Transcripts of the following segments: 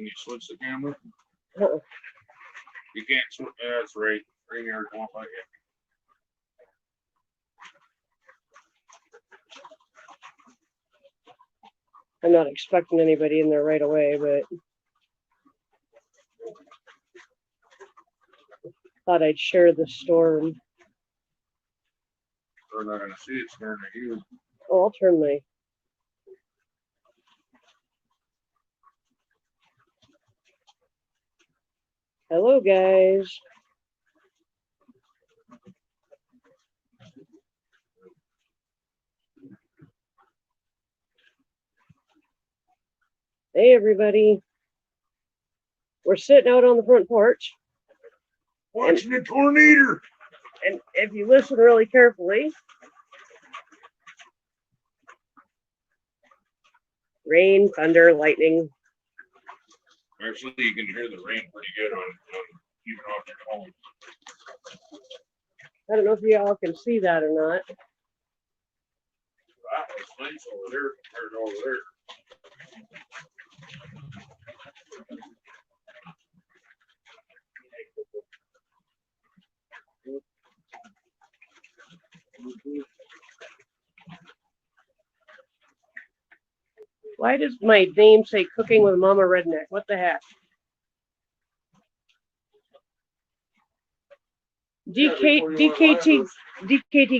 Can you switch the camera? Uh-uh. You can't switch. Yeah, that's right. Right here, don't like it. I'm not expecting anybody in there right away, but thought I'd share the storm. They're not gonna see it staring at you. Oh, I'll turn my. Hello, guys. Hey, everybody. We're sitting out on the front porch. Watching the tornado. And if you listen really carefully, rain, thunder, lightning. Actually, you can hear the rain pretty good on even off your phone. I don't know if you all can see that or not. That was nice over there compared to over there. Why does my name say Cooking with Mama Redneck? What the heck? DKT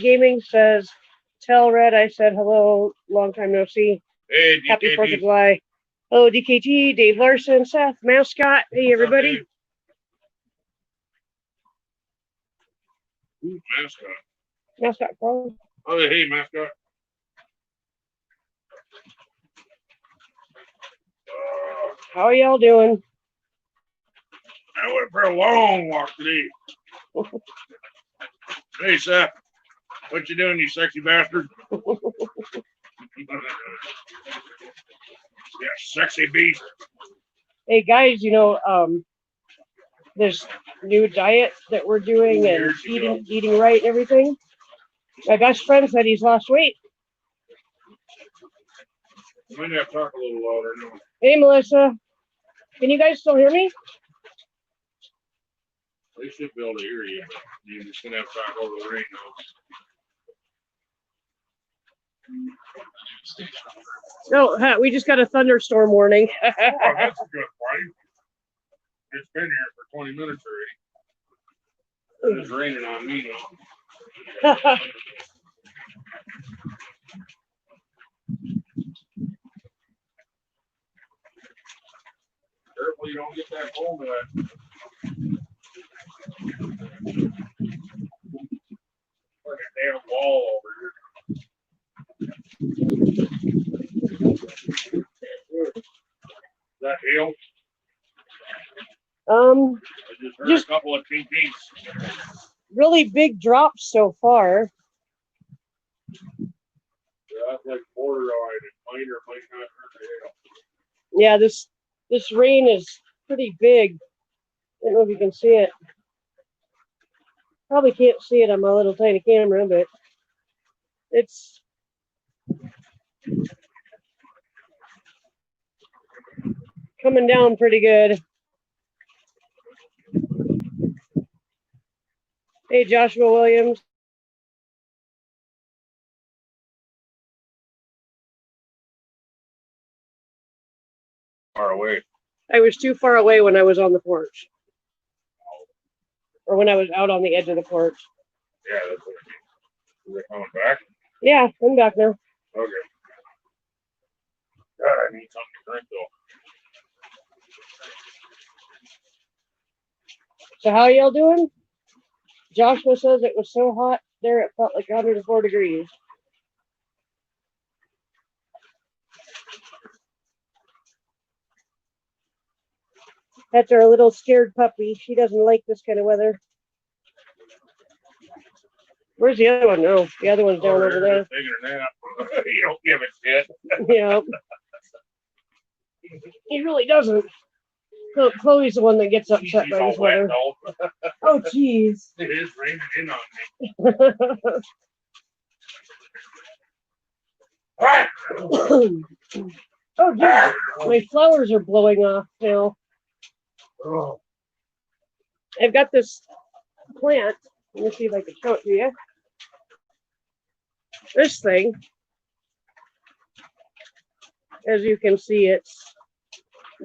Gaming says, tell Red I said hello, long time no see. Hey, DKT. Happy 4th of July. Hello, DKT, Dave Larson, Seth, Mascot. Hey, everybody. Mascot. Mascot Pro. Oh, hey, Mascot. How are y'all doing? I went for a long walk today. Hey, Seth. What you doing, you sexy bastard? Yeah, sexy beast. Hey, guys, you know, there's new diet that we're doing and eating right and everything. My best friend said he's lost weight. I might have to talk a little louder now. Hey, Melissa. Can you guys still hear me? They should be able to hear you, but you're just going to have to talk over the rain now. No, we just got a thunderstorm warning. Oh, that's a good point. It's been here for 20 minutes already. It's raining on me now. Careful you don't get that cold of that. Like a damn wall over here. Is that hail? I just heard a couple of tink-tinks. Really big drops so far. Yeah, that's like borderline. It might or might not hurt the hail. Yeah, this rain is pretty big. I don't know if you can see it. Probably can't see it on my little tiny camera, but it's coming down pretty good. Hey, Joshua Williams. Far away. I was too far away when I was on the porch. Or when I was out on the edge of the porch. Yeah, that's what I mean. Is it coming back? Yeah, I'm back now. Okay. God, I need something to drink though. So how y'all doing? Joshua says it was so hot there it felt like 104 degrees. That's our little scared puppy. She doesn't like this kind of weather. Where's the other one? No, the other one's down over there. Taking a nap. You don't give a shit. Yeah. He really doesn't. Chloe's the one that gets upset by this weather. Oh, jeez. It is raining in on me. Oh, dude, my flowers are blowing off now. Oh, I've got this plant. Let me see if I can show it to you. This thing, as you can see, it's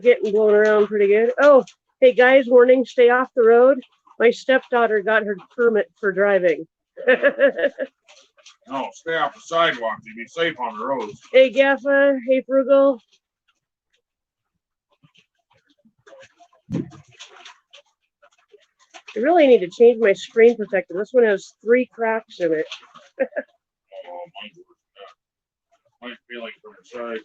getting blown around pretty good. Oh, hey guys, warning, stay off the road. My stepdaughter got her permit for driving. no, stay off the sidewalk to be safe on the roads. Hey Gaffa, hey Frugal. I really need to change my screen protector. This one has 3 cracks in it. Oh, might feel like from the side.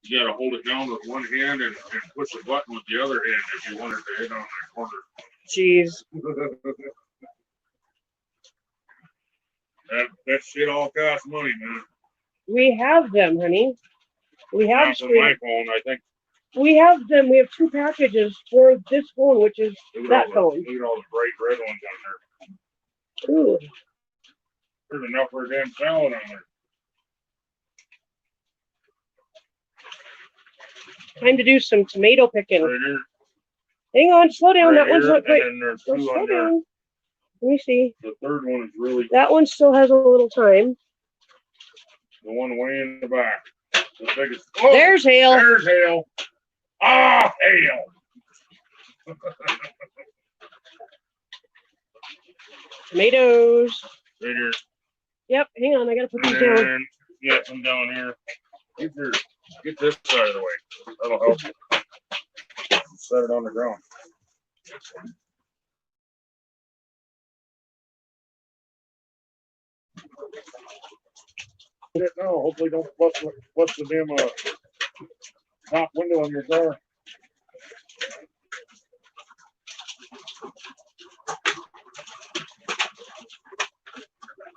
You gotta hold it down with one hand and push the button with the other hand if you want it to hit on that corner. Jeez. that shit all costs money, man. We have them, honey. We have Not for my phone, I think. We have them. We have 2 packages for this phone, which is that phone. Look at all the bright red ones on there. Ooh. There's enough for a damn salad on there. Time to do some tomato picking. Right here. Hang on, slow down. Right That one's here, not great. and then there's two Slow on there. down. Let me see. The third one is really That one still has a little time. the one way in the back. The biggest. Oh, There's Hale. There's Hale. Ah, Hale. Tomatoes. Right here. Yep, hang on. I gotta put And these down. then get some down here. Get this out of the way. That'll help. Set it on the ground. No, hopefully don't bust the damn top window on your car.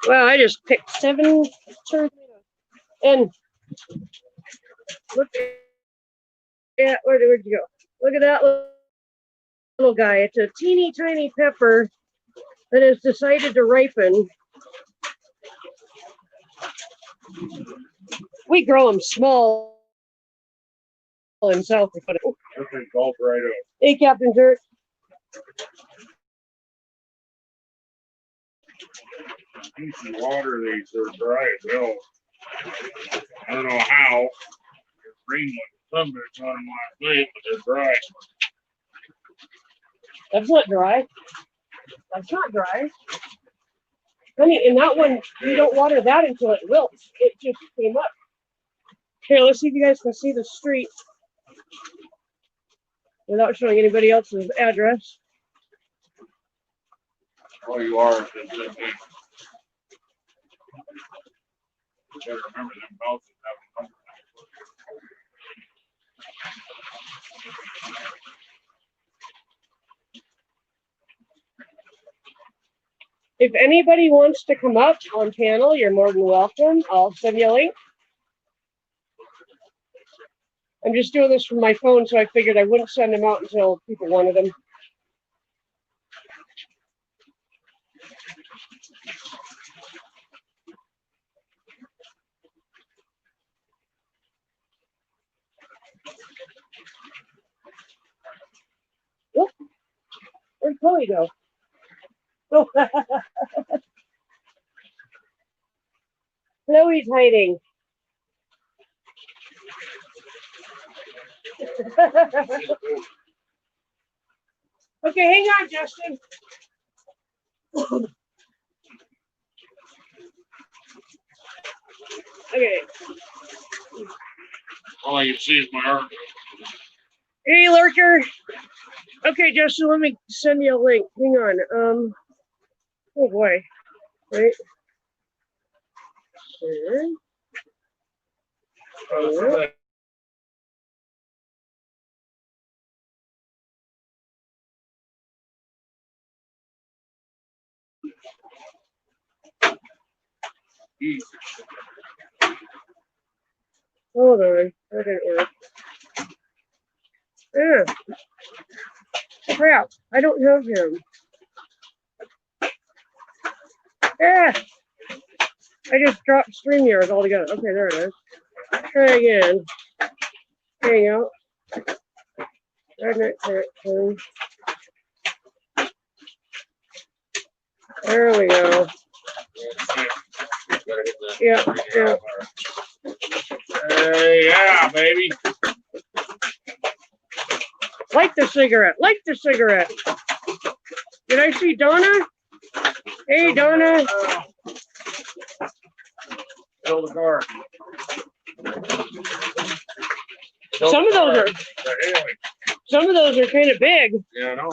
Wow, I just picked 7 tomatoes. And look at where'd you go? Look at that little guy. It's a teeny tiny pepper that has decided to ripen. We grow them small in South Dakota. This thing gulp right up. Hey, Captain Jerk. You should water these. They're dry as hell. I don't know how. It's rain like sunburns on them last night, but they're dry. That's not dry. That's not dry. Honey, and that one, you don't water that until it wilts. It just came up. Here, let's see if you guys can see the street without showing anybody else's address. Oh, you are. You better remember them houses have If anybody wants to come up on panel, you're more than welcome. I'll send you a link. I'm just doing this from my phone, so I figured I wouldn't send them out until people wanted them. Oh, where'd Chloe go? Oh, Chloe's hiding. Okay, hang on, Justin. Okay. all I can see is my arm. Hey, Lurker. Okay, Justin, let me send you a link. Hang on. Oh boy. Right. Sure. Sure. Hold on. That didn't work. Crap. I don't have him. I just dropped StreamYard altogether. Okay, there it is. Try again. Hang out. There we go. Yeah, yeah. Yeah, baby. Light the cigarette. Light the cigarette. Did I see Donna? Hey, Donna. Fill the car. Some of those are kind of big. Yeah, I know.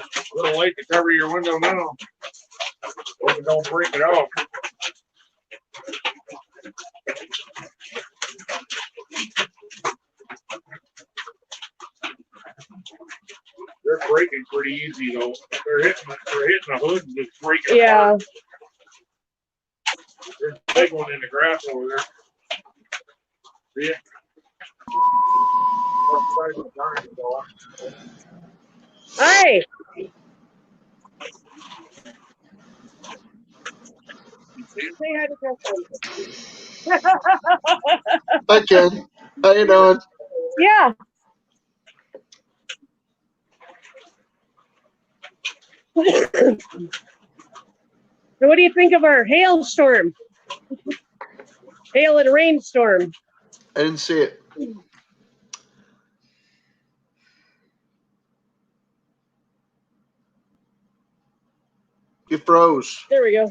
A little late to cover your window now. Hope it don't break it off. They're breaking pretty easy though. They're hitting the hood and just breaking. Yeah. Apart. There's a big one in the grass over there. See it? Hi. Say hi to Justin. Hi, Ken. How you doing? Yeah. So what do you think of our hailstorm? Hail and rainstorm. I didn't see it. You froze. There we go.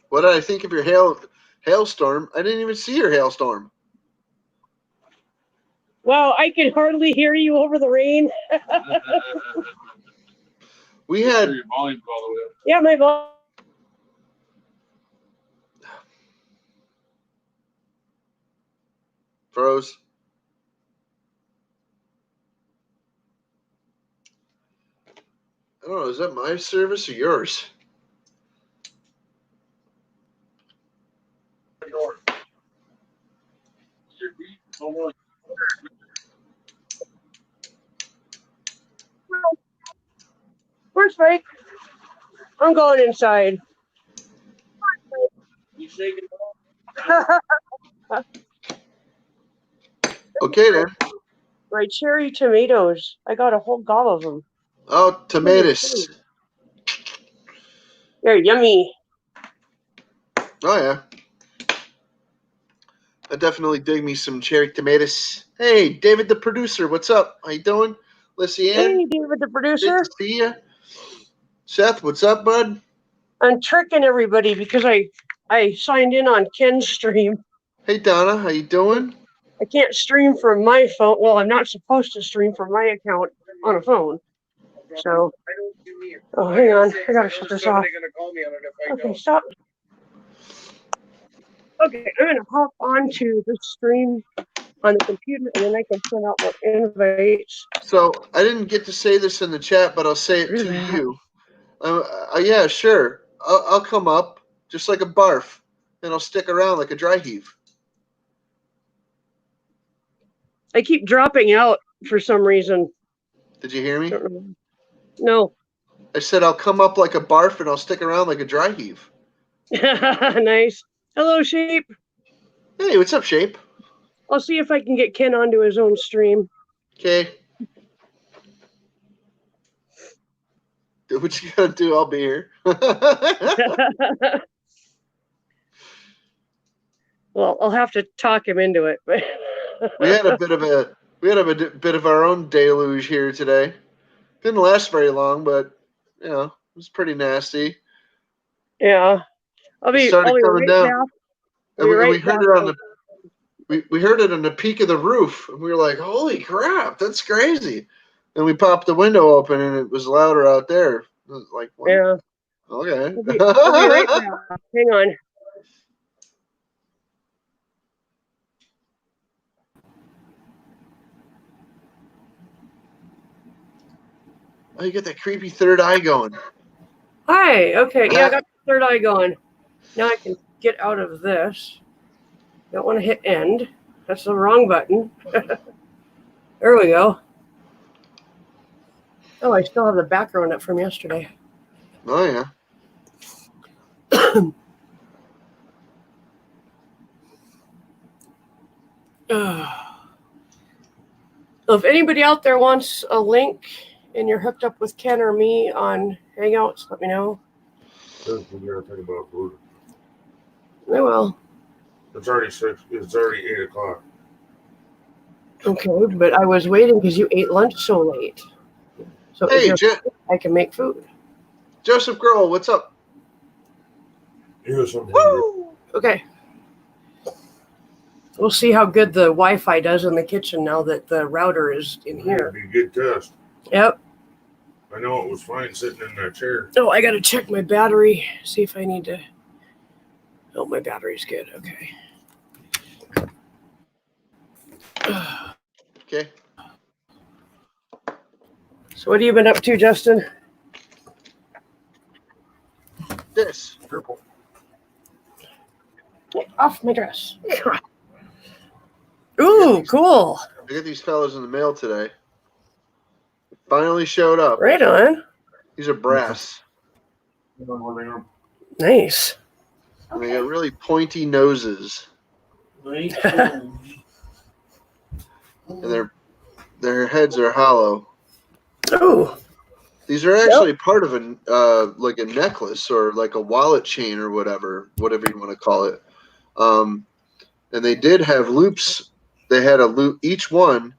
What did I think of your hailstorm? I didn't even see your hailstorm. Wow, I can hardly hear you over the rain. We had. Your volume's all the way up. Yeah, my volume. Froze. I don't know. Is that my service or yours? Where's Mike? I'm going inside. You shaking? Okay then. My cherry tomatoes. I got a whole gob of them. Oh, tomatoes. They're yummy. Oh yeah. I definitely dig me some cherry tomatoes. Hey, David the producer, what's up? How you doing? Lissy Ann, Hey, David the good producer. to see you. Seth, what's up, bud? I'm tricking everybody because I signed in on Ken's stream. Hey Donna, how you doing? I can't stream from my phone. Well, I'm not supposed to stream from my account on a phone. So, oh, hang on. I gotta shut this off. Okay, stop. Okay, I'm gonna hop onto the stream on the computer, and then I can send out more invites. So I didn't get to say this in the chat, but I'll say it to you. Yeah, sure. I'll come up just like a barf, and I'll stick around like a dry heave. I keep dropping out for some reason. Did you hear me? No. I said I'll come up like a barf, and I'll stick around like a dry heave. Nice. Hello, Sheep. Hey, what's up, Shape? I'll see if I can get Ken onto his own stream. Okay. Do what you gotta do. I'll be here. Well, I'll have to talk him into it. But we had a bit of our own deluge here today. Didn't last very long, but you know, it was pretty nasty. Yeah, I'll be coming down. Back. And we heard it on the we heard it on the peak of the roof, and we were like, "Holy crap, that's crazy!" And we popped the window open, and it was louder out there. It was like, what? Yeah. Okay. I'll be right back. Hang on. Oh, you got that creepy third eye going. Hi. Okay. Yeah, I got the third eye going. Now I can get out of this. Don't want to hit end. That's the wrong button. There we go. Oh, I still have the background up from yesterday. Oh yeah. If anybody out there wants a link and you're hooked up with Ken or me on Hangouts, let me know. Doesn't mean anything about food. I will. It's already 6. It's already 8 o'clock. Okay, but I was waiting because you ate lunch so late. So Hey, I can make food. Joseph Grohl, what's up? Here's some hungry. Okay. We'll see how good the Wi-Fi does in the kitchen now that the router is in here. It'd be a good test. Yep. I know it was fine sitting in that chair. Oh, I got to check my battery. See if I need to. Oh, my battery's good. Okay. Okay. So what have you been up to, Justin? This. Purple. Get off my dress. Ooh, cool. I got these fellas in the mail today. Finally showed up. Right on. These are brass. Nice. And they got really pointy noses. And their heads are hollow. Ooh. These are actually part of like a necklace or like a wallet chain or whatever you want to call it. And they did have loops. They had a loop. Each one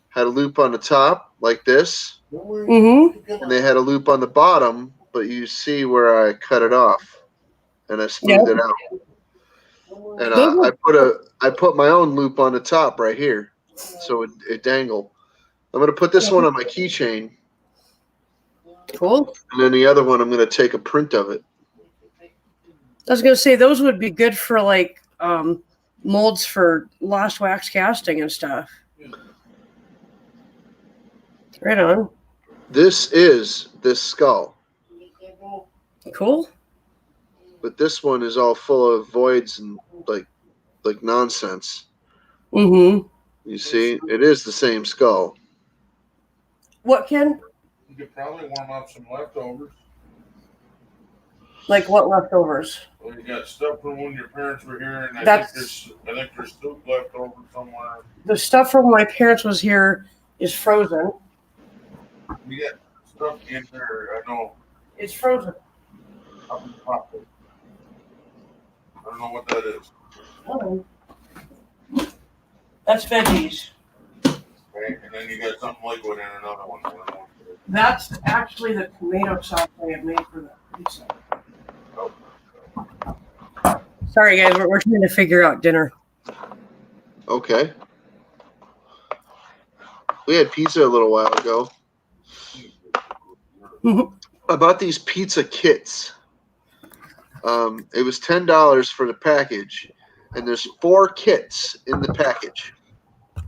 had a loop on the top like this. Mm-hmm. And they had a loop on the bottom, but you see where I cut it off and I smoothed it out. And I put my own loop on the top right here, so it dangled. I'm gonna put this one on my keychain. Cool. And then the other one, I'm gonna take a print of it. I was gonna say those would be good for like molds for lost wax casting and stuff. Right on. This is this skull, Cool. but this one is all full of voids and like nonsense. Mm-hmm. You see, it is the same skull. What, Ken? You could probably warm up some leftovers. Like what leftovers? Well, you got stuff from when your parents were here, and I think there's soup left over somewhere. The stuff from when my parents was here is frozen. You got stuff in there. I know. It's frozen. Up in the pot. I don't know what that is. Oh. That's veggies. Okay, and then you got something liquid in another one. That's actually the tomato sauce I had made for the pizza. Sorry, guys, we're trying to figure out dinner. Okay. We had pizza a little while ago. I bought these pizza kits. It was $10 for the package, and there's 4 kits in the package.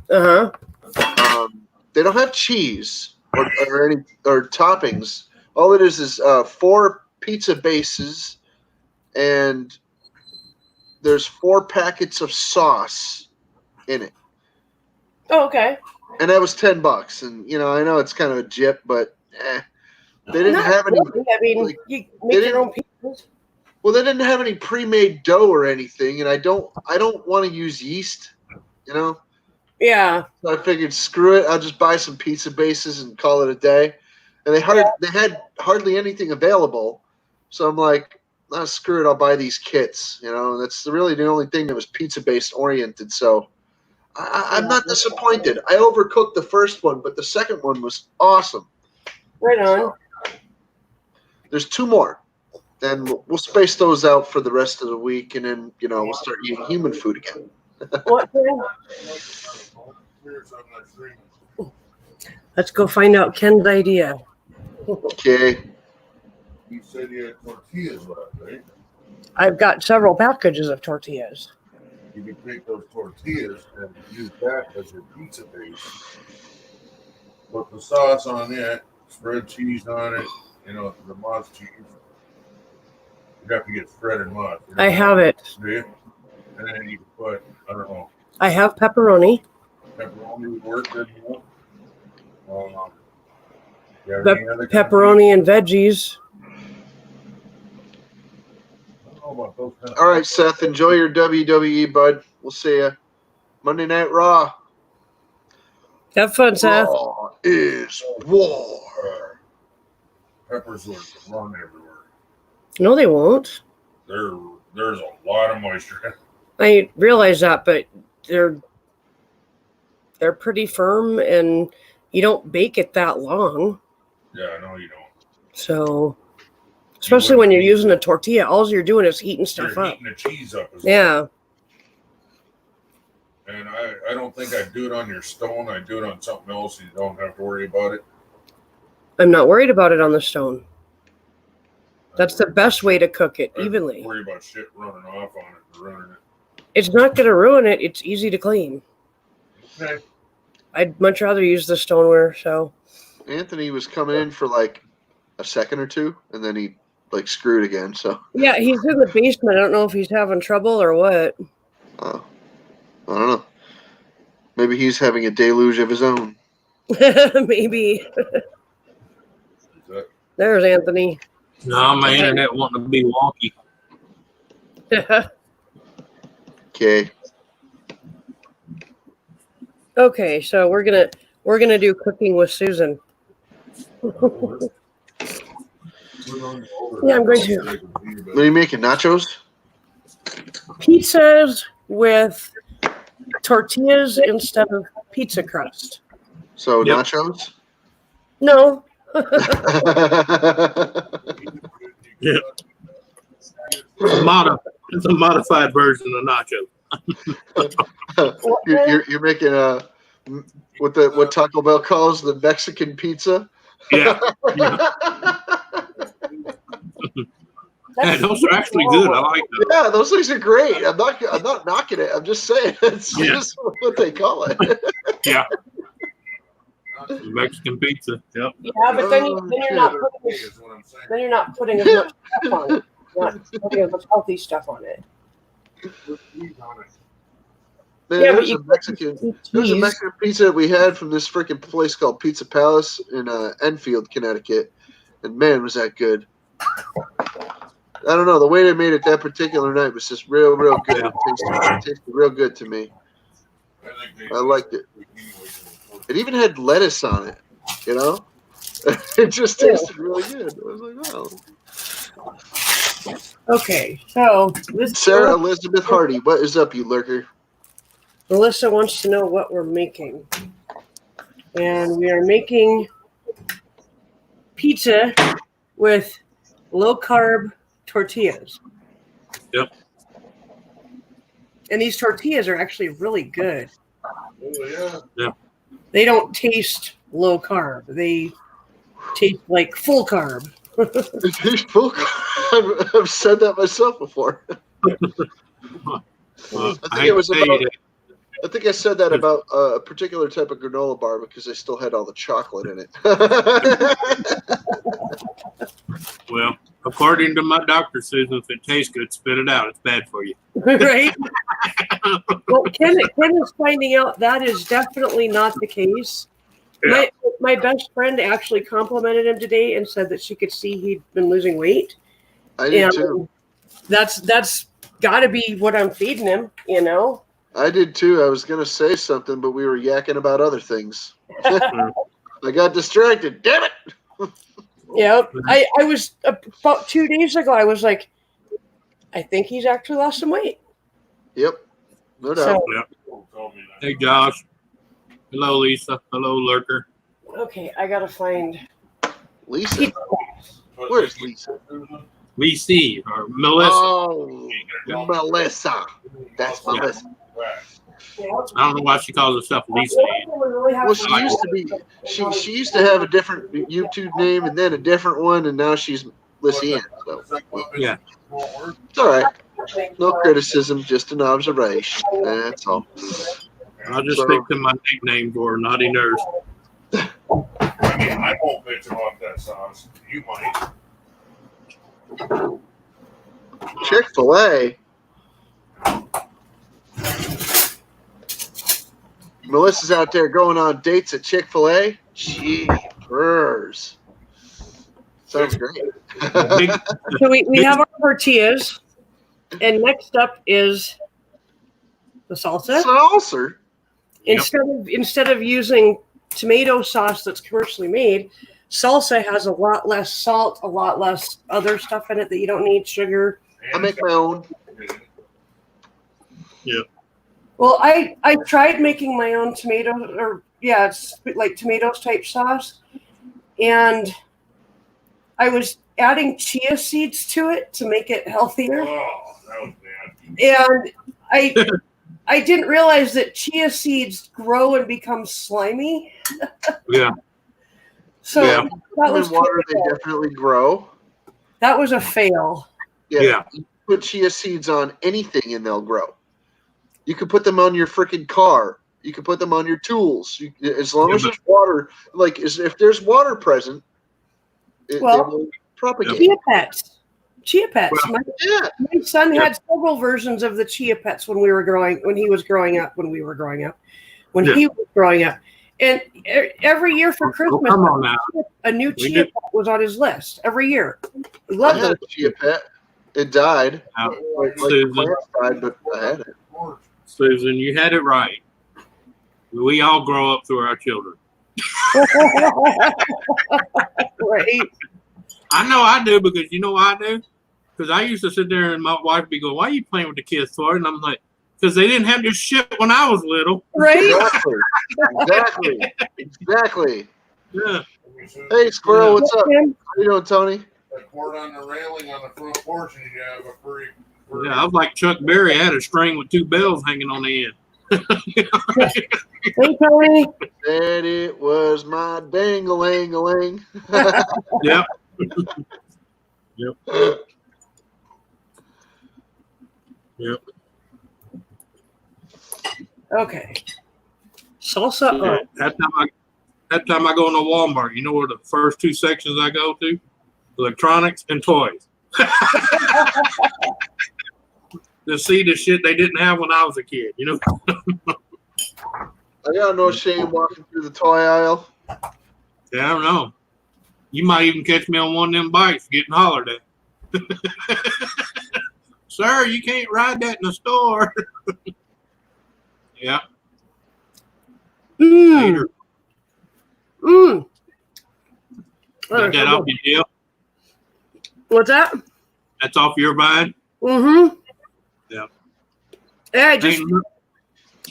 They don't have cheese or any toppings. All it is 4 pizza bases, and there's 4 packets of sauce in it. Oh, okay. And that was $10. And I know it's kind of a jip, but they didn't have any. I mean, you make your own pizzas. Well, they didn't have any pre-made dough or anything, and I don't want to use yeast, Yeah. So I figured, screw it, I'll just buy some pizza bases and call it a day. And they had hardly anything available, so I'm like, oh, screw it, I'll buy these kits. That's really the only thing that was pizza base oriented. So I'm not disappointed. I overcooked the first one, but the second one was awesome. Right on. So, there's 2 more. And we'll space those out for the rest of the week, and then we'll start eating human food again. What? Let's go find out Ken's idea. Okay. You said you had tortillas left, right? I've got several packages of tortillas. You can take those tortillas and use that as your pizza base. Put the sauce on it, spread cheese on it, the moss cheese. You have to get shredded moss. I have it. See? And then you can put, I don't know. I have pepperoni. Pepperoni would work good enough. You have Pep- any other kind of pepperoni and veggies. I don't know about those kind of All right, Seth, enjoy your WWE, bud. We'll see you Monday Night Raw. Have fun, Seth. Raw is war. peppers would run everywhere. No, they won't. There's a lot of moisture. I realize that, but they're pretty firm, and you don't bake it that long. Yeah, no, you don't. So, especially when you're using a tortilla, all you're doing is heating stuff You're up. heating the cheese up as well. Yeah. And I don't think I'd do it on your stone. I'd do it on something else. You don't have to worry about it. I'm not worried about it on the stone. That's the best way to cook it I'd evenly. worry about shit running off on it and ruining it. It's not going to ruin it. It's easy to clean. Okay. I'd much rather use the stoneware. So Anthony was coming in for like a second or two, and then he like screwed again. So yeah, he's in the basement. I don't know if he's having trouble or what. I don't know. Maybe he's having a deluge of his own. Maybe. Is that There's Anthony. No, my internet wanting to be wonky. Okay. Okay, so we're gonna do cooking with Susan. Yeah, I'm going to. What are you making? Nachos? Pizzas with tortillas instead of pizza crust. So Yep. nachos? No. Yeah. It's a modified version of nacho. You're making what Taco Bell calls the Mexican pizza. Yeah. Yeah, those are actually good. I like those. Yeah, those things are great. I'm not knocking it. I'm just saying it's Yeah. just what they call it. Yeah. Mexican pizza. Yep. Yeah, but then you're not putting is what I'm saying. then you're not putting as much stuff on it. You're not putting as much healthy stuff on it. Put cheese on it. Man, Yeah, but there's you a Mexican pizza that we had from this freaking place called Pizza Palace in Enfield, Connecticut, and man, was that good. I don't know, the way they made it that particular night was just real good. It tasted real good to me. I liked it. It even had lettuce on it, you know? It just tasted really good. I was like, wow. Okay, so Sarah Elizabeth Hardy, what is up, you lurker? Melissa wants to know what we're making. And we are making pizza with low-carb tortillas. Yep. And these tortillas are actually really good. Oh, yeah. They don't taste low-carb. They taste like full carb. I've said that myself before. I think I said that about a particular type of granola bar because I still had all the chocolate in it. Well, according to my doctor, Susan, if it tastes good, spit it out. It's bad for you. Right? Well, Ken is finding out that is definitely not the case. Yeah. My best friend actually complimented him today and said that she could see he'd been losing weight. I did too. That's got to be what I'm feeding him, you know? I did too. I was going to say something, but we were yakking about other things. I got distracted. Damn it. Yeah. I was about 2 days ago, I was like, I think he's actually lost some weight. Yep. No doubt. So, Yeah. Hey, Josh. Hello, Lisa. Hello, Lurker. okay, I got to find. Lisa. Where's Lisa? VC or Melissa. Oh, Melissa. That's Melissa. I don't know why she calls herself Lisa. Well, she used to be. She used to have a different YouTube name and then a different one, and now she's Lissy Ann. So Yeah. it's all right. No criticism, just an observation. That's all. I'll just stick to my nickname for Naughty Nurse. I mean, I won't bitch about that sauce. You might. Chick-fil-A. Melissa's out there going on dates at Chick-fil-A. Jeepers. Sounds great. Big, So we have our tortillas, and next up is the salsa. Salsa. Instead of using tomato sauce that's commercially made, salsa has a lot less salt, a lot less other stuff in it that you don't need, sugar. I make my own. yeah. Well, I tried making my own it's like tomatoes type sauce, and I was adding chia seeds to it to make it healthier. Oh, that was bad. And I didn't realize that chia seeds grow and become slimy. Yeah. So Yeah. that was In water, they definitely grow. That was a fail. Yeah. You put chia seeds on anything and they'll grow. You can put them on your freaking car. You can put them on your tools. As long as there's water, if there's water present, it will propagate. Chia pets. Well, My son had several versions of the chia pets when he was growing up. And every year for Christmas, come on now. a new chia pet was on his list every year. He loved I had it. a chia pet. It died. Like Susan. the plant died, but I had it. Susan, you had it right. We all grow up through our children. Right. I know I do, because you know why I do? Because I used to sit there and my wife would be going, "Why are you playing with the kids for?" And I'm like, because they didn't have this shit when I was little. Right. Exactly. Yeah. Hey, Squirrel, what's up? How you doing, Tony? That cord on the railing on the front porch, and you have a free. Yeah, I was like Chuck Berry. I had a string with two bells hanging on the end. Hey, Tony. And it was my dang-a-lang-a-lang. Yep. Yep. Yep. Okay. Salsa. That time I go into Walmart, you know where the first two sections I go to? Electronics and toys. To see the shit they didn't have when I was a kid, you know? I got no shame walking through the toy aisle. Yeah, I don't know. You might even catch me on one of them bikes getting hollered at. Sir, you can't ride that in the store. Yeah. Later. Got that off your deal? What's that? That's off your vine? Mm-hmm. Yeah. Yeah,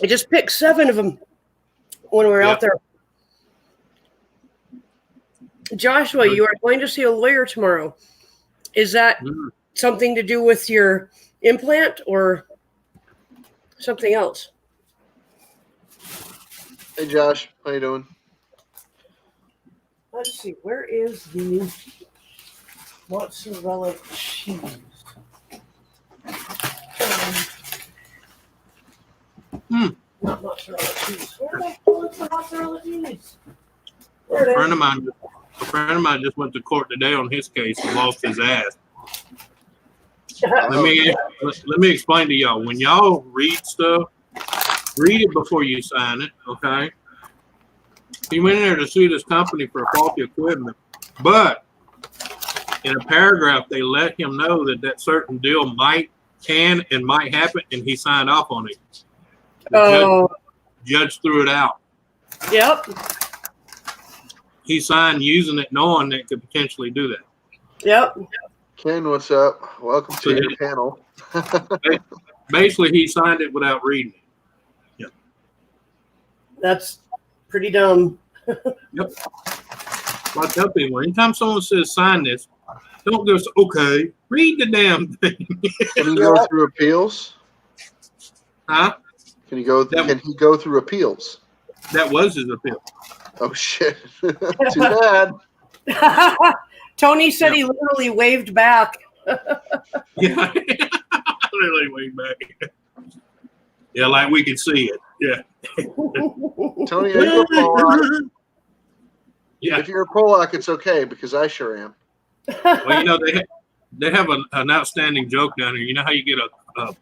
I just picked 7 of them when we were out there. Joshua, you are going to see a lawyer tomorrow. Is that something to do with your implant or something else? Hey, Josh. How you doing? Let's see. Where is the mozzarella cheese? Not mozzarella cheese. Where the hell is the mozzarella cheese? A friend of mine just went to court today on his case and lost his ass. Let me explain to y'all. When y'all read stuff, read it before you sign it, okay? He went in there to sue this company for faulty equipment, but in a paragraph, they let him know that certain deal can and might happen, and he signed off on it. The judge threw it out. Yep. He signed using it knowing that it could potentially do that. Yep. Ken, what's up? Welcome to your panel. Basically, he signed it without reading it. Yep. That's pretty dumb. Yep. I tell people, anytime someone says sign this, don't go, okay, read the damn thing. Can he go through appeals? Huh? Can he go through appeals? That was his appeal. Oh, shit. Too bad. Tony said he literally waved back. Yeah. Literally waved back. Yeah, like we could see it. Yeah. Tony, are you a Pollock? Yeah. If you're a Pollock, it's okay because I sure am. Well, you know, they have an outstanding joke down here. You know how you get a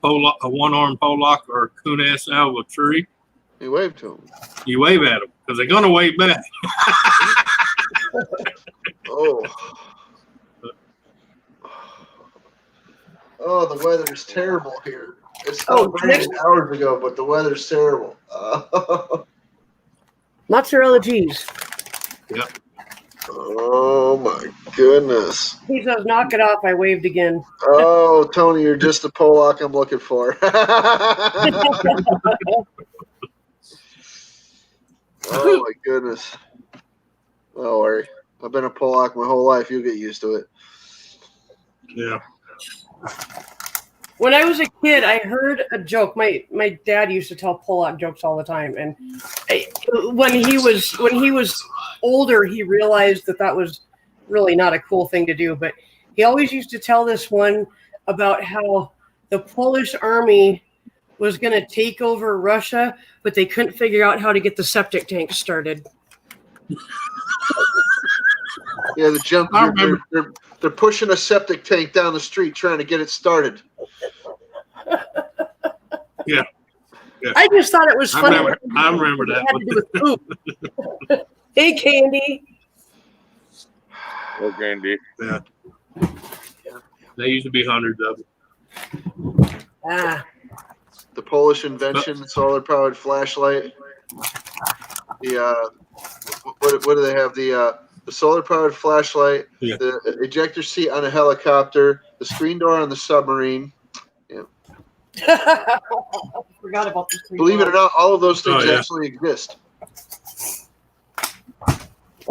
one-armed Pollock or a coon ass out of a tree? You wave to them. You wave at them because they're gonna wave back. Oh. Oh, the weather's terrible here. It stopped raining hours ago, but the weather's terrible. Mozzarella cheese. Yep. Oh my goodness. He says, knock it off. I waved again. Oh, Tony, you're just the Pollock I'm looking for. Oh my goodness. Don't worry. I've been a Pollock my whole life. You'll get used to it. Yeah. When I was a kid, I heard a joke. My dad used to tell Pollock jokes all the time, and when he was older, he realized that was really not a cool thing to do. But he always used to tell this one about how the Polish army was going to take over Russia, but they couldn't figure out how to get the septic tank started. Yeah, they're pushing a septic tank down the street trying to get it started. Yeah. I just thought it was funny. I remember that. Had to do with poop. Hey, Candy. Oh, Candy. Yeah. There used to be hundreds of them. The Polish invention, the solar-powered flashlight. The what do they have? The solar-powered flashlight, the ejector seat on a helicopter, the screen door on the submarine. Yeah. Forgot about this. Believe it or not, all of those things actually exist.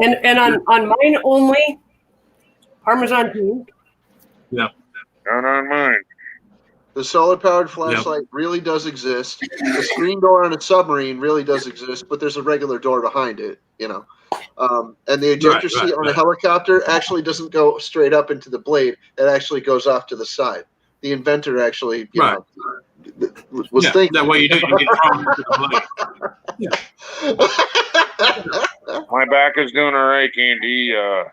And on mine only, Parmesan cheese. Yeah. Not on mine. The solar-powered flashlight really does exist. The screen door on a submarine really does exist, but there's a regular door behind it, you know. And the ejector seat on a helicopter actually doesn't go straight up into the blade. It actually goes off to the side. The inventor actually, you know, was thinking. That way you don't get thrown into the blade. My back is doing all right, Candy. I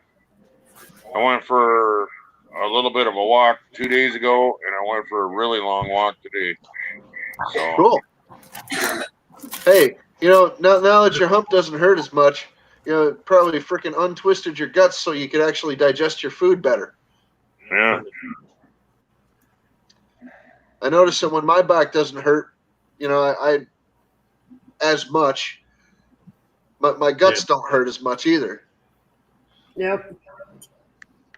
went for a little bit of a walk 2 days ago, and I went for a really long walk today. So. Cool. Hey, you know, now that your hump doesn't hurt as much, you know, it probably freaking untwisted your guts so you could actually digest your food better. Yeah. I notice that when my back doesn't hurt, you know, I as much, my guts don't hurt as much either. Yep.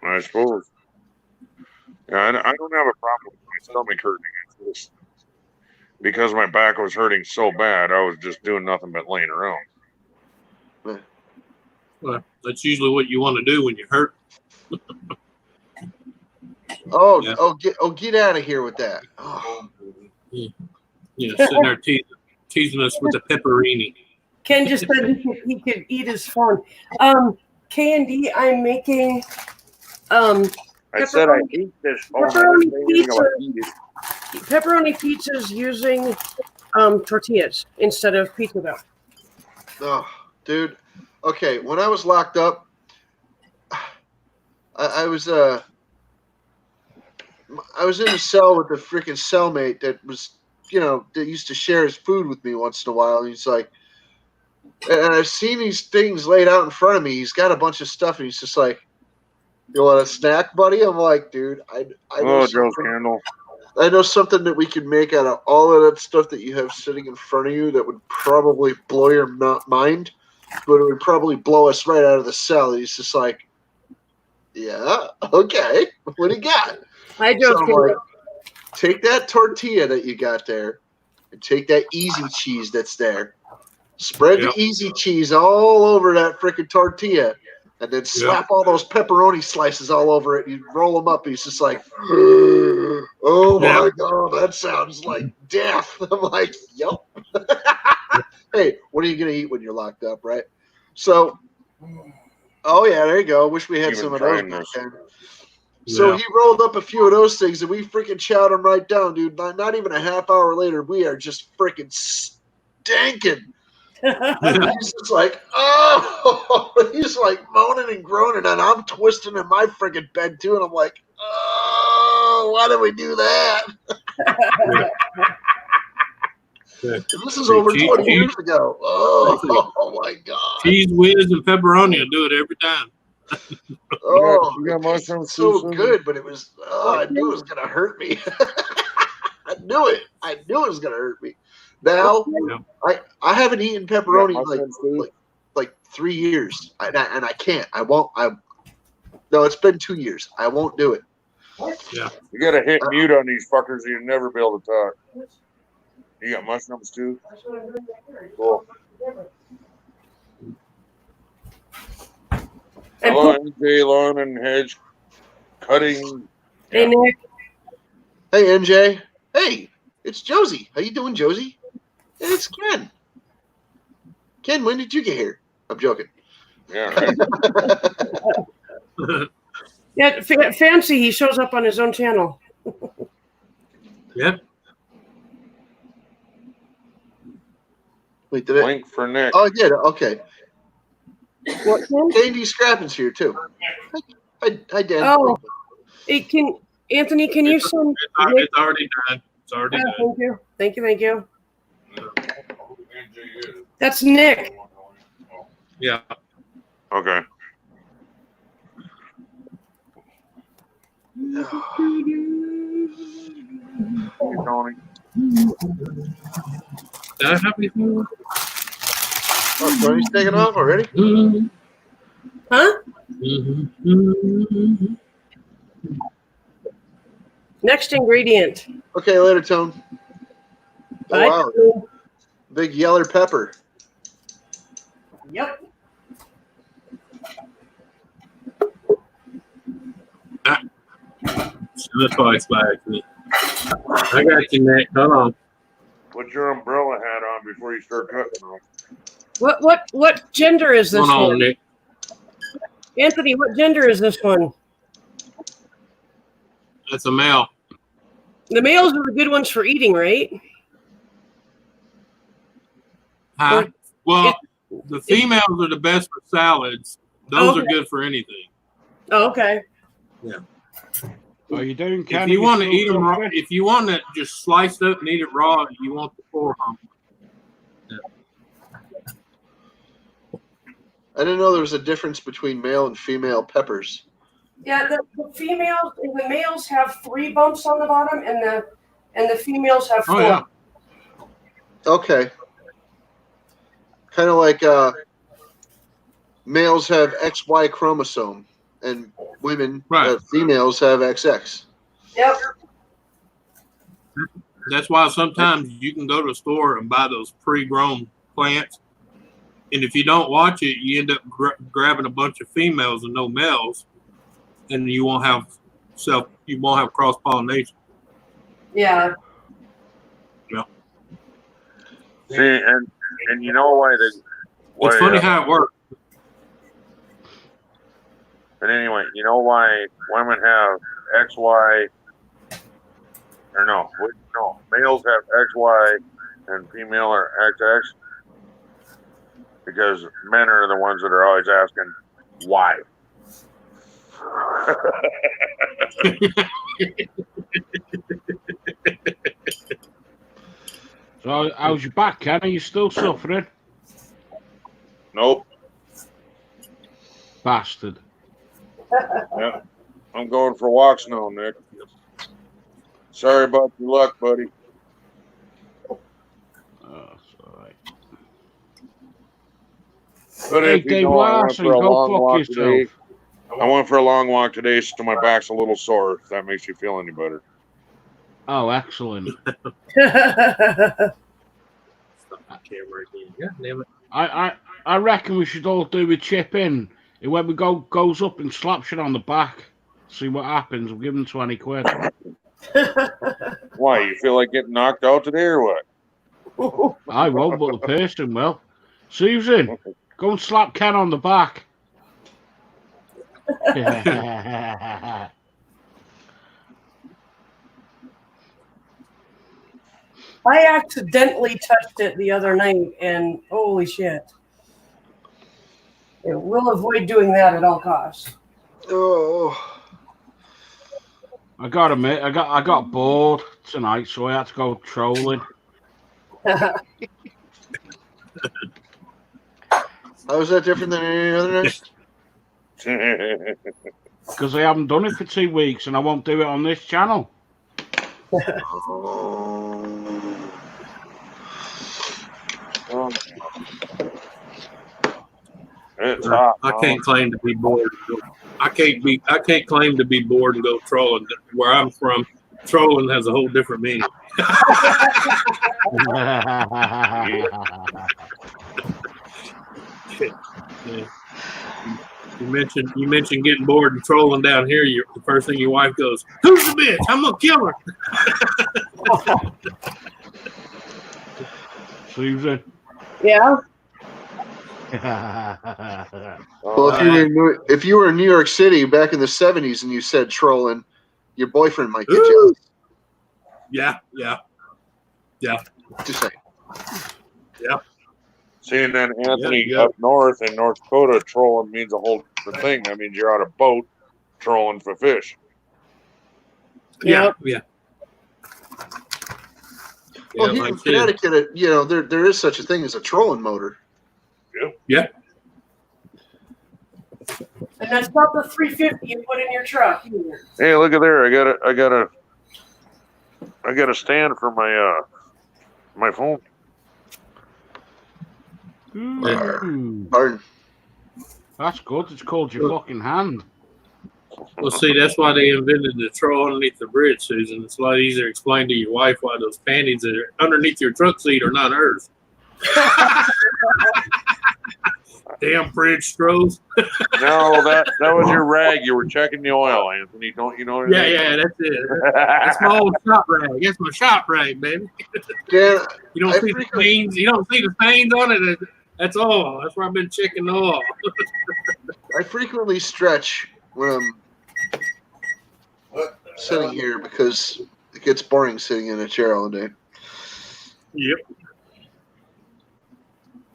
I suppose. Yeah, I don't have a problem with my stomach hurting. It's just because my back was hurting so bad, I was just doing nothing but laying around. Well, that's usually what you want to do when you're hurt. Get out of here with that. Oh. Yeah, sitting there teasing us with the pepperini. Ken just said he could eat his phone. K&D, I'm making I said I ate this phone. pepperoni pizzas using tortillas instead of pizza dough. Oh, dude. Okay, when I was locked up, I was in a cell with a freaking cellmate that was, you know, that used to share his food with me once in a while. And he's like, and I've seen these things laid out in front of me. He's got a bunch of stuff, and he's just like, "You want a snack, buddy?" I'm like, "Dude, I know Joe's candle. I know something that we can make out of all of that stuff that you have sitting in front of you that would probably blow your mind, but it would probably blow us right out of the cell." He's just like, "Yeah, okay. What do you got?" I just take that tortilla that you got there and take that easy cheese that's there. Spread the easy cheese all over that freaking tortilla and then slap all those pepperoni slices all over it. You roll them up. He's just like, oh, my God, that sounds like death. I'm like, yep. Hey, what are you going to eat when you're locked up, right? So, oh, yeah, there you go. Wish we had some of those back then. So he rolled up a few of those things, and we freaking chowed them right down, dude. Not even a half hour later, we are just freaking stinking. He's just like, oh, he's like moaning and groaning, and I'm twisting in my freaking bed too, and I'm like, oh, why did we do that? This is over 20 years ago. Oh my God. Cheese whiz and pepperoni will do it every time. Oh, you got mushrooms so too, Susan? good, but it was. Oh, I knew it was gonna hurt me. I knew it. I knew it was gonna hurt me. Now, I haven't eaten pepperoni like 3 years, and I can't. I won't. No, it's been 2 years. I won't do it. Yeah. You gotta hit mute on these fuckers, or you'll never be able to talk. You got mushrooms too? Cool. Hello, NJ Lawn and Hedge Cutting. Hey, Nick. Hey, NJ. Hey, it's Josie. How you doing, Josie? Hey, it's Ken. Ken, when did you get here? I'm joking. Yeah, right. Yeah, fancy. He shows up on his own channel. Yep. Wait, did it? Link for Nick. Oh, I did. Okay. What, Ken? Dandy Scrappin's here too. Hi, Dan. Oh, hey, Anthony, can you send Nick? It's already done. It's already done. Thank you. That's Nick. Yeah. Okay. Hey, Tony. Did I have anything? Oh, Tony's taking off already? Huh? Next ingredient. Okay, later, Tone. Bye. Oh, wow. Big yeller pepper. Yep. The toys back to me. I got you, Nick. Hold on. Put your umbrella hat on before you start cutting off. What gender is this Hold on, one? Nick. Anthony, what gender is this one? That's a male. The males are the good ones for eating, right? Huh? Well, the females are the best for salads. Those are good for anything. Oh, okay. Yeah. Are you doing? If you want to eat them raw, if you want to just slice up and eat it raw, you want the 4 hump. Yeah. I didn't know there was a difference between male and female peppers. Yeah, the males have 3 bumps on the bottom, and the females have 4. Oh yeah. Okay. Kind of like males have XY chromosome, and women, females have XX. Yep. That's why sometimes you can go to the store and buy those pre-grown plants, and if you don't watch it, you end up grabbing a bunch of females and no males, and you won't have cross pollination. Yeah. Yeah. See, and you know why it's funny how it works. But anyway, you know why women have XY, or no, males have XY and female are XX? Because men are the ones that are always asking why. So how's your back, Ken? Are you still suffering? Nope. Bastard. Yeah. I'm going for walks now, Nick. Sorry about your luck, buddy. Oh, that's all right. But Hey, if you Dave know, I went Larson, for a go long fuck walk yourself. today. I went for a long walk today, so my back's a little sore, if that makes you feel any better. Oh, excellent. I reckon we should all do a chip in. And when we goes up and slaps you on the back, see what happens. We'll give him 20 quid. Why, you feel like getting knocked out today or what? I won't, but the person will. Susan, go and slap Ken on the back. I accidentally touched it the other night, and holy shit. We'll avoid doing that at all costs. Oh. I gotta admit, I got bored tonight, so I had to go trolling. How is that different than any other night? Because I haven't done it for 2 weeks and I won't do it on this channel. It's hot. I can't claim to be bored. I can't claim to be bored and go trolling. Where I'm from, trolling has a whole different meaning. Yeah. You mentioned getting bored and trolling down here. The first thing your wife goes, "Who's the bitch? I'm gonna kill her." Susan. Yeah. Well, if you were in New York City back in the 70s and you said trolling, your boyfriend might get jealous. Yeah. Just saying. Yeah. Seeing then Anthony up north in North Dakota, trolling means a whole different thing. That means you're on a boat trolling for fish. Yeah. Well, here in Connecticut, there is such a thing as a trolling motor. Yeah. And that's not the 350 you put in your truck either. Hey, look at there! I got a stand for my phone. Pardon. That's good. It's called your fucking hand. Well, see, that's why they invented the troll underneath the bridge, Susan. It's a lot easier to explain to your wife why those panties that are underneath your truck seat are not hers. Damn bridge strolls. No, that was your rag. You were checking the oil, Anthony. Don't you know? Yeah, that's it. That's my old shop rag. That's my shop rag, baby. Yeah, You don't see the stains. You don't see the stains on it. That's all. That's where I've been checking the oil. I frequently stretch when I'm sitting here because it gets boring sitting in a chair all day. Yep.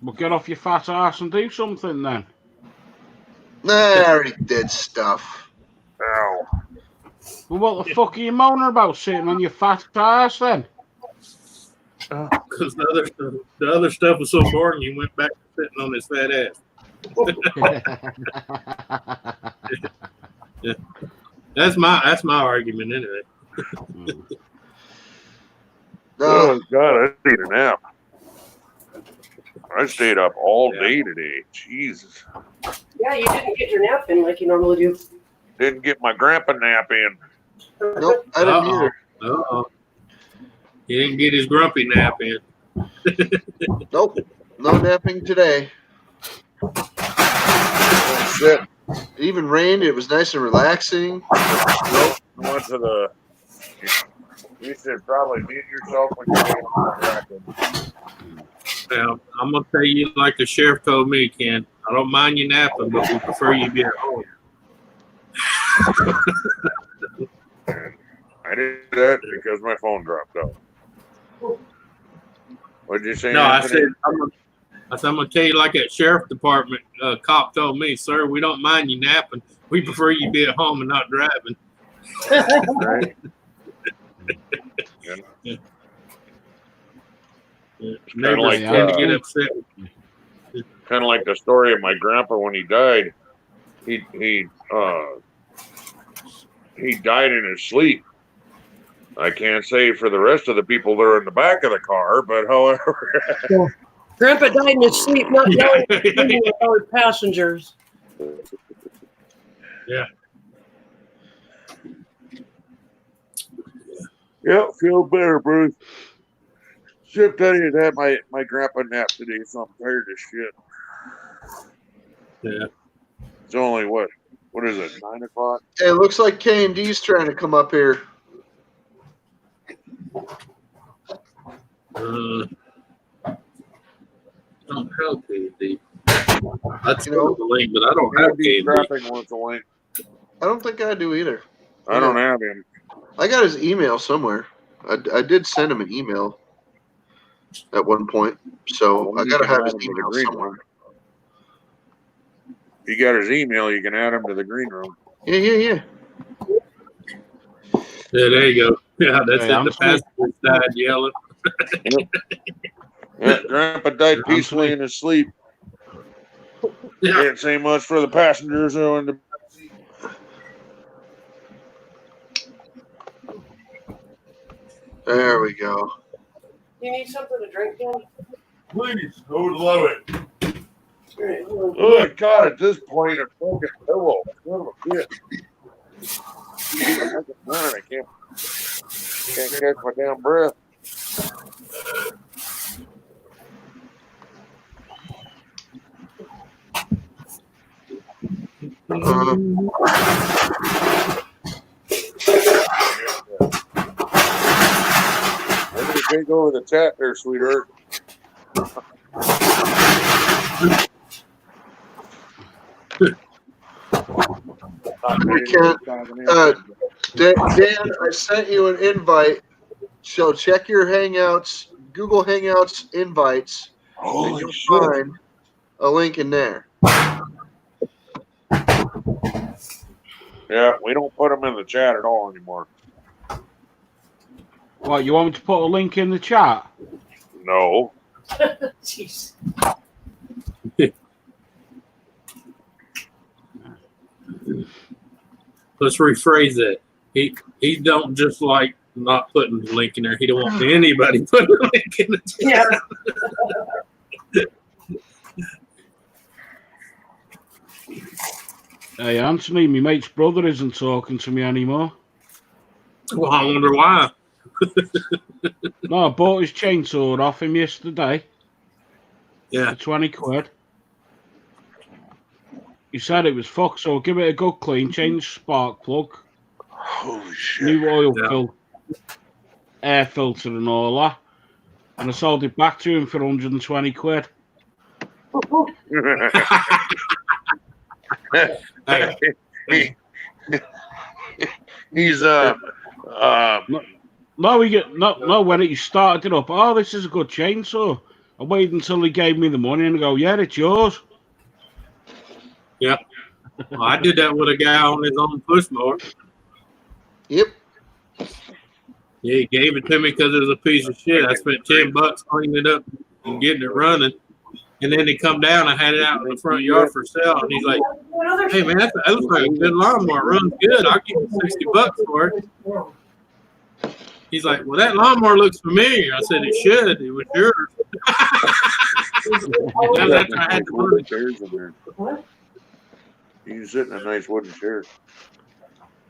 Well, get off your fat ass and do something then. Nah, I already did stuff. Ow. Well, what the fuck are you moaning about sitting on your fat ass then? Because the other stuff was so boring, you went back to sitting on his fat ass. Yeah. That's my argument anyway. Oh God, I need a nap. I stayed up all day today. Jesus. Yeah, you didn't get your nap in like you normally do. Didn't get my grandpa nap in. Nope, I didn't either. He didn't get his grumpy nap in. Nope, no napping today. Oh, shit. It even rained. It was nice and relaxing. Nope. I went to the. You should probably mute yourself when you're getting distracted. Now, I'm going to tell you like the sheriff told me, Ken. I don't mind you napping, but we prefer you be at home. I did that because my phone dropped out. What did you say? No, Anthony? I'm going to tell you like that sheriff department cop told me, sir, we don't mind you napping. We prefer you be at home and not driving. Right. Yeah. Kind of like tend to get upset. Kind of like the story of my grandpa when he died. He died in his sleep. I can't say for the rest of the people that are in the back of the car, but however. Grandpa died in his sleep, not knowing with all his passengers. Yeah. Yeah, feel better, Bruce. Should tell you that my grandpa napped today, so I'm tired as shit. Yeah. It's only what is it, 9 o'clock? Hey, it looks like K&D's trying to come up here. Don't have KD. That's the link, but I don't have KD. Traffic wants a link. I don't think I do either. I don't have him. I got his email somewhere. I did send him an email at one point, so I gotta have his email somewhere. If you got his email, you can add him to the green room. Yeah. Yeah, there you go. Yeah, that's it. I'm The passenger died yelling. Yeah, Grandpa died peacefully in his sleep. Yeah. Can't say much for the passengers who are in the There we go. You need something to drink, Dan? Please, I would love it. Oh God! At this point, a fucking pillow. Son of a bitch. I can't catch my damn breath. Why did you take over the chat there, sweetheart? We can't. Dan, I sent you an invite. So check your Hangouts, Google Hangouts invites, and Holy you'll shit. find a link in there. Yeah, we don't put them in the chat at all anymore. What, you want me to put a link in the chat? No. Jeez. Let's rephrase that. He don't just like not putting the link in there. He don't want anybody putting the link in the chat. Hey, Anthony, my mate's brother isn't talking to me anymore. Well, I wonder why. No, I bought his chainsaw off him yesterday. Yeah. For 20 quid. He said it was fucked, so I'll give it a good clean, change spark plug, Holy shit. new oil Yeah. filter, air filter and all that. And I sold it back to him for 120 quid. Hey, He's No, when he started it up, oh, this is a good chainsaw. I waited until he gave me the money and I go, yeah, it's yours. well, I did that with a guy on his own push mower. Yep. Yeah, he gave it to me because it was a piece of shit. I spent $10 cleaning it up and getting it running. And then he come down, I had it out in the front yard for sale. And he's like, hey, man, that looks like a good lawnmower. It runs good. I'll give you $60 for it. He's like, well, that lawnmower looks familiar. I said, it should. It was yours. That's I had to put it. chairs in there. You can sit in a nice wooden chair.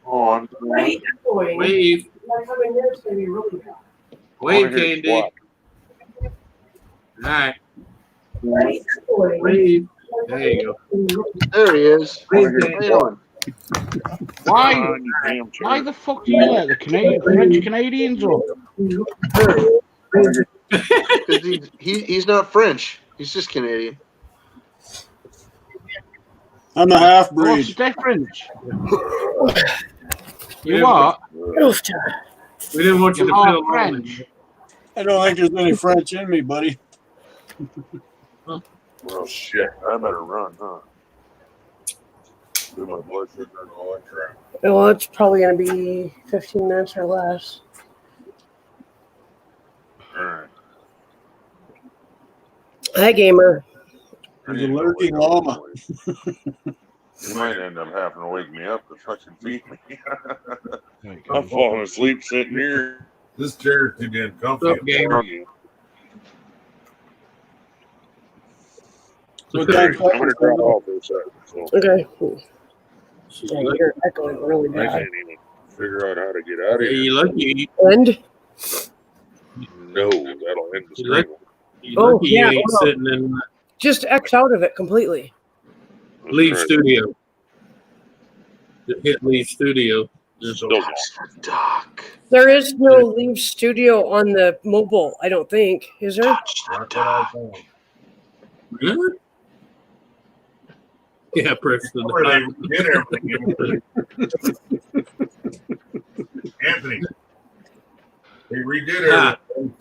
On. Right. Wave. Wave, Candy. All right. Wave. There you go. There he is. Wave, How you Candy. doing? Why the fuck do you let the French Canadians up? Because he's not French. He's just Canadian. I'm a half What's breed. the difference? Yeah, You what? We didn't want you to You're feel half French. I don't think there's any French in me, buddy. Well, shit. I better run, huh? Do my blood sugar and all that crap. Well, it's probably going to be 15 minutes or less. All right. Hi, gamer. There's a lurking llama. You might end up having to wake me up to fucking feed me. I'm falling asleep sitting here. This chair is too damn comfy. What's up, gamer? What Okay, time I'm going to drop off for a second. So Okay. She's Dang, lucky. you're echoing really I bad. can't even figure out how to get out of Hey, here. you lucky. And? No, that'll end the You lucky. stream. You Oh, lucky yeah, you ain't hold on. sitting in Just X out of it completely. Leave Let's try studio. Just hit leave studio. Just Still Doc. There is no Leave Studio on the mobile, I don't think. Is there? Touch the That's what I dock. found. really? Yeah, Preston. Where they did everything. Anthony. They redid Ah. everything.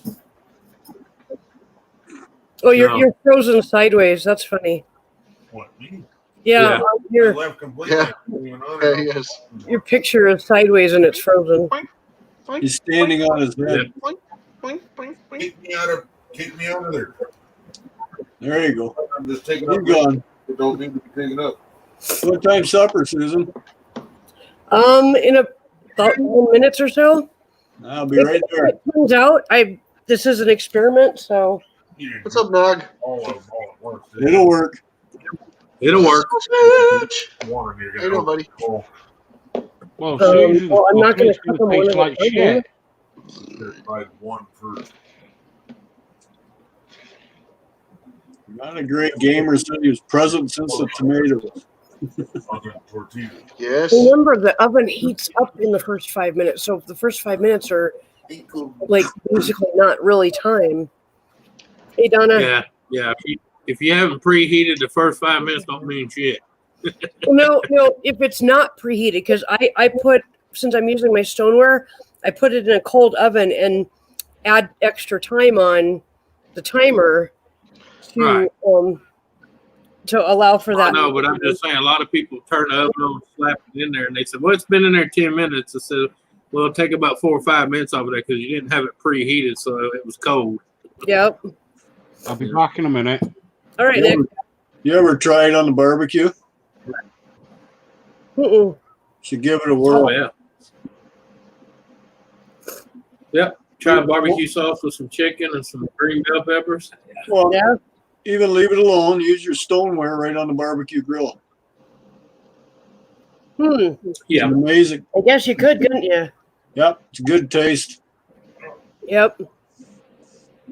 Oh, you're No. you're frozen sideways. That's funny. What, me? Yeah, Yeah. I your left completely. Yeah. Even on Yeah, it. he is. your picture is sideways and it's frozen. He's standing on his head. Kicked me out of Kick me out of there. There you go. I'm just taking You're up. gone. It don't need to be taken up. What time supper, Susan? In about 10 minutes or so. I'll be right there. It turns out this is an experiment, so What's up, Nog? All at once. It'll work. It'll work. One of you Hey, no, buddy. Oh, Well, Susan, well, I'm not going it's to going cook them to one taste at a like time. shit. like one first. Not a great gamer said he was present since the tomatoes. Other tortilla. Yes. Remember, the oven heats up in the first 5 minutes, so if the first 5 minutes are like basically not really time. Hey, Donna. Yeah. If you haven't preheated the first 5 minutes, don't mean shit. No, if it's not preheated, because I put, since I'm using my stoneware, I put it in a cold oven and add extra time on the timer to Right. To allow for that. No, but I'm just saying, a lot of people turn the oven on, slap it in there, and they said, well, it's been in there 10 minutes. I said, well, it'll take about 4 or 5 minutes off of that because you didn't have it preheated, so it was cold. Yep. I'll be back in a minute. All right, Nick. You ever try it on the barbecue? Mm-mm. Should give it a whirl. Oh, yeah. Yep. Try barbecue sauce with some chicken and some green bell peppers. Well, Yeah. even leave it alone. Use your stoneware right on the barbecue grill. Yeah. It's amazing. I guess you could, couldn't you? Yep, it's a good taste. Yep.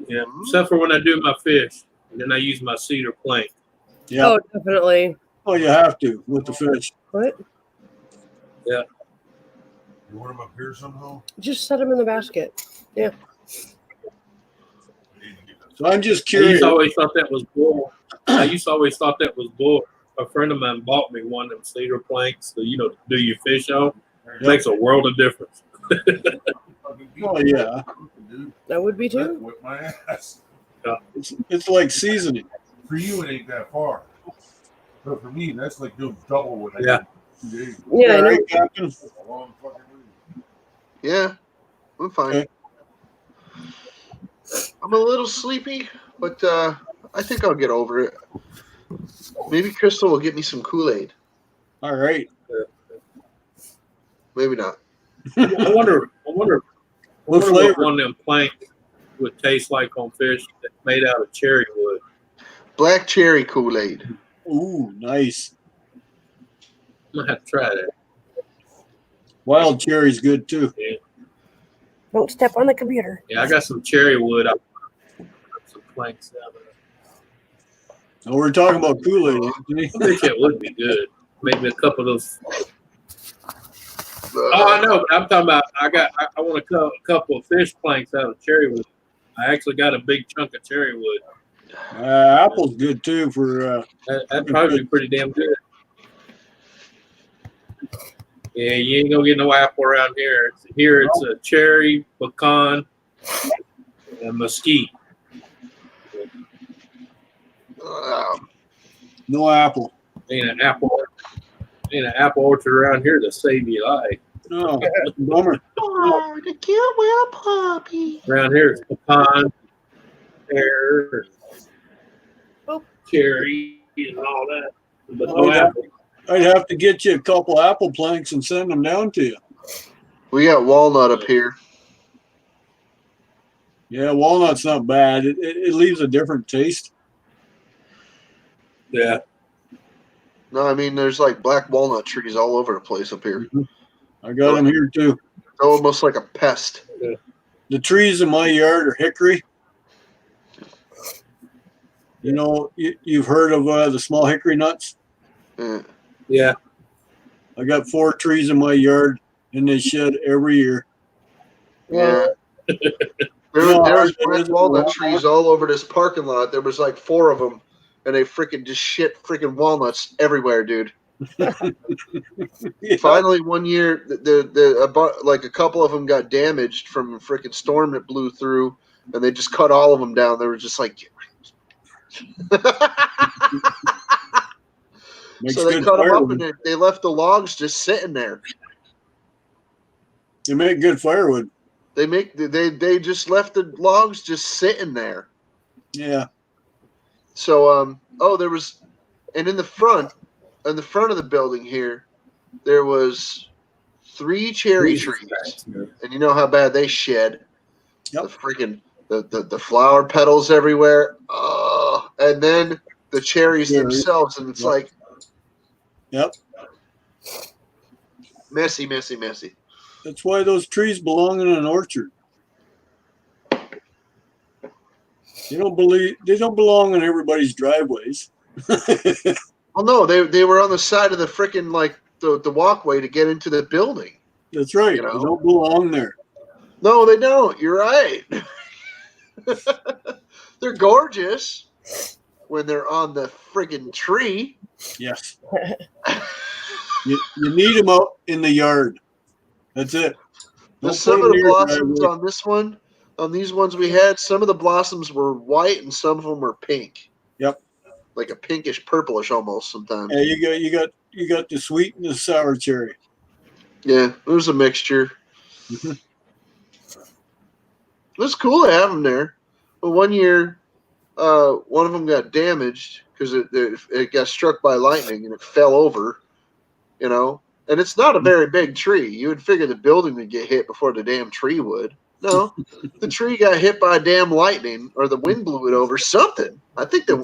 Yeah. Except for when I do my fish. And then I use my cedar plank. Yeah. Oh, definitely. Oh, you have to with the fish. What? Yeah. You want them up here somehow? Just set them in the basket. Yeah. So I'm just I curious. used to always thought that was bull. A friend of mine bought me one of them cedar planks to, do your fish on. It makes a world of difference. Oh yeah, That would be too. Whip my ass. it's like seasoning. For you, it ain't that far. But for me, that's like doing double what I Yeah. did 2 days ago. Yeah, I All know. right, Captain. A long fucking way. Yeah, I'm fine. Okay. I'm a little sleepy, but I think I'll get over it. Maybe Crystal will get me some Kool-Aid. All right. Maybe not. I wonder What what flavor? one of them planks would taste like on fish that's made out of cherry wood. Black cherry Kool-Aid. Ooh, nice. I'm gonna have to try that. Wild cherry's good too. Don't step on the computer. Yeah, I got some cherry wood. I put some planks out of it. Oh, we're talking about Kool-Aid, Anthony. I bet you it would be good. Maybe a couple of those. Oh, I know, but I'm talking about. I want a couple of fish planks out of cherry wood. I actually got a big chunk of cherry wood. Apple's good too for. That'd probably be pretty damn good. Yeah, you ain't gonna get no apple around here. It's a cherry, pecan, and mesquite. No apple. Ain't an apple orchard around here to save your life. No, bummer. Oh, the cute little puppy. Around here it's pecan, pear, cherry, and all that. But no apple. I'd have to get you a couple apple planks and send them down to you. We got walnut up here. Yeah, walnut's not bad. It leaves a different taste. Yeah. No, I mean there's like black walnut trees all over the place up here. I got them here too. Almost like a pest. The trees in my yard are hickory. You know, you've heard of the small hickory nuts? Yeah. Yeah. I got 4 trees in my yard, and they shed every year. Yeah. There was black walnut trees all over this parking lot. There was like 4 of them, and they freaking just shit freaking walnuts everywhere, dude. Yeah. Finally, one year, like a couple of them got damaged from a freaking storm that blew through, and they just cut all of them down. They were just like, so they cut them up, and they left the logs just sitting there. They make good firewood. They just left the logs just sitting there. Yeah. So there was, and in the front of the building here, there was 3 cherry trees, and you know how bad they shed. Yep. The freaking the flower petals everywhere. And then the cherries themselves, and it's like Yep. messy. That's why those trees belong in an orchard. They don't belong in everybody's driveways. Well, no, they were on the side of the freaking like the walkway to get into the building. That's right. You know? They don't belong there. No, they don't. You're right. They're gorgeous when they're on the friggin' tree. Yes. you need them out in the yard. That's it. Some of the blossoms on this one, on these ones we had, some of the blossoms were white and some of them were pink. Yep. Like a pinkish purplish almost sometimes. Yeah, you got the sweet and the sour cherry. Yeah, it was a mixture. Mm-hmm. It was cool to have them there. But one year, one of them got damaged because it got struck by lightning and it fell over, you know. And it's not a very big tree. You would figure the building would get hit before the damn tree would. No, the tree got hit by a damn lightning, or the wind blew it over. Something. I think the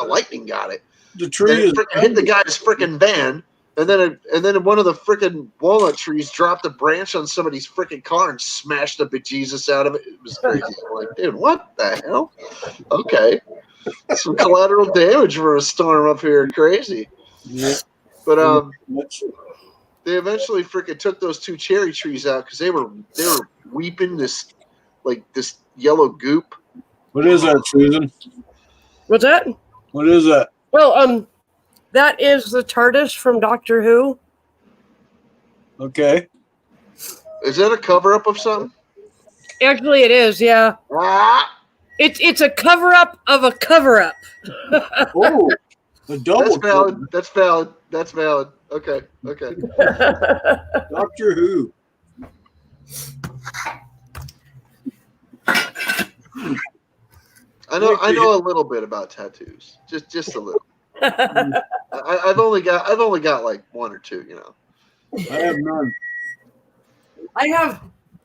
lightning got it. The tree hit the guy's freaking van, and then one of the freaking walnut trees dropped a branch on somebody's freaking car and smashed the bejesus out of it. It was crazy. I'm like, dude, what the hell? Okay, some collateral damage for a storm up here. Crazy. Yeah. But they eventually freaking took those 2 cherry trees out because they were weeping this yellow goop. What is that, Susan? What's that? What is that? Well, that is the TARDIS from Doctor Who. Okay. Is that a cover-up of something? Actually, it is. Yeah. Ah! It's a cover-up of a cover-up. Oh, a double. That's valid. Okay. Doctor Who. I know a little bit about tattoos, just a little. I've only got like 1 or 2, you know. I have none. I have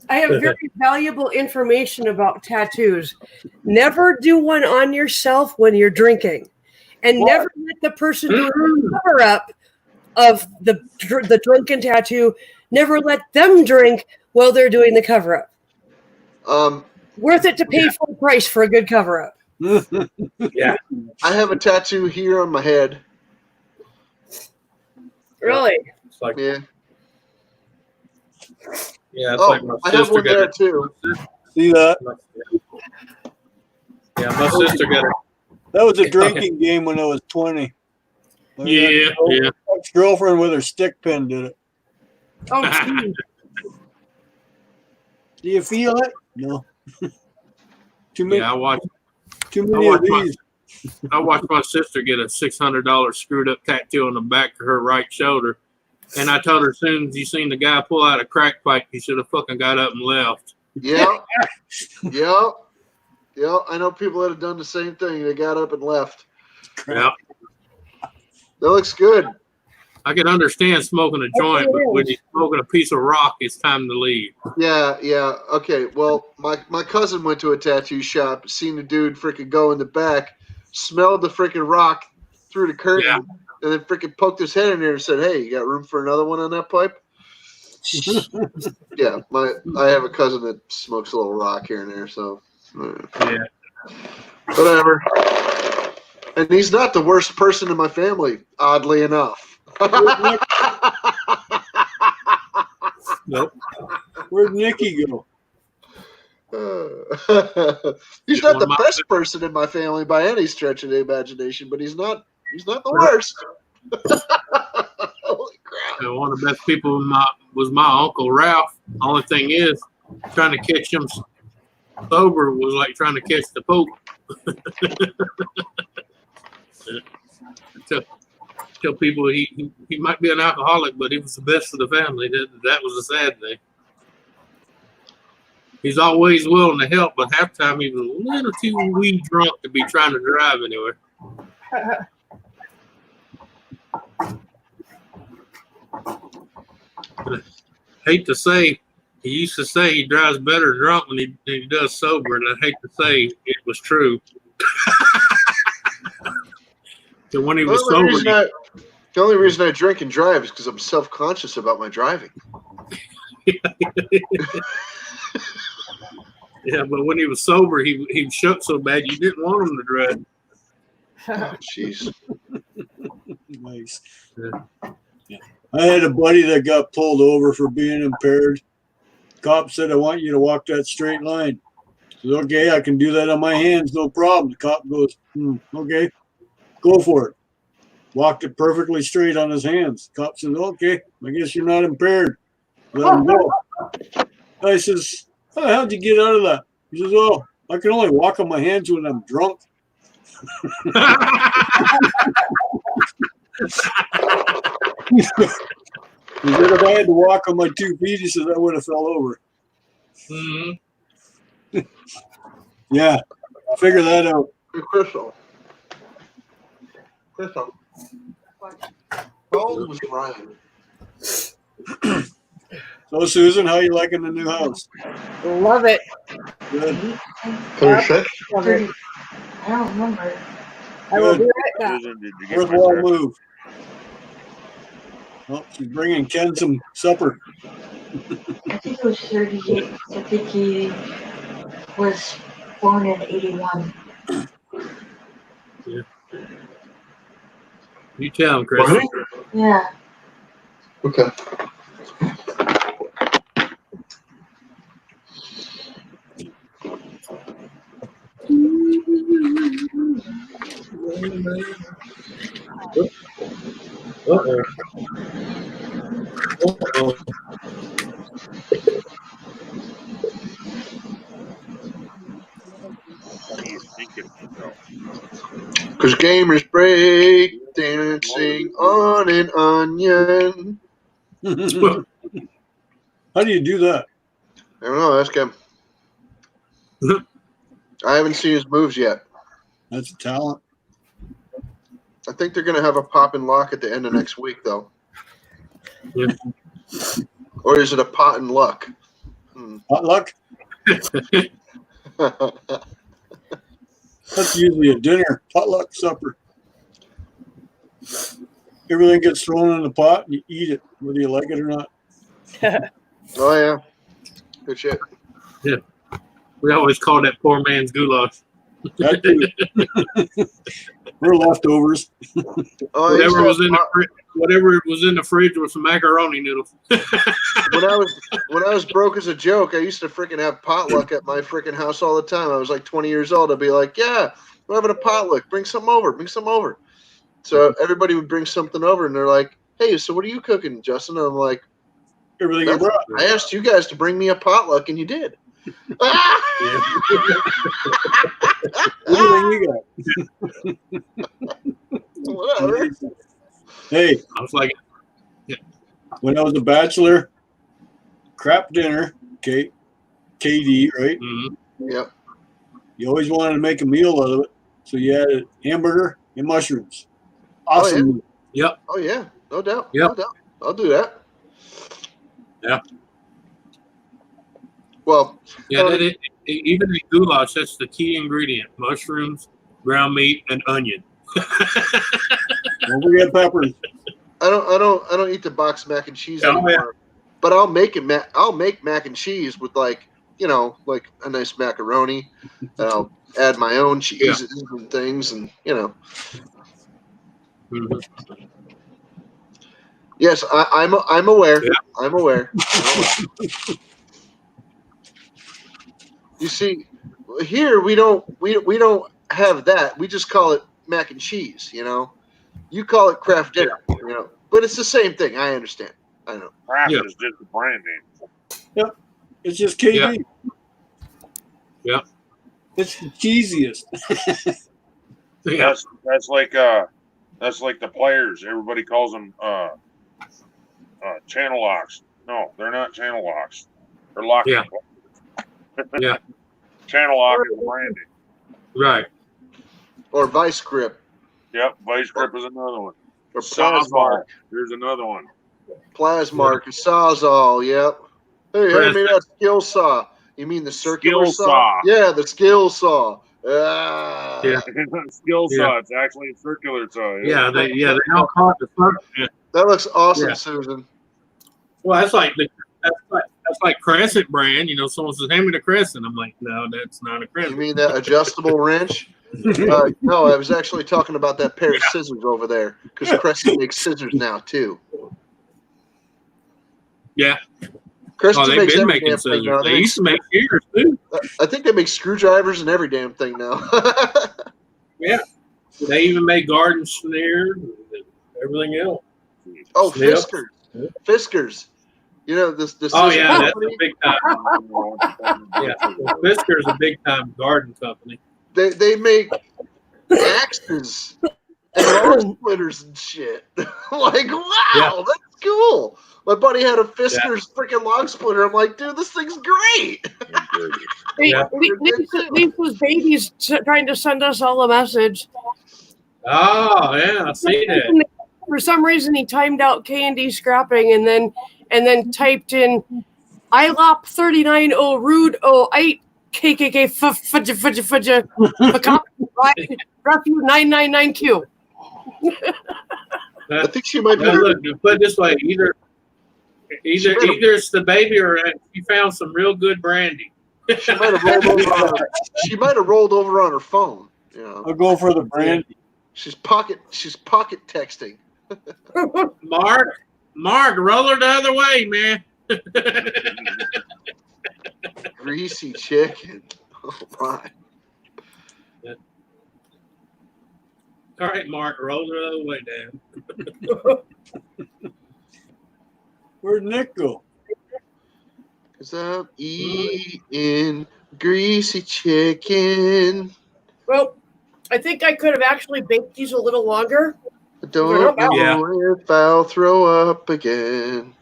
very valuable information about tattoos. Never do one on yourself when you're drinking, and never let the person do a cover up of the drunken tattoo. Never let them drink while they're doing the cover up. Worth it to pay full price for a good cover up. Yeah. I have a tattoo here on my head. Really? It's like, Yeah. yeah, it's like my I have sister one got there it. too. See that? Yeah, my sister got it. That was a drinking game when I was 20. Yeah. Ex-girlfriend with her stick pin did it. Oh, geez. Do you feel it? No. Too many. Yeah, I watched of these. I watched my sister get a $600 screwed up tattoo on the back of her right shoulder. And I told her, as soon as you seen the guy pull out a crack pipe, you should have fucking got up and left. Yeah. I know people that have done the same thing. They got up and left. Yeah. That looks good. I can understand smoking a joint, but when you're smoking a piece of rock, it's time to leave. Yeah. Okay. Well, my cousin went to a tattoo shop, seen the dude freaking go in the back, smelled the freaking rock through the curtain, and then freaking poked his head in there and said, "Hey, you got room for another one on that pipe?" Yeah. I have a cousin that smokes a little rock here and there, so Yeah. whatever. And he's not the worst person in my family, oddly enough. Nope. Where'd Nikki go? He's not the best person in my family by any stretch of the imagination, but he's not the worst. Holy crap. And one of the best people was my Uncle Ralph. Only thing is, trying to catch him sober was like trying to catch the Pope. Tell people he might be an alcoholic, but he was the best of the family. That was a sad thing. He's always willing to help, but half the time he was a little too weed drunk to be trying to drive anywhere. Hate to say, he used to say he drives better drunk than he does sober, and I hate to say it was true. So when he was sober, The only reason I drink and drive is because I'm self-conscious about my driving. yeah, but when he was sober, he shook so bad you didn't want him to drive. Oh, jeez. Nice. Yeah. Yeah. I had a buddy that got pulled over for being impaired. Cop said, "I want you to walk that straight line." I said, "Okay, I can do that on my hands, no problem." The cop goes, "Okay, go for it." Walked it perfectly straight on his hands. Cop says, "Okay, I guess you're not impaired." Let him go. I says, "How the hell did you get out of that?" He says, "Oh, I can only walk on my hands when I'm drunk." He said, "If I had to walk on my 2 feet," he says, "I would have fell over." Mm-hmm. Yeah, figure that out. Crystal. How old was Ryan? So, Susan, how you liking the new house? Love it. Good. 36? Love it. I don't remember. I will Good. be right back. Susan, did you get my Worthwhile text? move. Well, she's bringing Ken some supper. I think it was 38. I think he was born in 81. You tell him, Chris. Right? Yeah. Okay. Uh-oh. Uh-oh. What are you thinking yourself? Because gamers break dancing on an onion. How do you do that? I don't know. Ask him. I haven't seen his moves yet. That's a talent. I think they're going to have a pop and lock at the end of next week, though. Yeah. Or is it a pot and luck? Potluck? That's usually a dinner. Potluck supper. Everything gets thrown in the pot and you eat it, whether you like it or not. Oh, yeah. Good shit. Yeah. We always call that poor man's goulash. That too. We're leftovers. Oh, I used Whatever to was have in the whatever was in the fridge was some macaroni noodles. when I was broke as a joke, I used to freaking have potluck at my freaking house all the time. I was like 20 years old. I'd be like, "Yeah, we're having a potluck. Bring something over. Bring something over." So everybody would bring something over, and they're like, "Hey, so what are you cooking, Justin?" And I'm like, Everything you "Nothing. brought. I asked you guys to bring me a potluck, and you did." Ah! Yeah. Everything you got. Whatever. Hey, I was like, when I was a bachelor, crap dinner, okay, KD, right? Yep. You always wanted to make a meal out of it, so you had a hamburger and mushrooms. Awesome. Oh, meal. yep. Oh yeah, no doubt. Yep. No doubt. I'll do that. Yeah. Well, Yeah, even in goulash, that's the key ingredient: mushrooms, ground meat, and onion. Don't forget peppers. I don't eat the box mac and cheese Oh, anymore. yeah. But I'll make it. I'll make mac and cheese with like a nice macaroni, and I'll add my own cheeses and things, and Mhm. Yes, I'm aware. Yeah. I'm aware. You see, here we don't have that. We just call it mac and cheese. You call it craft dinner. But it's the same thing. I understand. I know. Kraft Yeah. is just a brand name. It's just KD. Yeah. It's the cheesiest. Yeah. That's like the players. Everybody calls them channel locks. No, they're not channel locks. They're locking. Yeah. Yeah. Channel lock is the brandy. Right. Or vice grip. Yep. Vice grip is another one. Or Sawzall. Plasmark. Here's another one. Plasmark and Sawzall, yep. Hey, hand me that skill saw. You mean the circular Skill saw. Yeah, the skill saw. Ah. Yeah. Skill Yeah. saw. It's actually a circular saw. Yeah, they don't call it the first. Yeah. That looks awesome, Yeah. Susan. Well, that's like Crescent brand. You know, someone says, "Hand me the Crescent." I'm like, no, that's not a You Crescent. mean that adjustable wrench? No, I was actually talking about that pair of scissors over there because Crescent makes scissors now too. Yeah. Crescent Oh, they've makes been every making damn thing scissors. now. They used to make shears too. I think they make screwdrivers and every damn thing now. Yeah. They even make garden snares and everything else. Oh, Snips. Fiskars. You know this. Oh scissor yeah, that's company? a big time. Yeah, well, Fisker's a big time garden company. They make axes and log splitters and shit. Like, wow, Yeah. that's cool. My buddy had a Fiskars freaking log splitter. I'm like, dude, this thing's great. Yeah. Lisa's baby's trying to send us all a message. Oh yeah, I see that. For some reason, he timed out K&D scrapping and then typed in ILOP 39 rude 08 KKK fudge Refu 999Q. I think she might be. Now look, to put it this way, either it's the baby or she found some real good brandy. She might have rolled over on her. She might have rolled over on her phone. You know. I'll go for the brandy. She's pocket texting. Mark, roll her the other way, man. Greasy chicken. Oh my. All right, Mark, roll her the other way down. Where'd Nick go? Cause I'm eating greasy chicken. Well, I think I could have actually baked these a little longer. I don't know if I'll throw up again.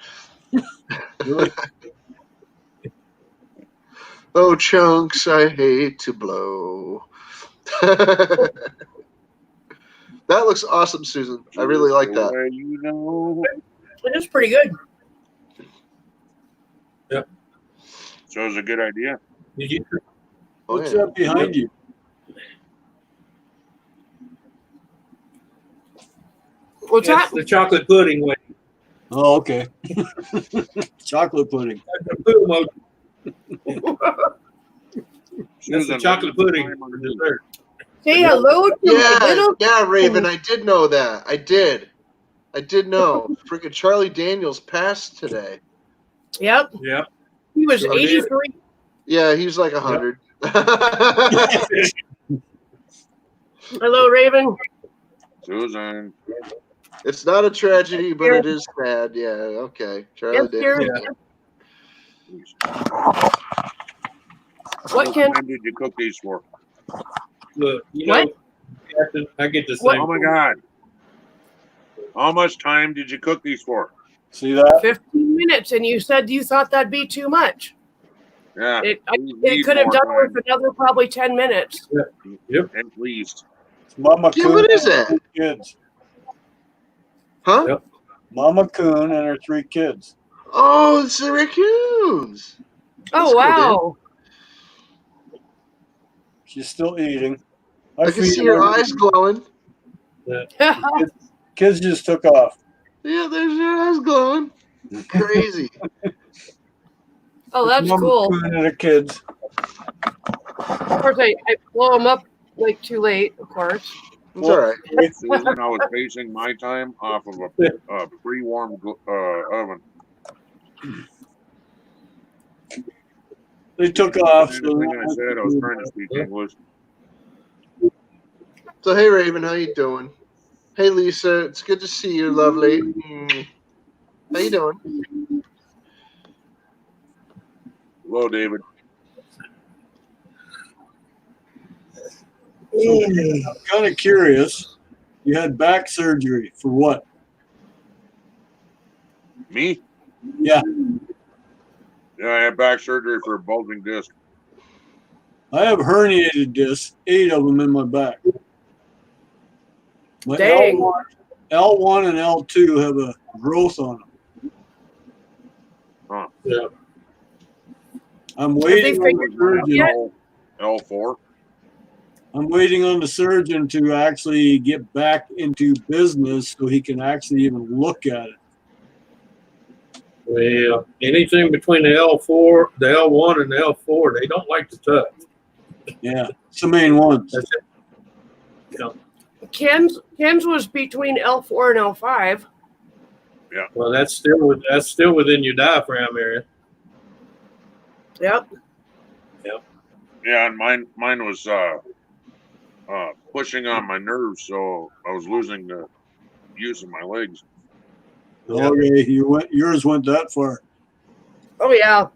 Oh, chunks, I hate to blow. That looks awesome, Susan. I really like that. You know. It is pretty good. Yep. So it's a good idea. Did you? What's that behind you? What's that? The chocolate pudding way. Oh, okay. Chocolate pudding. That's the chocolate pudding for dessert. Say hello to my little. Yeah, Raven, I did know that. I did know. Freaking Charlie Daniels passed today. Yep. Yep. He was 83. Yeah, he was like 100. Hello, Raven. Susan. It's not a tragedy, but it is sad. Yeah, okay. Charlie Daniels. What can? How did you cook these for? Look, you know, I get to say. Oh my God! How much time did you cook these for? See that? 15 minutes, and you said you thought that'd be too much. Yeah. It could have done with another probably 10 minutes. Yep. At least. Mama Yeah, Coon. what is that? Kids. Huh? Yep. Mama Coon and her 3 kids. Oh, it's the raccoons. Oh, wow. She's still eating. I can see her eyes glowing. Kids just took off. Yeah, there's your eyes glowing. Crazy. Oh, that's Mama cool. Coon and her kids. Of course, I blow them up like too late, of course. It's all right. Susan, I was basing my time off of a pre-warmed oven. They took off. The thing I said, I was trying to speak English. So, hey, Raven, how you doing? Hey, Lisa, it's good to see you, lovely. How you doing? Hello, David. I'm kind of curious. You had back surgery for what? Me? Yeah. Yeah, I had back surgery for a bulging disc. I have herniated discs, 8 of them in my back. My Dang. L1 and L2 have a growth on them. Yeah. I'm waiting on the surgeon. L4. I'm waiting on the surgeon to actually get back into business so he can actually even look at it. Well, anything between the L4, the L1, and the L4, they don't like to touch. Yeah, it's the main ones. That's it. Yeah. Ken's was between L4 and L5. Well, that's still within your diaphragm area. Yep. Yeah, and mine was pushing on my nerves, so I was losing the use of my legs. Okay, yours went that far. Oh yeah.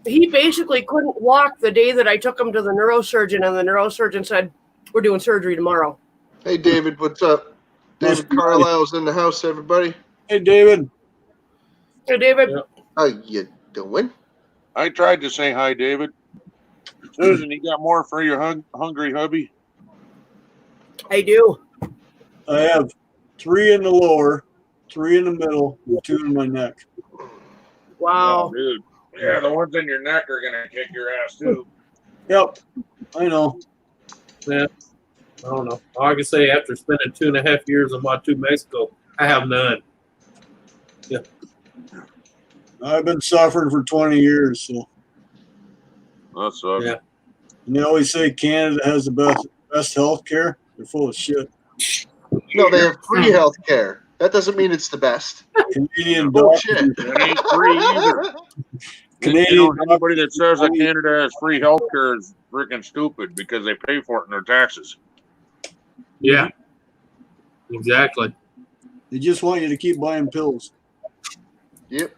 He basically couldn't walk the day that I took him to the neurosurgeon, and the neurosurgeon said, "We're doing surgery tomorrow." Hey, David, what's up? David Carlisle's in the house, everybody. Hey, David. Hey, David. Yeah. How you doing? I tried to say hi, David. Susan, you got more for your hungry hubby? I do. I have 3 in the lower, 3 in the middle, and 2 in my neck. Wow. Oh, dude. Yeah, the ones in your neck are going to kick your ass, too. Yep, I know. Yeah. I don't know. All I can say, after spending 2.5 years in Watu, Mexico, I have none. Yeah. I've been suffering for 20 years, so. That sucks. Yeah. And they always say Canada has the best health care. They're full of shit. No, they have free health care. That doesn't mean it's the best. Canadian Bullshit. doctors. It ain't free either. Canadian Anybody that says that Canada has free health care is freaking stupid because they pay for it in their taxes. Yeah. Exactly. They just want you to keep buying pills. Yep.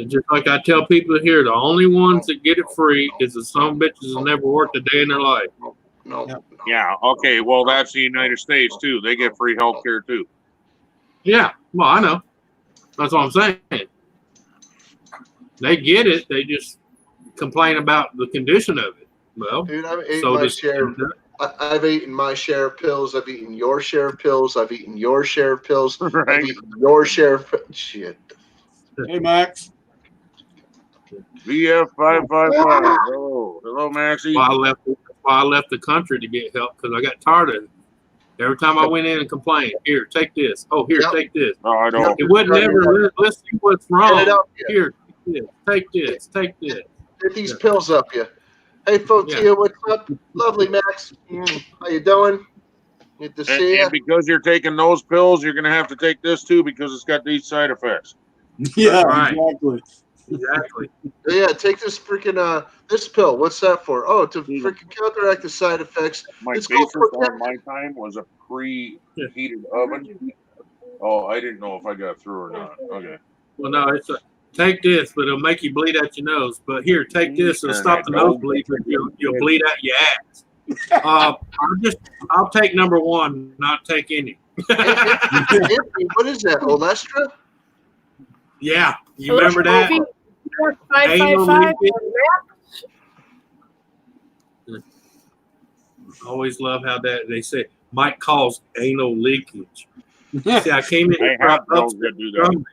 Just like I tell people here, the only ones that get it free is the some bitches that never worked a day in their life. No. Yeah, okay, well, that's the United States, too. They get free health care, too. Yeah. Well, I know. That's what I'm saying. They get it. They just complain about the condition of it. Well, Dude, I've eaten so my does share. I've eaten my share of pills. I've eaten your share of pills. I've eaten your share of pills. Right. I've eaten your share of shit. Hey, Max. VF555. Hello, Maxie. why I left the country to get help because I got tired of it. Every time I went in and complained, here, take this. Oh, here, Yep. take this. No, I don't. It wouldn't ever, let's see what's Get it wrong. up you. Here, take this, take this. Get these pills up you. Hey, Fotia, what's up? Lovely, Max. How you doing? Good to see you. And because you're taking those pills, you're going to have to take this, too, because it's got these side effects. Yeah, right. exactly. Exactly. Yeah, take this freaking this pill. What's that for? Oh, to freaking counteract the side effects. My It's basis called on my time was a preheated oven. Oh, I didn't know if I got through or not. Okay. Well, no, it's take this, but it'll make you bleed out your nose. But here, take this. It'll stop the nosebleed, but you'll bleed out your ass. I'll take number 1, not take any. Anthony, what is that? Olestra? Yeah, you remember that? 555. Always love how that they say might cause anal leakage. See, I came in here I for have an pills upset that do that. stomach.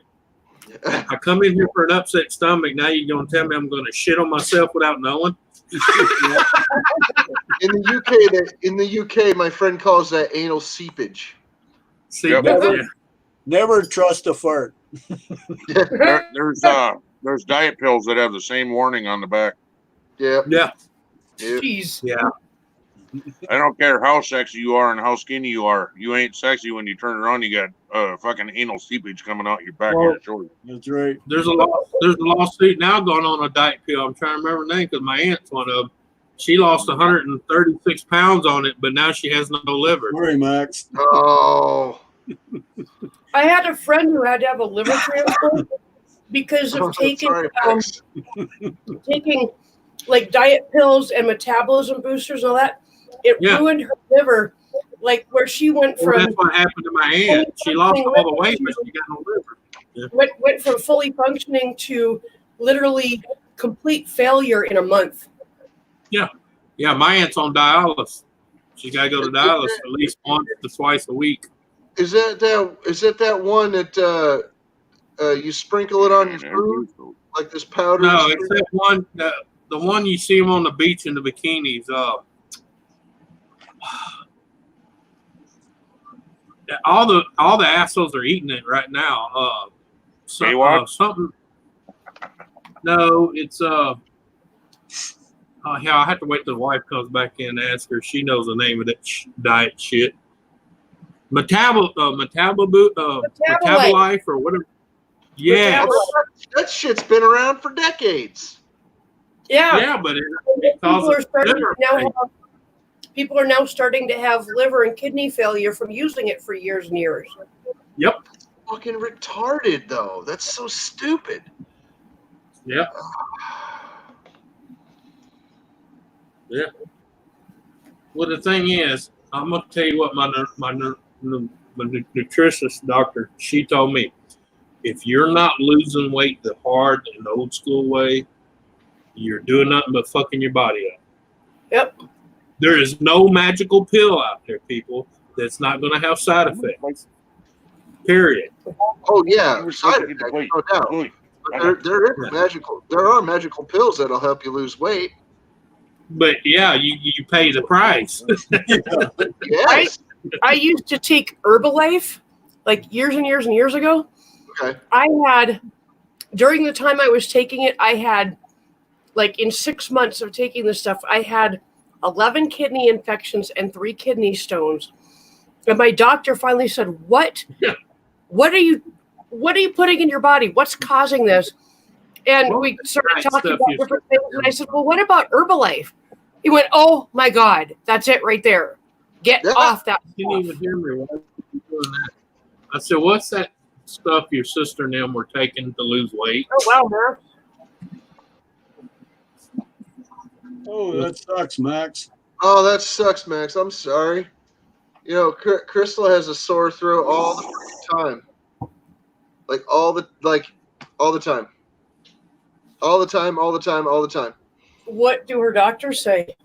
I come in here for an upset stomach. Now you're gonna tell me I'm gonna shit on myself without knowing? In the UK, my friend calls that anal seepage. See, Yep. Never trust a fart. There's diet pills that have the same warning on the back. Yeah. yeah, Jeez. yeah. I don't care how sexy you are and how skinny you are. You ain't sexy when you turn around. You got fucking anal seepage coming out your back of your shoulder. That's right. There's a lawsuit now going on a diet pill. I'm trying to remember her name because my aunt's one of them. She lost 136 pounds on it, but now she has no liver. Sorry, Max. Oh. I had a friend who had to have a liver transplant because of taking Sorry, Max. taking like diet pills and metabolism boosters and all that. It ruined her liver, like where she went Well, from that's what happened to my aunt. She lost all the weight, but she got no liver. Yeah. went from fully functioning to literally complete failure in a month. Yeah, my aunt's on dialysis. She got to go to dialysis at least once to twice a week. Is that that one that you sprinkle it on your food like this powder? No, it's that one, the one you see them on the beach in the bikinis. All the assholes are eating it right now. Something. No, it's yeah, I have to wait till the wife comes back in and ask her. She knows the name of that diet shit. Metabolife or whatever. Yeah. That shit's been around for decades. Yeah. Yeah, but it People causes liver. people are now starting to have liver and kidney failure from using it for years and years. Yep. Fucking retarded, though. That's so stupid. Yep. Yeah. Well, the thing is, I'm gonna tell you what my nutritionist doctor, she told me, if you're not losing weight the hard and old school way, you're doing nothing but fucking your body up. Yep. There is no magical pill out there, people, that's not going to have side effects. Period. Oh yeah, side effects, no doubt. But there is magical. There are magical pills that'll help you lose weight. But yeah, you pay the price. Yes. I used to take Herbalife like years and years and years ago. Okay. I had, during the time I was taking it, I had, like in 6 months of taking this stuff, I had 11 kidney infections and 3 kidney stones. And my doctor finally said, what are you putting in your body? What's causing this? And we started talking about different things. And I said, well, what about Herbalife? He went, oh my God, that's it right there. Get off that. You didn't even hear me. Why are you doing that? I said, what's that stuff your sister and them were taking to lose weight? Oh, wow, man. Oh, that sucks, Max. Oh, that sucks, Max. I'm sorry. You know, Crystal has a sore throat all the time. All the time. All the time. What do her doctors say?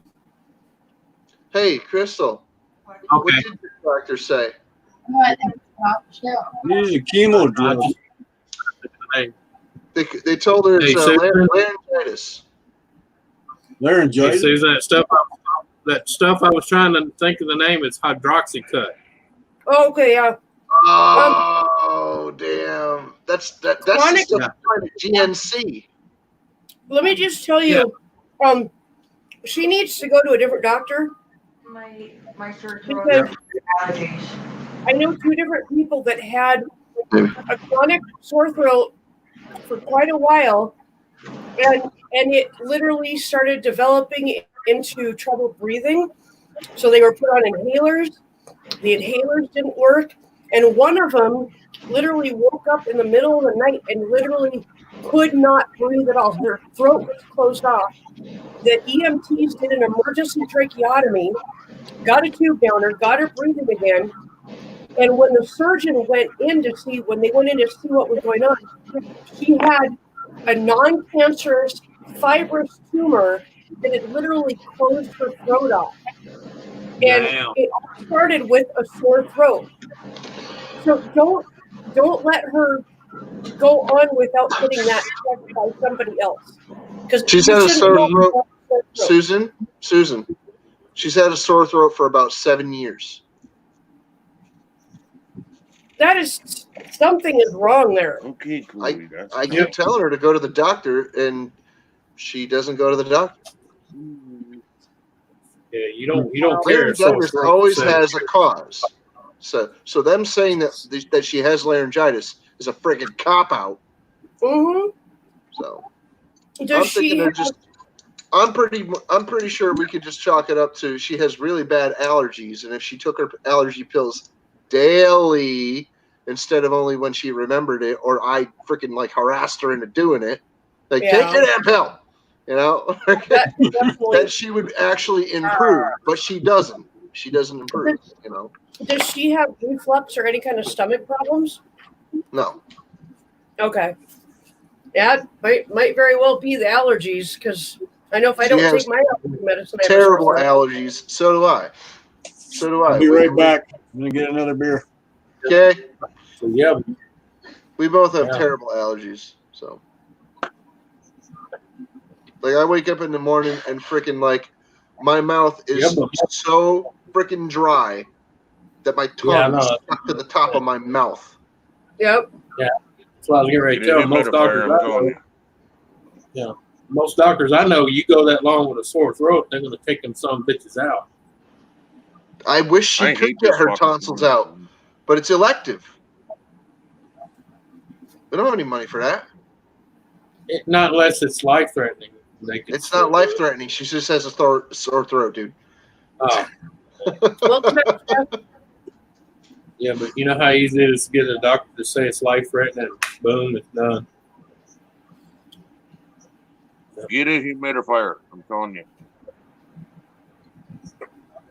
Hey, Crystal. Okay. What did your doctor say? These are chemo drugs. They told her it's laryngitis. Laryngitis? See, that stuff I was trying to think of the name, it's hydroxycut. Oh, okay, yeah. Oh, damn. That's the stuff GNC. Let me just tell you, she needs to go to a different doctor. My surgery Because allergies. I know 2 different people that had a chronic sore throat for quite a while, and it literally started developing into trouble breathing. So they were put on inhalers. The inhalers didn't work, and one of them literally woke up in the middle of the night and literally could not breathe at all. Her throat was closed off. The EMTs did an emergency tracheotomy, got a tube down her, got her breathing again. And when the surgeon went in to see what was going on, she had a non-cancerous fibrous tumor that had literally closed her throat off. And it all started with a sore throat. So don't let her go on without getting that checked by somebody else. Because she's had a sore throat. Susan, she's had a sore throat for about 7 years. That is, something is wrong there. Okay, cool. I keep telling her to go to the doctor, and she doesn't go to the doctor. Yeah, you don't care. Laryngitis always has a cause. So them saying that she has laryngitis is a friggin' cop out. Mm-hmm. So Does I'm pretty sure we could just chalk it up to she has really bad allergies, and if she took her allergy pills daily instead of only when she remembered it, or I freaking harassed her into doing it, take your damn pill, you know, that she would actually improve, but she doesn't. She doesn't improve, you know. Does she have reflux or any kind of stomach problems? No. Okay. Yeah, it might very well be the allergies, because I know if I She don't has take my allergy medicine, I have a terrible sore throat. allergies. So do I. So do I. I'll be right back. I'm gonna get another beer. Okay. So yeah, We both have Yeah. terrible allergies. So, like, I wake up in the morning and freaking like my mouth is Yeah, but- so freaking dry that my Yeah, I tongue is know. stuck to the top of my mouth. Yep. that's what I was getting ready Get to a tell most humidifier, doctors. I'm I telling know, you. most doctors I know, you go that long with a sore throat, they're going to take them some bitches out. I wish she I could hate get this her fucking tonsils thing. out, but it's elective. We don't have any money for that. Not unless it's life threatening. It's not life threatening. She just has a sore throat, dude. Oh, Well, yeah, but you know how easy it is to get a doctor to say it's life threatening. Boom, it's done. Get a humidifier, I'm telling you.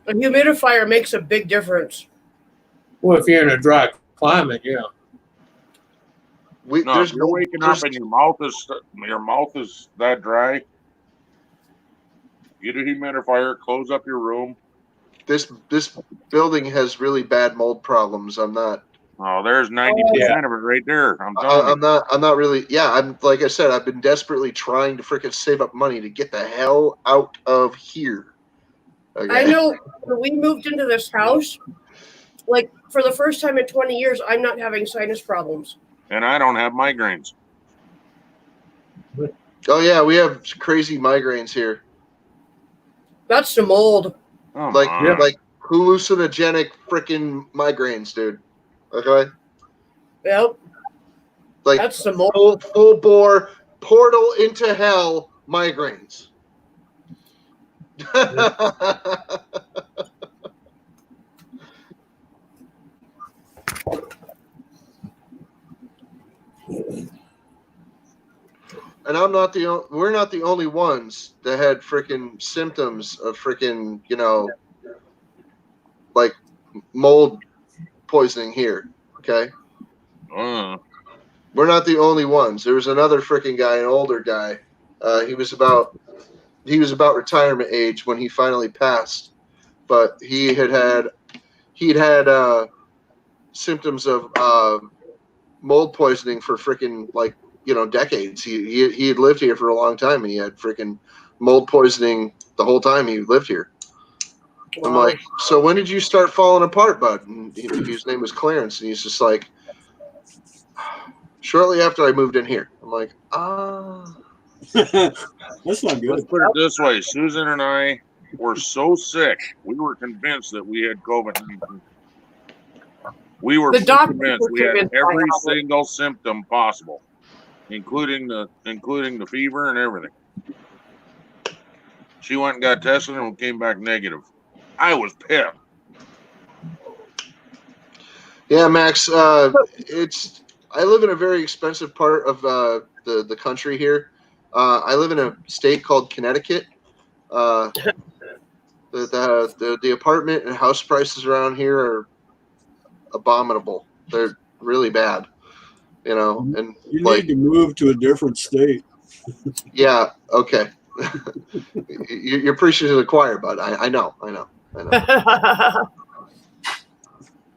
a humidifier makes a big difference. Well, if you're in a dry climate, yeah. No, if you're waking up and your mouth is that dry, get a humidifier, close up your room. This building has really bad mold problems. I'm not. Oh, there's 90% of it right there. I'm telling you. I'm not really. Yeah, I'm like I said. I've been desperately trying to freaking save up money to get the hell out of here. Okay. I know when we moved into this house, like for the first time in 20 years, I'm not having sinus problems. And I don't have migraines. Oh yeah, we have crazy migraines here. That's the mold. Come Like on. like hallucinogenic freaking migraines, dude. Okay. Yep. Like That's the mold. full bore portal into hell migraines. And we're not the only ones that had freaking symptoms of freaking, like mold poisoning here. Okay. We're not the only ones. There was another freaking guy, an older guy. He was about retirement age when he finally passed, but he'd had symptoms of mold poisoning for freaking decades. He had lived here for a long time, and he had freaking mold poisoning the whole time he lived here. Wow. I'm like, so when did you start falling apart, bud? And his name was Clarence, and he's just like, shortly after I moved in here. I'm like, That's not good. Let's put it this way. Susan and I were so sick, we were convinced that we had COVID-19. We were The doctor convinced was we had convinced I every had it. single symptom possible, including the fever and everything. She went and got tested and came back negative. I was pissed. yeah, Max. I live in a very expensive part of the country here. I live in a state called Connecticut. The apartment and house prices around here are abominable. They're really bad, and You like, need to move to a different state. yeah, okay. You're preaching to the choir, bud. I know.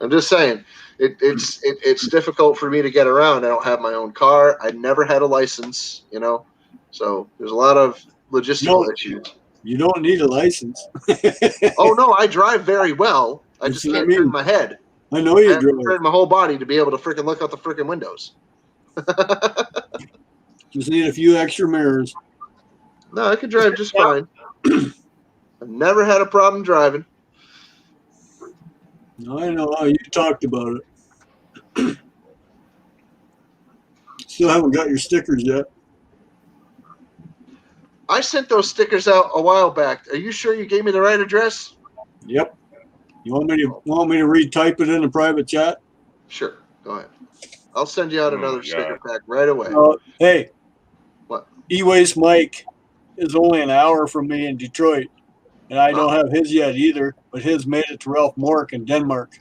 I'm just saying, it's difficult for me to get around. I don't have my own car. I never had a license, so there's a lot of logistical issues. You don't need a license. Oh no, I drive very well. I That's just what I can't turn mean. my head. I know I you have to drive. turn my whole body to be able to freaking look out the freaking windows. Just need a few extra mirrors. No, I could drive just fine. I've never had a problem driving. I know how you talked about it. Still haven't got your stickers yet. I sent those stickers out a while back. Are you sure you gave me the right address? Yep. You want me to retype it in a private chat? Sure. Go ahead. I'll send you out another sticker God. pack right away. Hey. What? E-Waste Mike is only an hour from me in Detroit, and I don't have his yet either, but his made it to Ralph Mork in Denmark.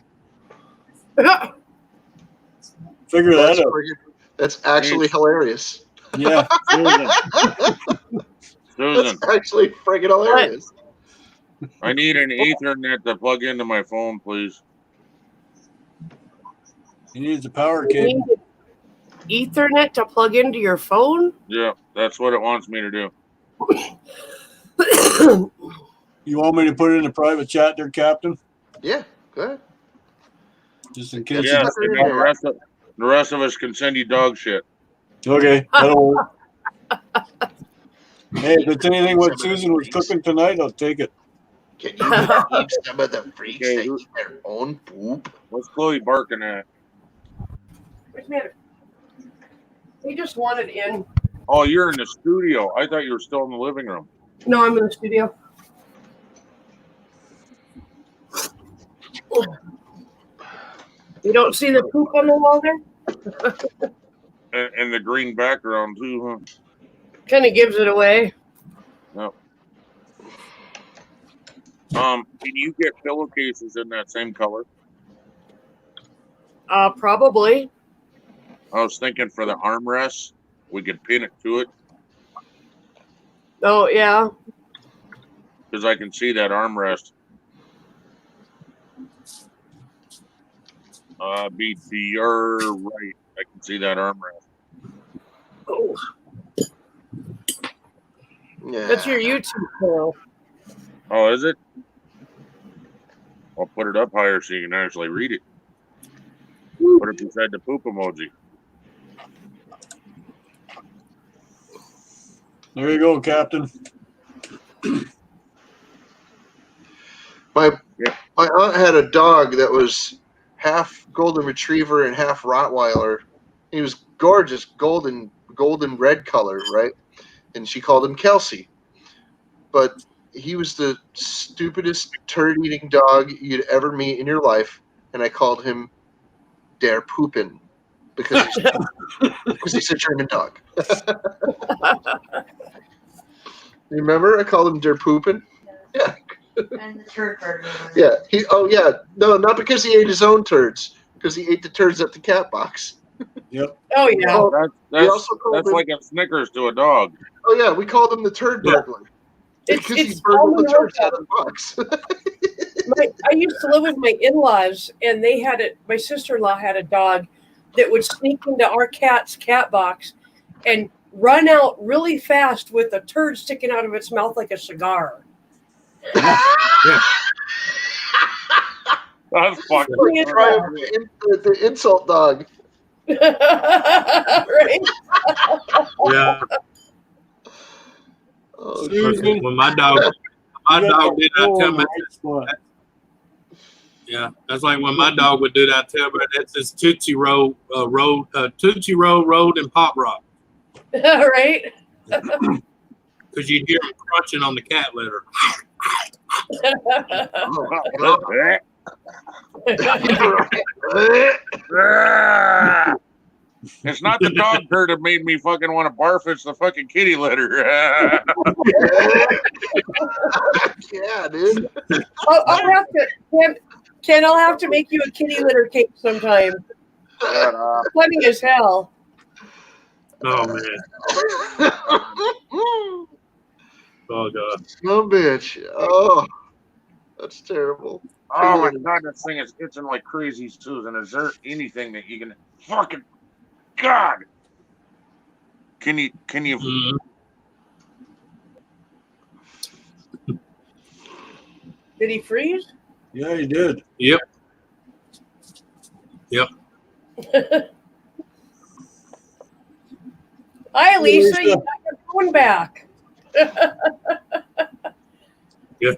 Figure that out. That's actually hilarious. Yeah. Susan, That's actually friggin' hilarious. I need an Ethernet to plug into my phone, please. He needs a power You cable. need Ethernet to plug into your phone? Yeah, that's what it wants me to do. You want me to put it in a private chat there, Captain? Yeah, go ahead. Just in case. Yeah, Stuck it and in then there. the rest of us can send you dog shit. Okay, that'll work. Hey, if it's anything what Susan was cooking tonight, I'll take it. Can you believe some of the freaks Okay, that who- eat their own poop? What's Chloe barking at? What's the matter? He just wanted in. Oh, you're in the studio. I thought you were still in the living room. No, I'm in the studio. You don't see the poop on the wall there? And the green background, too, Kind of gives it away. huh? Can you get pillowcases in that same color? Probably. I was thinking for the armrests, we could pin it to it Oh, yeah. because I can see that armrest. Be to your right. I can see that armrest. Oh, Yeah. that's your YouTube channel. Oh, is it? I'll put it up higher so you can actually read it. Put it beside the poop emoji. There you go, Captain. My aunt had a dog that was half golden retriever and half Rottweiler. He was gorgeous, golden red color, right? And she called him Kelsey. But he was the stupidest turd-eating dog you'd ever meet in your life, and I called him Der Poopin because he's a German dog. You remember? I called him Der Poopin. Yeah. And the turd burger. Yeah. No, not because he ate his own turds, because he ate the turds at the cat box. Yep. Oh, yeah. Oh, That's, also called that's him- like a Snickers to a dog. Oh yeah, we called him the turd Yeah. burglar. It's Because he it's burgled the Almond turds out of the box. I used to live with my in-laws, and they had it. My sister-in-law had a dog that would sneak into our cat's cat box and run out really fast with a turd sticking out of its mouth like a cigar. That's fucking. Like trying the insult dog. Right? Yeah. Oh, Susan, When my dog did that, tell me. Spot. Yeah, that's like when my dog would do that. Tell me that's his Tootsie Roll Road and Pop Rock, Right? because you'd hear him crunching on the cat litter. It's not the dog turd that made me fucking want to barf. It's the fucking kitty litter. yeah, dude. I'll have to, Ken, I'll have to make you a kitty litter cake sometime. Funny as hell. Oh man, oh god. No bitch. Oh, that's terrible. Oh my god, this thing is itching like crazy, Susan. Is there anything that you can fucking God? Can you Mhm. Did he freeze? Yeah, he did. Yep. Hi, Lisa. You got your phone back. Yeah.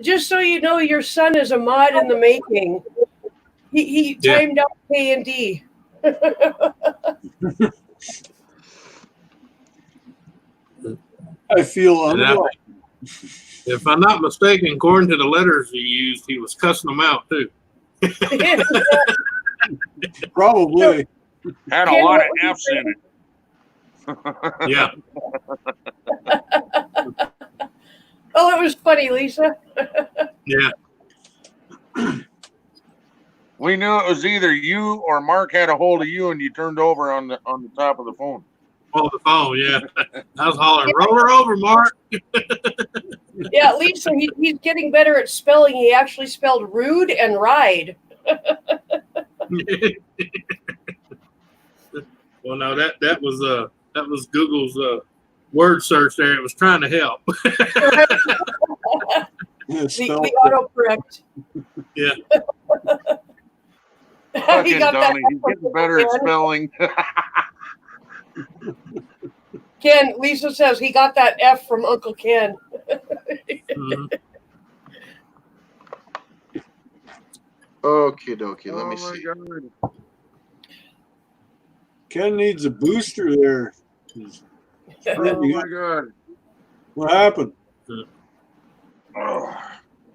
Just so you know, your son is a mod in the making. He Yeah. timed out K&D. I feel And that- unwell. if I'm not mistaken, according to the letters he used, he was cussing them out too. Probably. had a Ken, lot what of was you F's in it? Yeah. Oh, it was funny, Lisa. Yeah. We knew it was either you or Mark had a hold of you and you turned over on the top of the phone. Oh, the phone, yeah. I was hollering, roll her over, Mark. Yeah, Lisa, he's getting better at spelling. He actually spelled rude and ride. Well, no, that was Google's word search there. It was trying to help. Yeah, The spell autocorrect. Yeah. He Fucking got that Donnie, he's getting better at spelling. Ken, Lisa says he got that F from Uncle Ken. Mhm. Okie dokie. Let me Oh my see. God. Ken needs a booster there. He's Oh standing my up. God. What happened? Oh,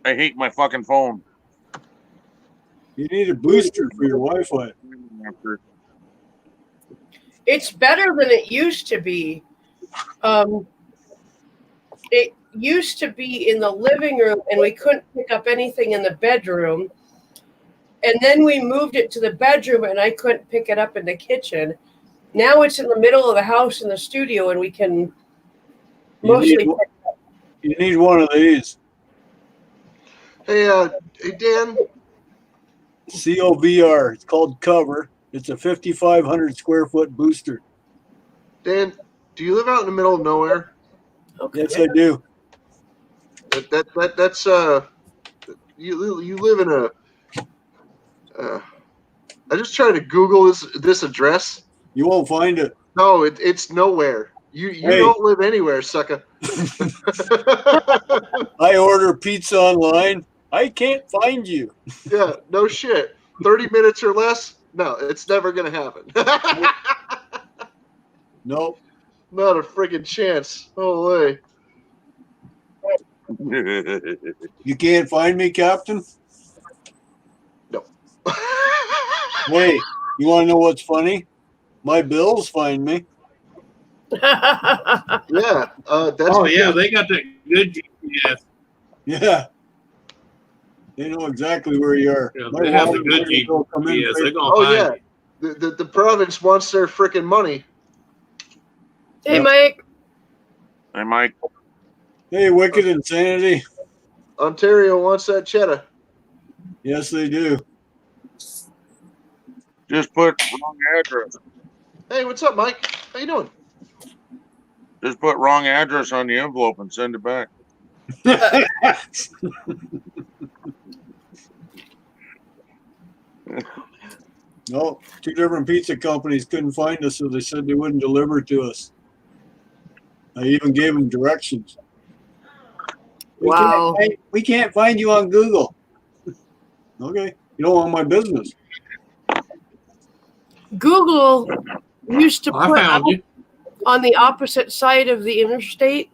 I hate my fucking phone. You need a booster for your Wi-Fi. It's better than it used to be. It used to be in the living room, and we couldn't pick up anything in the bedroom. And then we moved it to the bedroom, and I couldn't pick it up in the kitchen. Now it's in the middle of the house in the studio, and we can mostly. You need one of these. Hey, hey Dan. COVR. It's called Cover. It's a 5,500 square foot booster. Dan, do you live out in the middle of nowhere? Okay. Yes, I do. That's you live in a. I just tried to Google this address. You won't find it. No, it's nowhere. You Hey. don't live anywhere, sucker. I order pizza online. I can't find you. Yeah, no shit. 30 minutes or less? No, it's never gonna happen. Nope. Not a freaking chance. Holy. You can't find me, Captain? No. Hey, you want to know what's funny? My bills find me. Yeah, that's Oh, yeah, because- they got that good GPS. Yeah. They know exactly where you are. Yeah, My they have the water good bill will come in GPS. They're right- going to Oh find yeah, you. the province wants their freaking money. Hey, Mike. Hey, Mike. Hey, Wicked Insanity. Ontario wants that cheddar. Yes, they do. Just put wrong address. Hey, what's up, Mike? How you doing? Just put wrong address on the envelope and send it back. No, two different pizza companies couldn't find us, so they said they wouldn't deliver to us. I even gave them directions. Wow. We can't find you on Google. Okay, you don't want my business. Google used to I put found out you. on the opposite side of the interstate,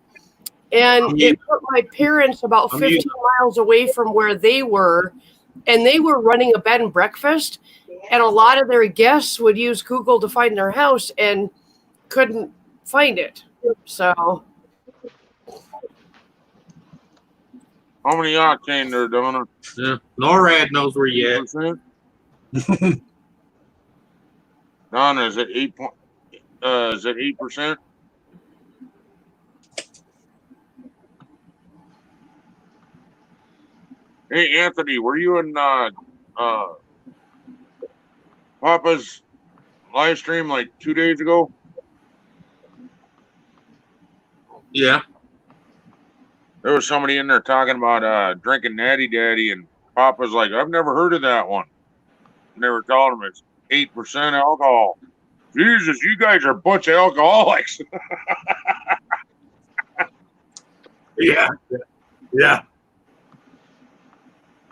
and Yeah. it put my parents about I'm 15 miles away from where they were, and they were running a bed and breakfast, and a lot of their guests would use Google to find their house and couldn't find it. So How many octane there, Donna? Yeah. NORAD knows where you at. 8%? Donna, is it 8%? Hey, Anthony, were you in Papa's live stream like 2 days ago? Yeah. There was somebody in there talking about drinking Natty Daddy, and Papa's like, I've never heard of that one. And they were telling him it's 8% alcohol. Jesus, you guys are a bunch of alcoholics. Yeah. Yeah.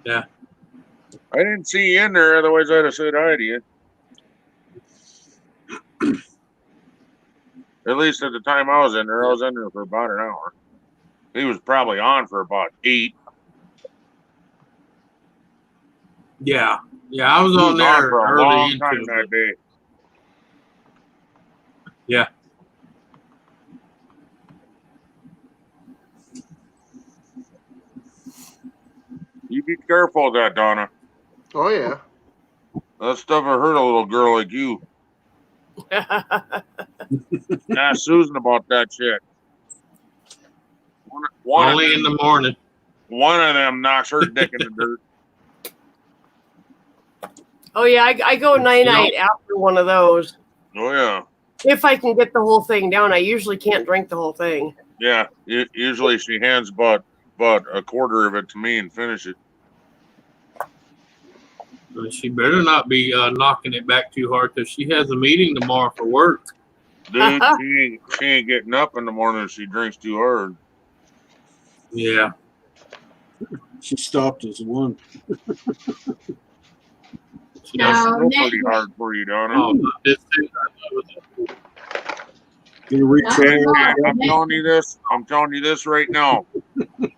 I didn't see you in there, otherwise I'd have said hi to you. At least at the time I was in there for about an hour. He was probably on for about 8. Yeah. Yeah, I was He on was there for a early long into time it. that day. Yeah. You be careful of that, Donna. Oh yeah. That stuff will hurt a little girl like you. Ask Susan about that shit. One Only in the morning. One of them knocks her dick in the dirt. Oh yeah, I go night after one of those. Oh yeah. If I can get the whole thing down, I usually can't drink the whole thing. Yeah. Usually she hands about a quarter of it to me and finish it. She better not be knocking it back too hard because she has a meeting tomorrow for work. Dude, she ain't getting up in the morning if she drinks too hard. Yeah. She stopped as one. That's No, still pretty hard for you, Donna. Oh, this Gonna retry And it. I'm telling you this right now.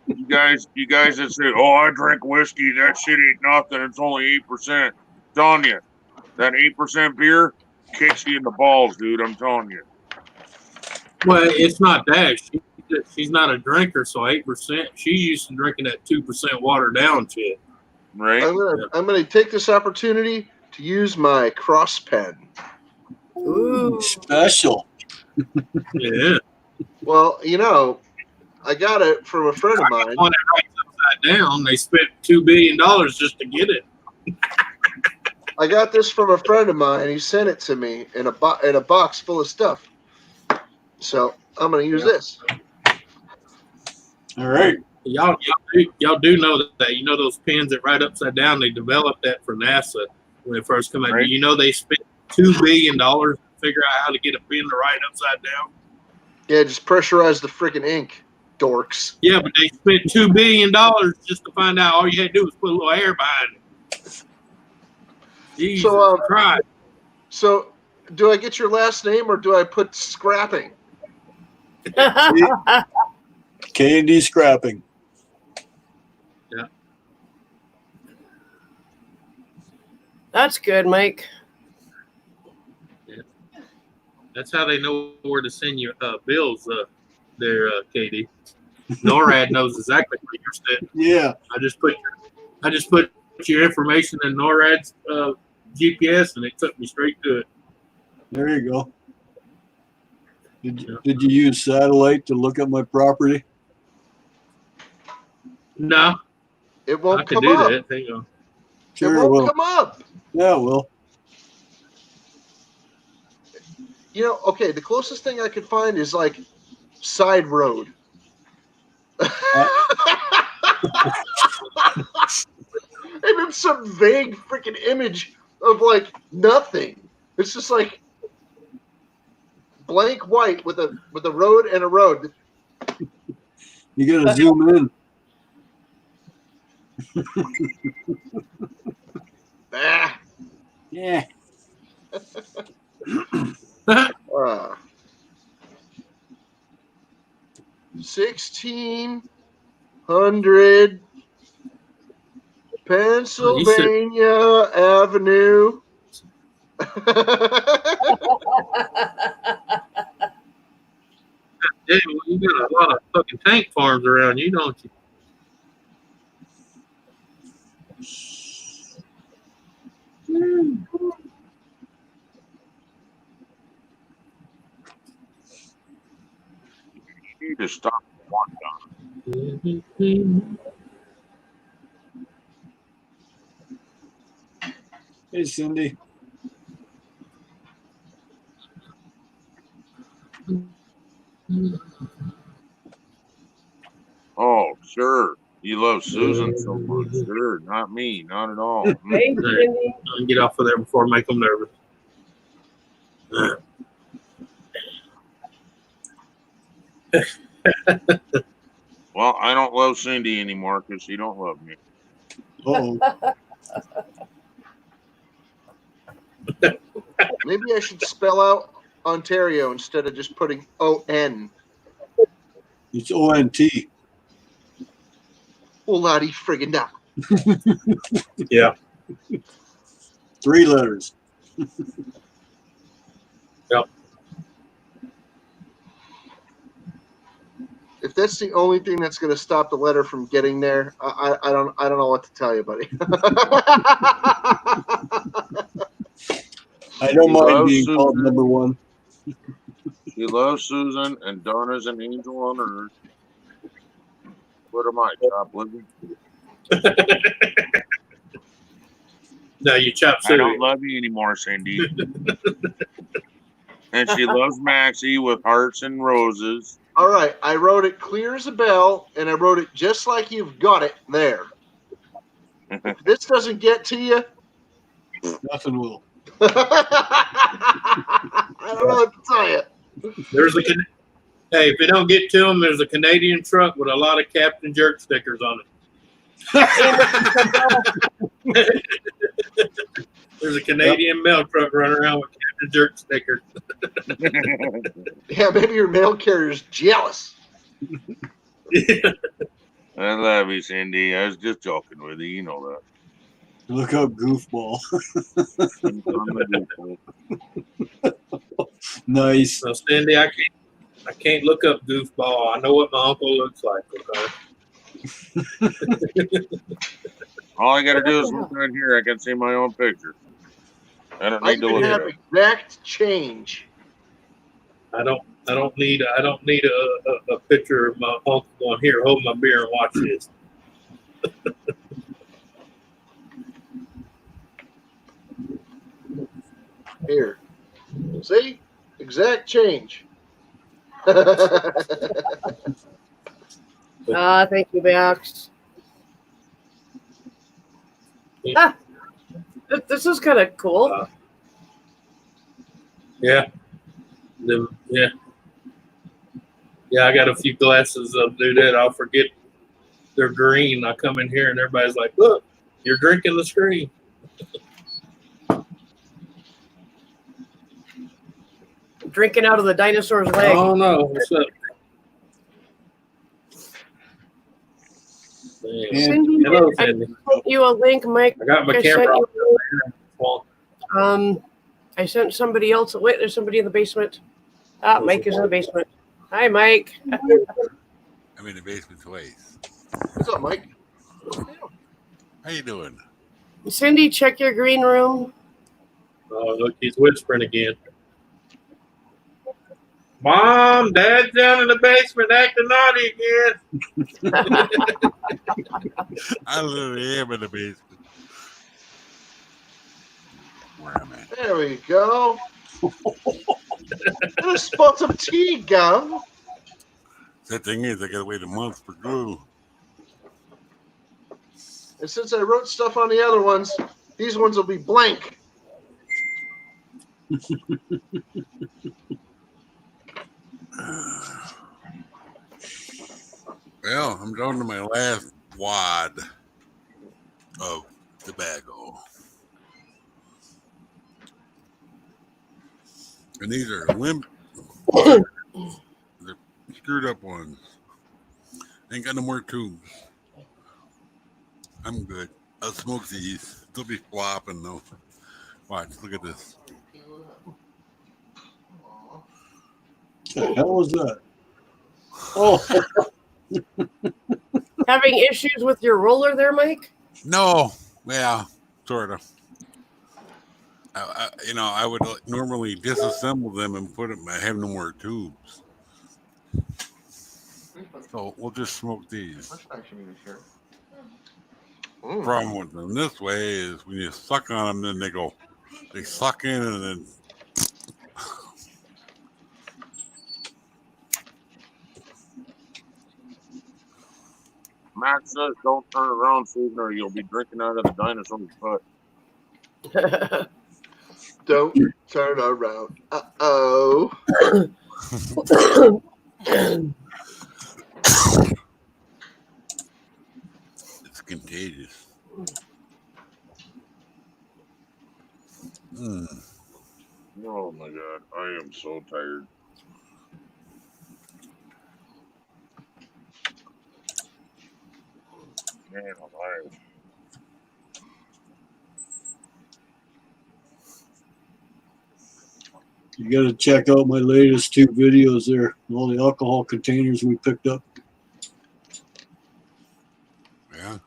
You guys that say, "Oh, I drink whiskey. That shit ain't nothing. It's only 8%." I'm telling you, that 8% beer kicks you in the balls, dude. I'm telling you. Well, it's not that. She's not a drinker, so 8%. She's used to drinking that 2% watered down shit. Right? I'm gonna take this opportunity to use my cross pen. Ooh. Special. Yeah. Well, I got it from a friend of mine. On it right upside down, they spent $2 billion just to get it. I got this from a friend of mine. He sent it to me in a box full of stuff. So I'm gonna use this. All right. Y'all do know that. You know those pins that right upside down. They developed that for NASA when it first came out. Right. Do you know they spent $2 billion to figure out how to get a pin to write upside down? Yeah, just pressurize the freaking ink, dorks. Yeah, but they spent $2 billion just to find out all you had to do was put a little air behind it. Jesus Christ. So, do I get your last name or do I put scrapping? K&D scrapping. Yeah. That's good, Mike. Yeah. That's how they know where to send you bills there, Katie. NORAD knows exactly where you're sitting. Yeah. I just put your information in NORAD's GPS, and it took me straight to it. There you go. Did you use satellite to look at my property? No, It I won't can come do up. that. Hang on. Sure it won't will. come up. Yeah, it will. Okay, the closest thing I could find is like side road. And it's some vague freaking image of like nothing. It's just like blank white with a road and a road. You gotta zoom in. Ah. Yeah. 1600 Pennsylvania Avenue. Yeah, well, you got a lot of fucking tank farms around you, don't you? You need to stop one time. Hey, Cindy. Oh, sure. You love Susan so much. Sure. Not me. Not at all. Hey, Cindy. I'll get off of there before I make them nervous. Well, I don't love Cindy anymore because she don't love me. Uh-oh. Maybe I should spell out Ontario instead of just putting O-N. It's O-N-T. Holy friggin' da. Yeah. 3 letters. Yep. If that's the only thing that's going to stop the letter from getting there, I don't know what to tell you, buddy. I don't mind love being called Susan. number 1. She loves Susan, and Donna's an angel on earth. What am I, chop living? No, you chop I don't suey. love you anymore, Cindy. And she loves Maxie with hearts and roses. All right, I wrote it clear as a bell, and I wrote it just like you've got it there. If this doesn't get to you, Nothing will. I don't know what to tell you. There's a hey, if you don't get to them, there's a Canadian truck with a lot of Captain Jerk stickers on it. There's a Canadian mail truck running around with Captain Jerk stickers. Yeah, maybe your mail carrier's jealous. I love you, Cindy. I was just joking with you. You know that. Look up goofball. I'm the goofball. Nice. So Cindy, I can't look up goofball. I know what my uncle looks like. Okay. All I got to do is look right here. I can see my own picture. I don't I need to even look have at it. exact change. I don't need a picture of my uncle going here, hold my beer and watch this. Here. See? Exact change. Thank you, Max. Yeah. This is kind of cool. Yeah. Yeah, I got a few glasses of do that. I'll forget they're green. I come in here and everybody's like, look, you're drinking the screen. Drinking out of the dinosaur's leg. Oh no, what's up? Cindy, Hello, I Cindy. sent you a link, Mike. I got my I camera sent off. I sent somebody else. Wait, there's somebody in the basement. Mike is in the basement. Hi, Mike. I'm in the basement twice. What's up, Mike? How you doing? Cindy, check your green room. Oh, look, he's whispering again. Mom, Dad's down in the basement acting naughty again. I literally am in the basement. Where am I? There we go. And a spot of tea, gum. That thing is, I gotta wait a month for glue. And since I wrote stuff on the other ones, these ones will be blank. Well, I'm down to my last wad of tobacco. And these are limp, they're screwed up ones. Ain't got no more tubes. I'm good. I'll smoke these. They'll be flopping though. Watch, look at this. The hell was that? Oh, Having issues with your roller there, Mike? No, yeah, sort of. I would normally disassemble them and put them. I have no more tubes, so we'll just smoke these. Problem with them this way is when you suck on them, then they suck in and then. Max says don't turn around, Susan, or you'll be drinking out of the dinosaur's butt. Don't turn around. Uh-oh. It's contagious. Oh my god, I am so tired. Man alive. you got to check out my latest 2 videos there. All the alcohol containers we picked up. Yeah.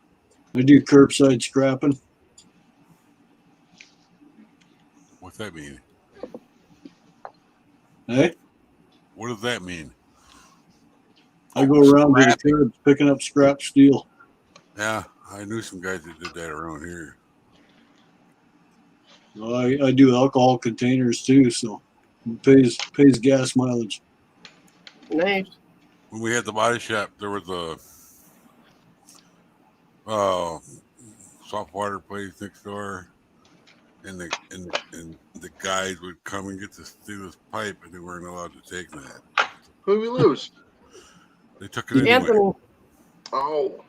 I do curbside scrapping. What's that mean? Hey, What does that mean? I go around to the curbs picking up scrap steel. Yeah, I knew some guys that did that around here. I do alcohol containers too, so it pays gas mileage. Nice. When we had the body shop, there was a soft water place next door, and the guys would come and get to steal this pipe, and they weren't allowed to take that. Who we lose? They took it anyway. Anthony. Oh,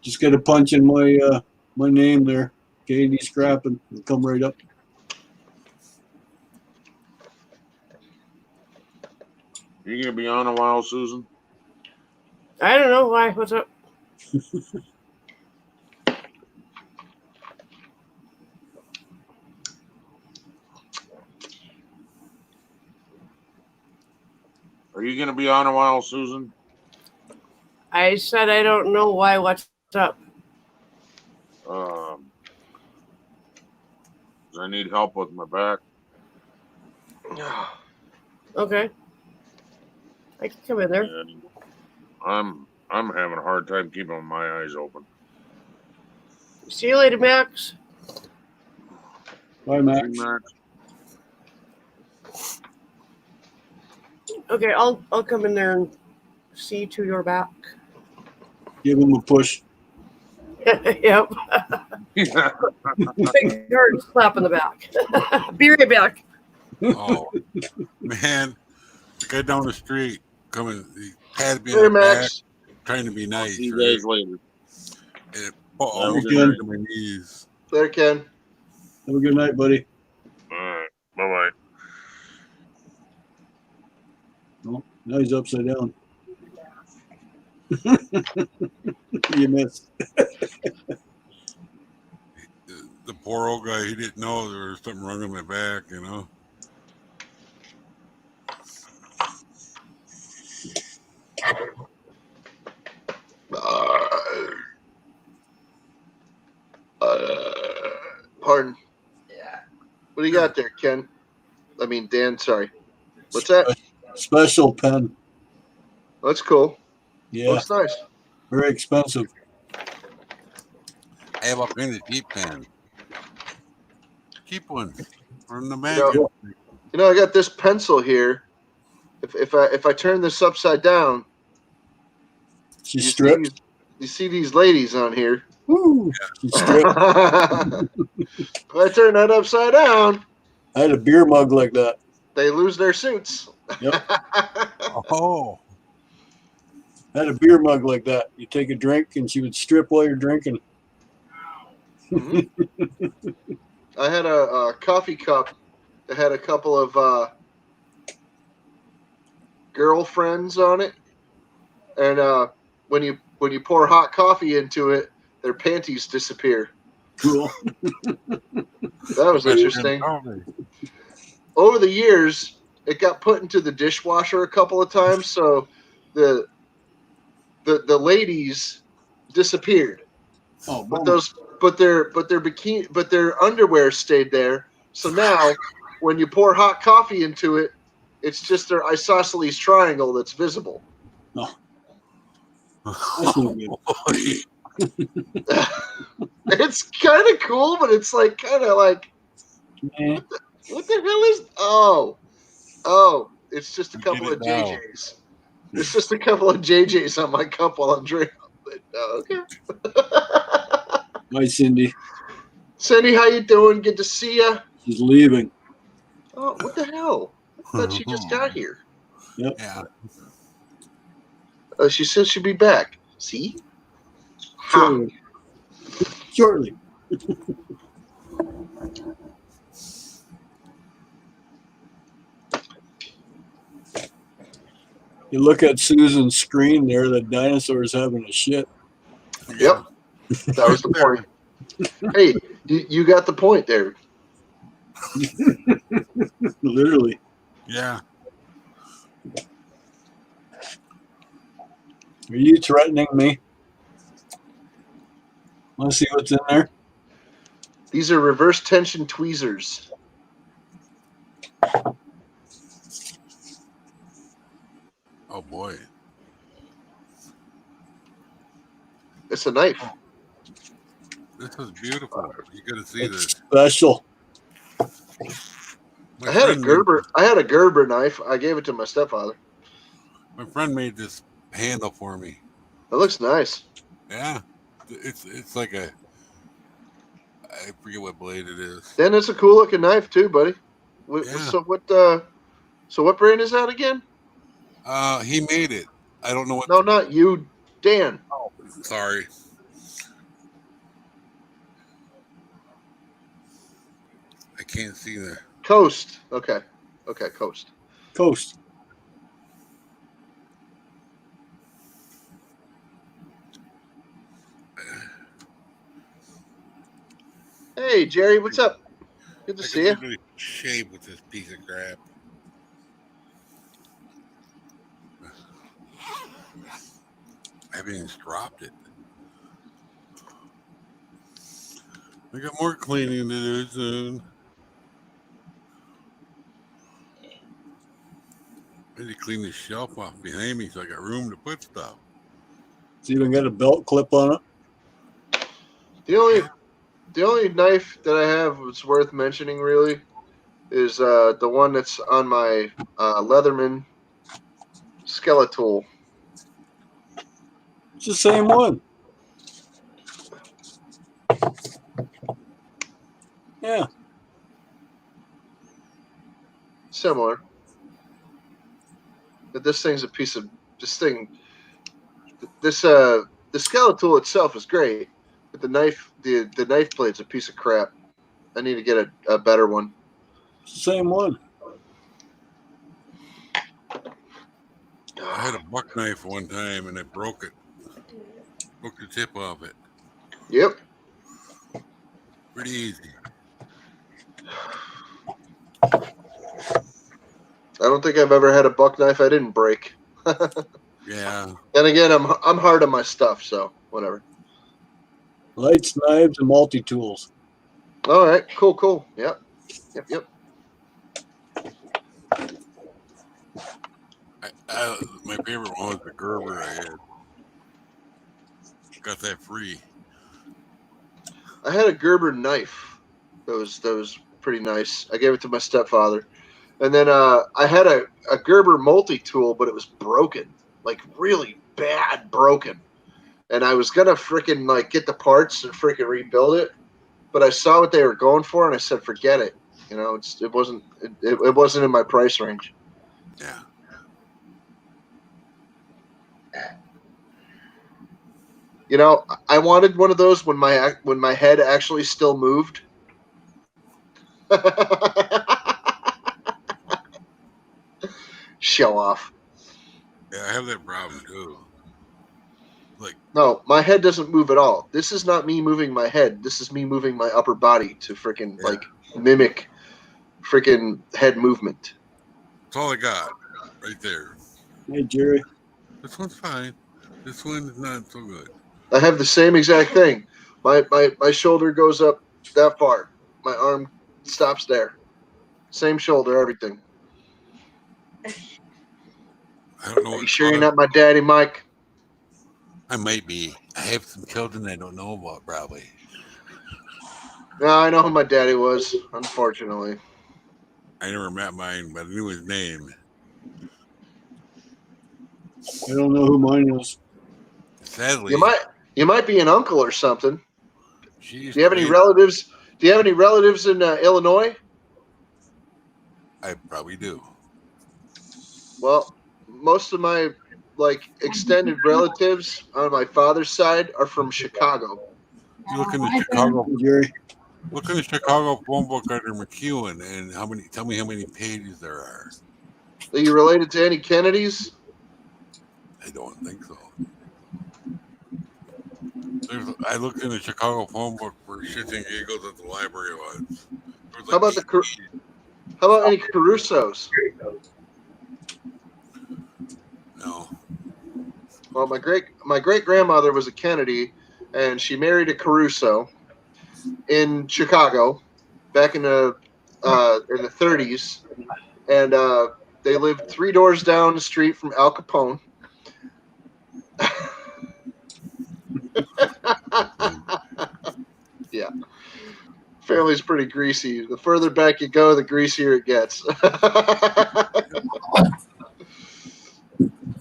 Just got to punch in my my name there, KD Scrapping, and come right up. You gonna be on a while, Susan? I don't know why. What's up? Are you gonna be on a while, Susan? I said I don't know why. What's up? 'Cause I need help with my back. Okay. I can come in there. And I'm having a hard time keeping my eyes open. See you later, Max. Bye, Max. See, Max? Okay, I'll come in there and see to your back. Give him a push. Yep. Yeah. Big hard slap in the back. Be right back. Oh man, the guy down the street coming, he had me hey, in the back, Max. trying to be nice. See you Right? guys later. And it almost weekend. got to my knees. There, Ken. Have a good night, buddy. All right. Bye bye. Oh, now he's upside down. You missed. The poor old guy, he didn't know there was something wrong with my back, you know. Pardon. What do you got there, Ken? I mean, Dan, sorry. What's that? Special pen. That's cool. Yeah, Looks nice. very expensive. I have all kinds of cheap pens. Keep one from the You magic. know, I got this pencil here. If I turn this upside down, She's stripped. You see these ladies on here. Woo. She's stripped. If I turn that upside down, I had a beer mug like that. they lose their suits. Yep. Oh, I had a beer mug like that. You take a drink and she would strip while you're drinking. I had a coffee cup that had a couple of girlfriends on it, and when you pour hot coffee into it, their panties disappear. Cool. That was interesting. Over the years, it got put into the dishwasher a couple of times, so the ladies disappeared. Oh, but their underwear stayed there. So now, when you pour hot coffee into it, it's just their isosceles triangle that's visible. Oh. That's no good. It's kind of cool, but it's like kind of like Eh. what the hell is? Oh, it's just a couple of now. JJs. It's just a couple of JJs on my cup while I'm drinking. Okay. Hi, Cindy. Cindy, how you doing? Good to see you. She's leaving. Oh, what the hell? I thought she just got here. Yep. Yeah. She said she'd be back. See? Shortly. Shortly. You look at Susan's screen there, the dinosaur's having a shit. Yep. That was the point. Hey, you got the point there. Literally. Yeah. Are you threatening me? Want to see what's in there? These are reverse tension tweezers. Oh boy. It's a knife. This is beautiful. You gotta see It's this. special. My I had a friend made Gerber. I had a Gerber knife. I gave it to my stepfather. my friend made this handle for me. It looks nice. Yeah. It's like a I forget what blade it is. Then it's a cool looking knife too, buddy. Yeah. So what brand is that again? He made it. I don't know what No, not you, Dan. sorry. I can't see the Coast. Okay. Okay, Coast. Coast. Hey, Jerry, what's up? Good to I see can you. literally shave with this piece of crap. I haven't even dropped it. I got more cleaning to do soon. I need to clean the shelf off behind me so I got room to put stuff. It's even got a belt clip on it. The only knife that I have that's worth mentioning really is the one that's on my Leatherman Skeletal. It's the same one. Yeah. Similar. But this thing's a piece of the Skeletal itself is great, but the knife blade's a piece of crap. I need to get a better one. It's the same one. I had a buck knife one time and I broke it. Broke the tip off it. Yep. Pretty easy. I don't think I've ever had a buck knife I didn't break. Yeah. Then again, I'm hard on my stuff, so whatever. Lights, knives, and multi tools. All right, cool. Yep. My favorite one was the Gerber I had. Got that free. I had a Gerber knife. That was pretty nice. I gave it to my stepfather, and then I had a Gerber multi tool, but it was broken, like really bad broken. And I was gonna freaking like get the parts and freaking rebuild it, but I saw what they were going for, and I said, forget it. You know, it wasn't in my price range. Yeah. You know, I wanted one of those when my head actually still moved. Show off. Yeah, I have that problem too. Like, No, my head doesn't move at all. This is not me moving my head. This is me moving my upper body to freaking Yeah. like mimic freaking head movement. that's all I got right there. Hey, Jerry. This one's fine. This one's not so good. I have the same exact thing. My shoulder goes up that far. My arm stops there. Same shoulder, everything. I don't know Are what you sure you're not my daddy, Mike? I might be. I have some children I don't know about, probably. No, I know who my daddy was, unfortunately. I never met mine, but I knew his name. I don't know who mine is. Sadly, You might be an uncle or something. she used Do you have to any raise- relatives? Do you have any relatives in Illinois? I probably do. Well, most of my like extended relatives on my father's side are from Chicago. You look in the Chicago. Hey, Jerry. Look in the Chicago phone book under McEwen, and tell me how many pages there are. Are you related to any Kennedys? I don't think so. I looked in the Chicago phone book for shits and giggles at the library once. How about how about any Carusos? No. Well, my great grandmother was a Kennedy, and she married a Caruso in Chicago back in the 30s, and They lived 3 doors down the street from Al Capone. Yeah. Family's pretty greasy. The further back you go, the greasier it gets.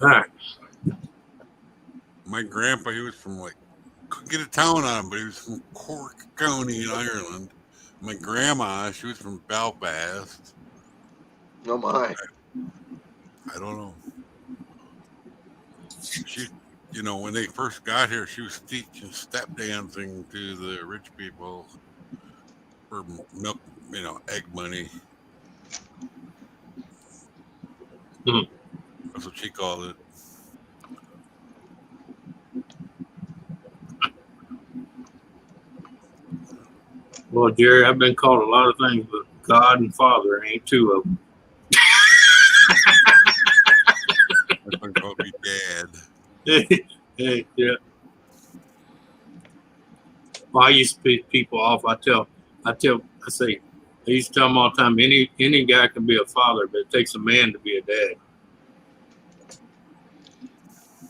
All right. My grandpa, he was from like, couldn't get a town on him, but he was from Cork County in Ireland. My grandma, she was from Belfast. Oh my. I don't know. She, when they first got here, she was teaching step dancing to the rich people for milk, egg money. Mhm. That's what she called it. Well, Jerry, I've been called a lot of things, but God and Father ain't two of them. That's what called me Dad. Hey, yeah. Well, I used to piss people off. I used to tell them all the time, any guy can be a father, but it takes a man to be a dad.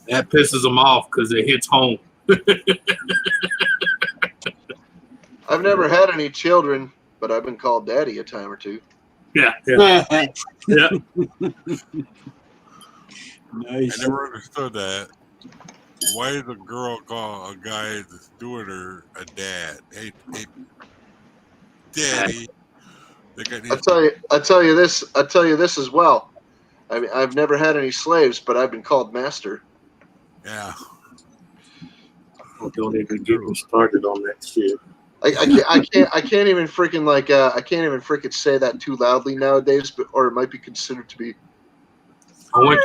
That pisses them off because it hits home. I've never had any children, but I've been called daddy a time or two. Yeah. Nice. I never understood that. Why does a girl call a guy that's doing her a dad? Hey, daddy. I tell you this as well. I mean, I've never had any slaves, but I've been called master. Yeah. Oh, don't even get me started on that shit. I can't even freaking say that too loudly nowadays, or it might be considered to be. I went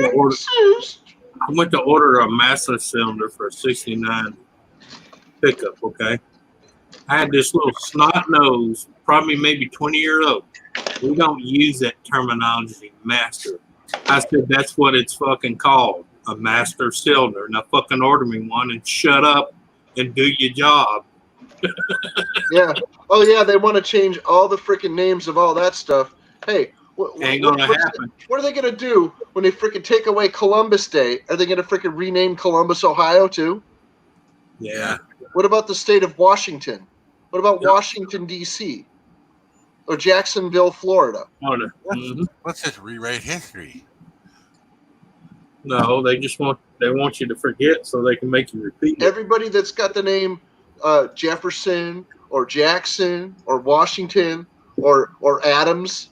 to order a master cylinder for a 69 pickup, okay? I had this little snot nose, probably maybe 20 years old. We don't use that terminology, master. I said, that's what it's fucking called, a master cylinder. Now fucking order me one and shut up and do your job. Yeah. Oh, yeah, they want to change all the freaking names of all that stuff. Hey, Ain't gonna happen. What are they going to do when they freaking take away Columbus Day? Are they going to freaking rename Columbus, Ohio, too? Yeah. What about the state of Washington? What about Washington, D.C.? Or Jacksonville, Florida? Let's just rewrite history. No, they want you to forget so they can make you repeat it. Everybody that's got the name Jefferson or Jackson or Washington or Adams,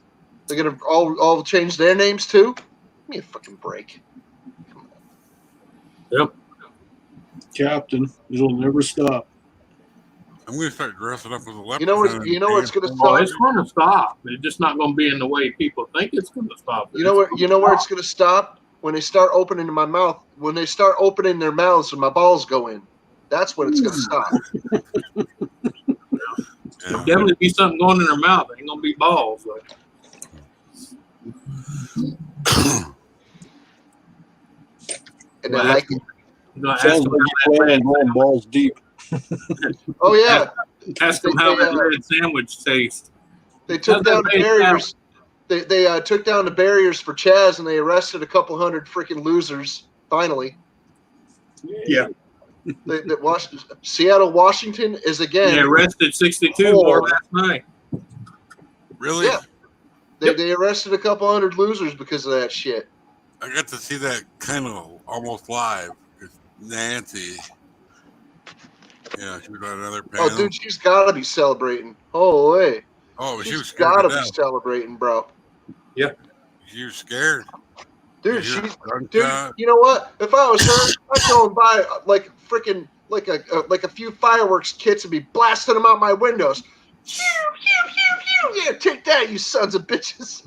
they're gonna all change their names too? Give me a fucking break. Yep. Captain, it'll never stop. I'm going to start dressing up as a leopard. You know what's going to stop? Oh, it's going to stop. It's just not going to be in the way people think it's going to stop. You know where it's going to stop? When they start opening my mouth. When they start opening their mouths and my balls go in. That's when it's going to stop. There'll definitely be something going in their mouth. It ain't going to be balls. And I like it. Sounds like you're playing home balls deep. Oh yeah. Ask them how that red sandwich tastes. They took down the barriers. They took down the barriers for Chaz, and they arrested a couple hundred freaking losers. Finally. Yeah. Seattle, Washington is again. They arrested 62 more last night. Really? Yeah. They arrested a couple hundred losers because of that shit. I got to see that kind of almost live. Nancy. Yeah, she was on another panel. Oh, dude, she's got to be celebrating. Holy. Oh, she was got to be celebrating, bro. Yeah. She was scared. Dude, you know what? If I was her, I'd go and buy like freaking like a few fireworks kits and be blasting them out my windows. Yeah, take that, you sons of bitches.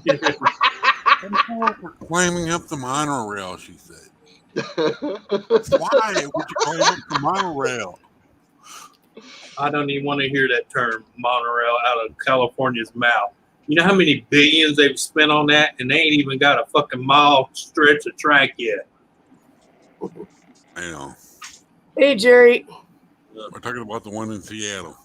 Climbing up the monorail, she said. Why would you climb up the monorail? I don't even want to hear that term, monorail, out of California's mouth. You know how many billions they've spent on that, and they ain't even got a fucking mile stretch of track yet. I know. Hey, Jerry. We're talking about the one in Seattle.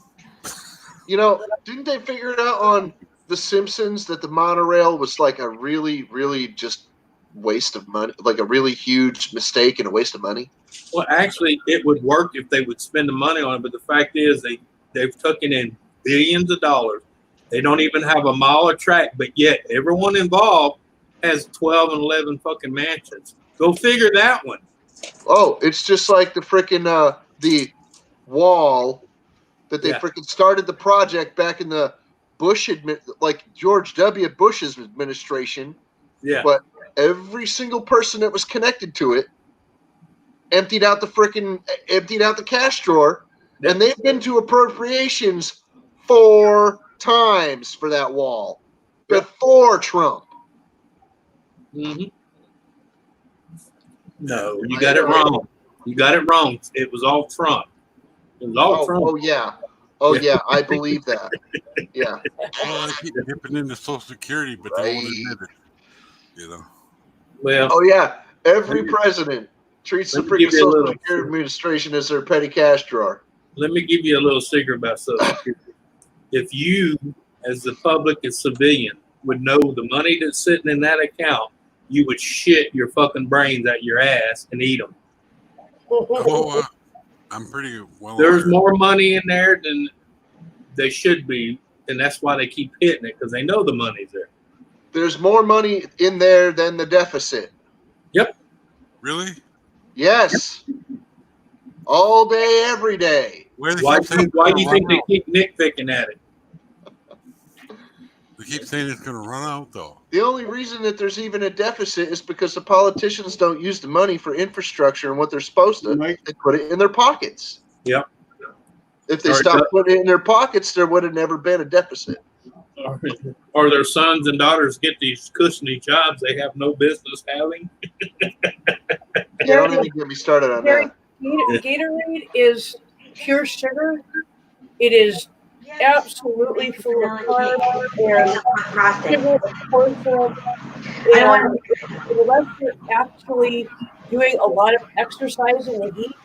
You know, didn't they figure it out on The Simpsons that the monorail was like a really, really just waste of money, like a really huge mistake and a waste of money? Well, actually, it would work if they would spend the money on it. But the fact is, they've taken in billions of dollars. They don't even have a mile of track, but yet everyone involved has 12 and 11 fucking mansions. Go figure that one. Oh, it's just like the freaking the wall that they freaking started the project back in the Bush like George W. Bush's administration. Yeah. But every single person that was connected to it emptied out the cash drawer, and they've been to appropriations 4 times for that wall before Trump. Mm-hmm. No, you got it wrong. You got it wrong. It was all Trump. It was all Trump. Oh yeah. Oh yeah, I believe that. Yeah. Well, they keep dipping into Social Security, but they won't admit it. You know. Well. Oh yeah, every president treats the freaking Social Security Administration as their petty cash drawer. Let me give you a little secret about Social Security. If you, as the public and civilian, would know the money that's sitting in that account, you would shit your fucking brains out your ass and eat them. Oh, I'm pretty well. There's more money in there than they should be, and that's why they keep hitting it, because they know the money's there. There's more money in there than the deficit. Yep. Really? Yes. All day, every day. Why do you think they keep nitpicking at it? They keep saying it's going to run out, though. The only reason that there's even a deficit is because the politicians don't use the money for infrastructure and what they're supposed to. They put it in their pockets. Yep. If they stopped putting it in their pockets, there would have never been a deficit. Or their sons and daughters get these cushiony jobs they have no business having. Yeah, don't even get me started on that. Gatorade is pure sugar. It is absolutely full of carbs and sugar, corn syrup, and unless you're actually doing a lot of exercise in the heat,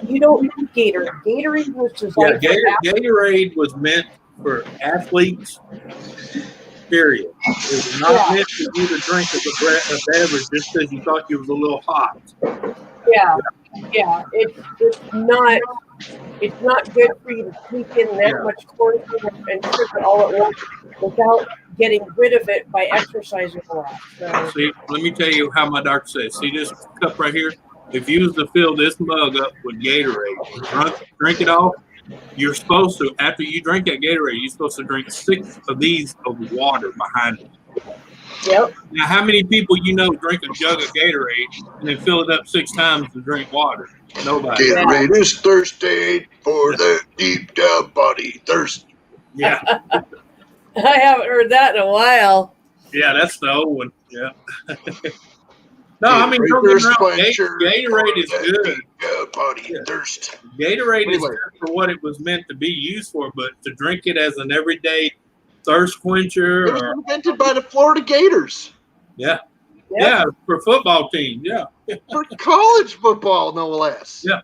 you don't need Gatorade. Gatorade was designed Gatorade was meant for athletes, period. It was not meant for you to drink as a beverage just because you thought you was a little hot. Yeah. It's not good for you to sneak in that much corn syrup and sugar all at once without getting rid of it by exercising a lot. So. See, let me tell you how my doctor says. See this cup right here? If you was to fill this mug up with Gatorade, drink it off, you're supposed to, after you drink that Gatorade, you're supposed to drink 6 of these of water behind it. Yep. Now, how many people you know drink a jug of Gatorade and then fill it up 6 times to drink water? Nobody. Gatorade is thirsty for the deep down body thirst. Yeah. I haven't heard that in a while. Yeah, that's the old one. Yeah. No, I mean, don't get me wrong. Gatorade is good. Thirst. Gatorade is good for what it was meant to be used for, but to drink it as an everyday thirst quencher. It was invented by the Florida Gators. Yeah, for football team. Yeah, for college football, no less. Yeah,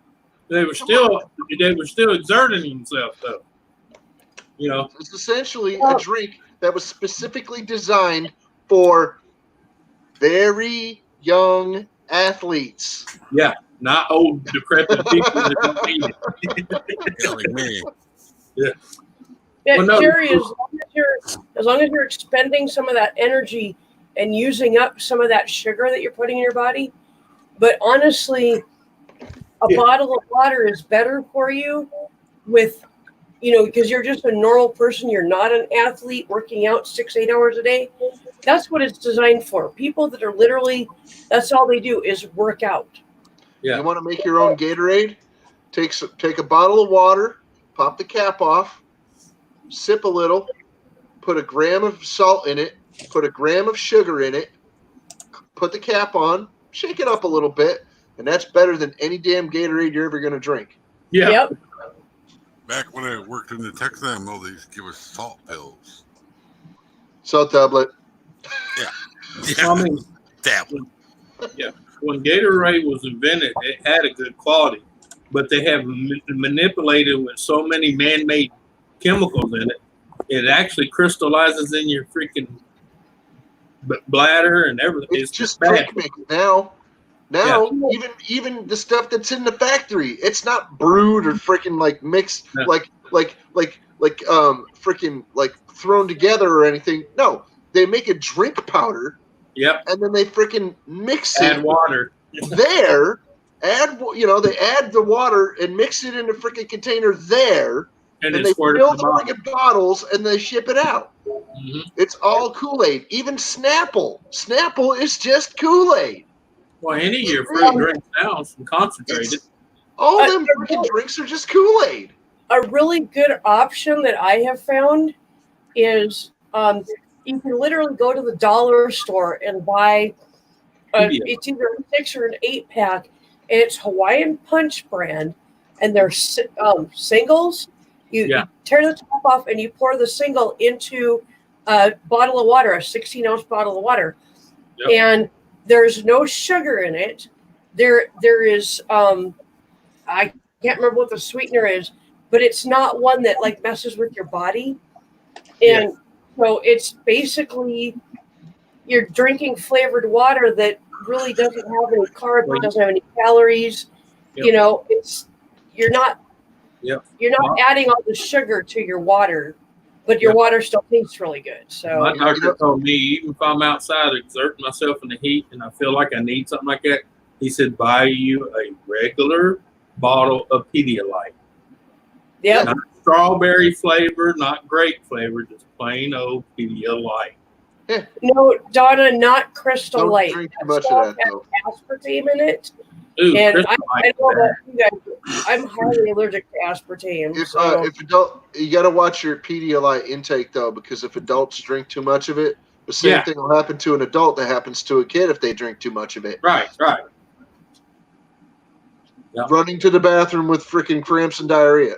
they were still exerting themselves though. You know, it's essentially a drink that was specifically designed for very young athletes. Yeah, not old, decrepit people that don't need it. Like me. Yeah. Yeah, well, no, Jerry, as long as you're expending some of that energy and using up some of that sugar that you're putting in your body, but honestly, a bottle of water is better for you with, because you're just a normal person. You're not an athlete working out 6-8 hours a day. That's what it's designed for. People that are literally, that's all they do is work out. Yeah. You want to make your own Gatorade? Take a bottle of water, pop the cap off, sip a little, put a gram of salt in it, put a gram of sugar in it, put the cap on, shake it up a little bit, and that's better than any damn Gatorade you're ever going to drink. Yeah. Yep. Back when I worked in the Texas Ammo, they used to give us salt pills. Salt tablet. Yeah. I mean, tablet. Yeah. When Gatorade was invented, it had a good quality, but they have manipulated with so many man-made chemicals in it. It actually crystallizes in your freaking bladder and everything. It's just drink mix now. Now, even the stuff that's in the factory, it's not brewed or freaking like mixed, freaking like thrown together or anything. No, they make a drink powder. Yep. And then they freaking mix Add water. there. They add the water and mix it in a freaking container there. And they fill the freaking bottles and they ship it out. Mm-hmm. It's all Kool-Aid. Even Snapple. Snapple is just Kool-Aid. Well, any of your fruit drinks now is concentrated. All them freaking drinks are just Kool-Aid. A really good option that I have found is you can literally go to the dollar store and buy it's either a 6 or an 8-pack, and it's Hawaiian Punch brand, and they're singles. You tear the top off and you pour the single into a bottle of water, a 16-ounce bottle of water, and there's no sugar in it. There is I can't remember what the sweetener is, but it's not one that like messes with your body, and so it's basically you're drinking flavored water that really doesn't have any carbs, it doesn't have any calories. You know, you're not adding all the sugar to your water, but your water still tastes really good. So my doctor told me, even if I'm outside exerting myself in the heat and I feel like I need something like that, he said, buy you a regular bottle of Pedialyte. Yeah. Not strawberry flavor, not grape flavor, just plain old Pedialyte. No, Donna, not Crystal Don't Light. drink too much of that, though. Aspartame in it. Ooh, And Crystal I Light know that bad. you guys, I'm highly allergic to aspartame. If adult, you got to watch your Pedialyte intake though, because if adults drink too much of it, the same thing will happen to an adult that happens to a kid if they drink too much of it. Right. Yep. Running to the bathroom with freaking cramps and diarrhea.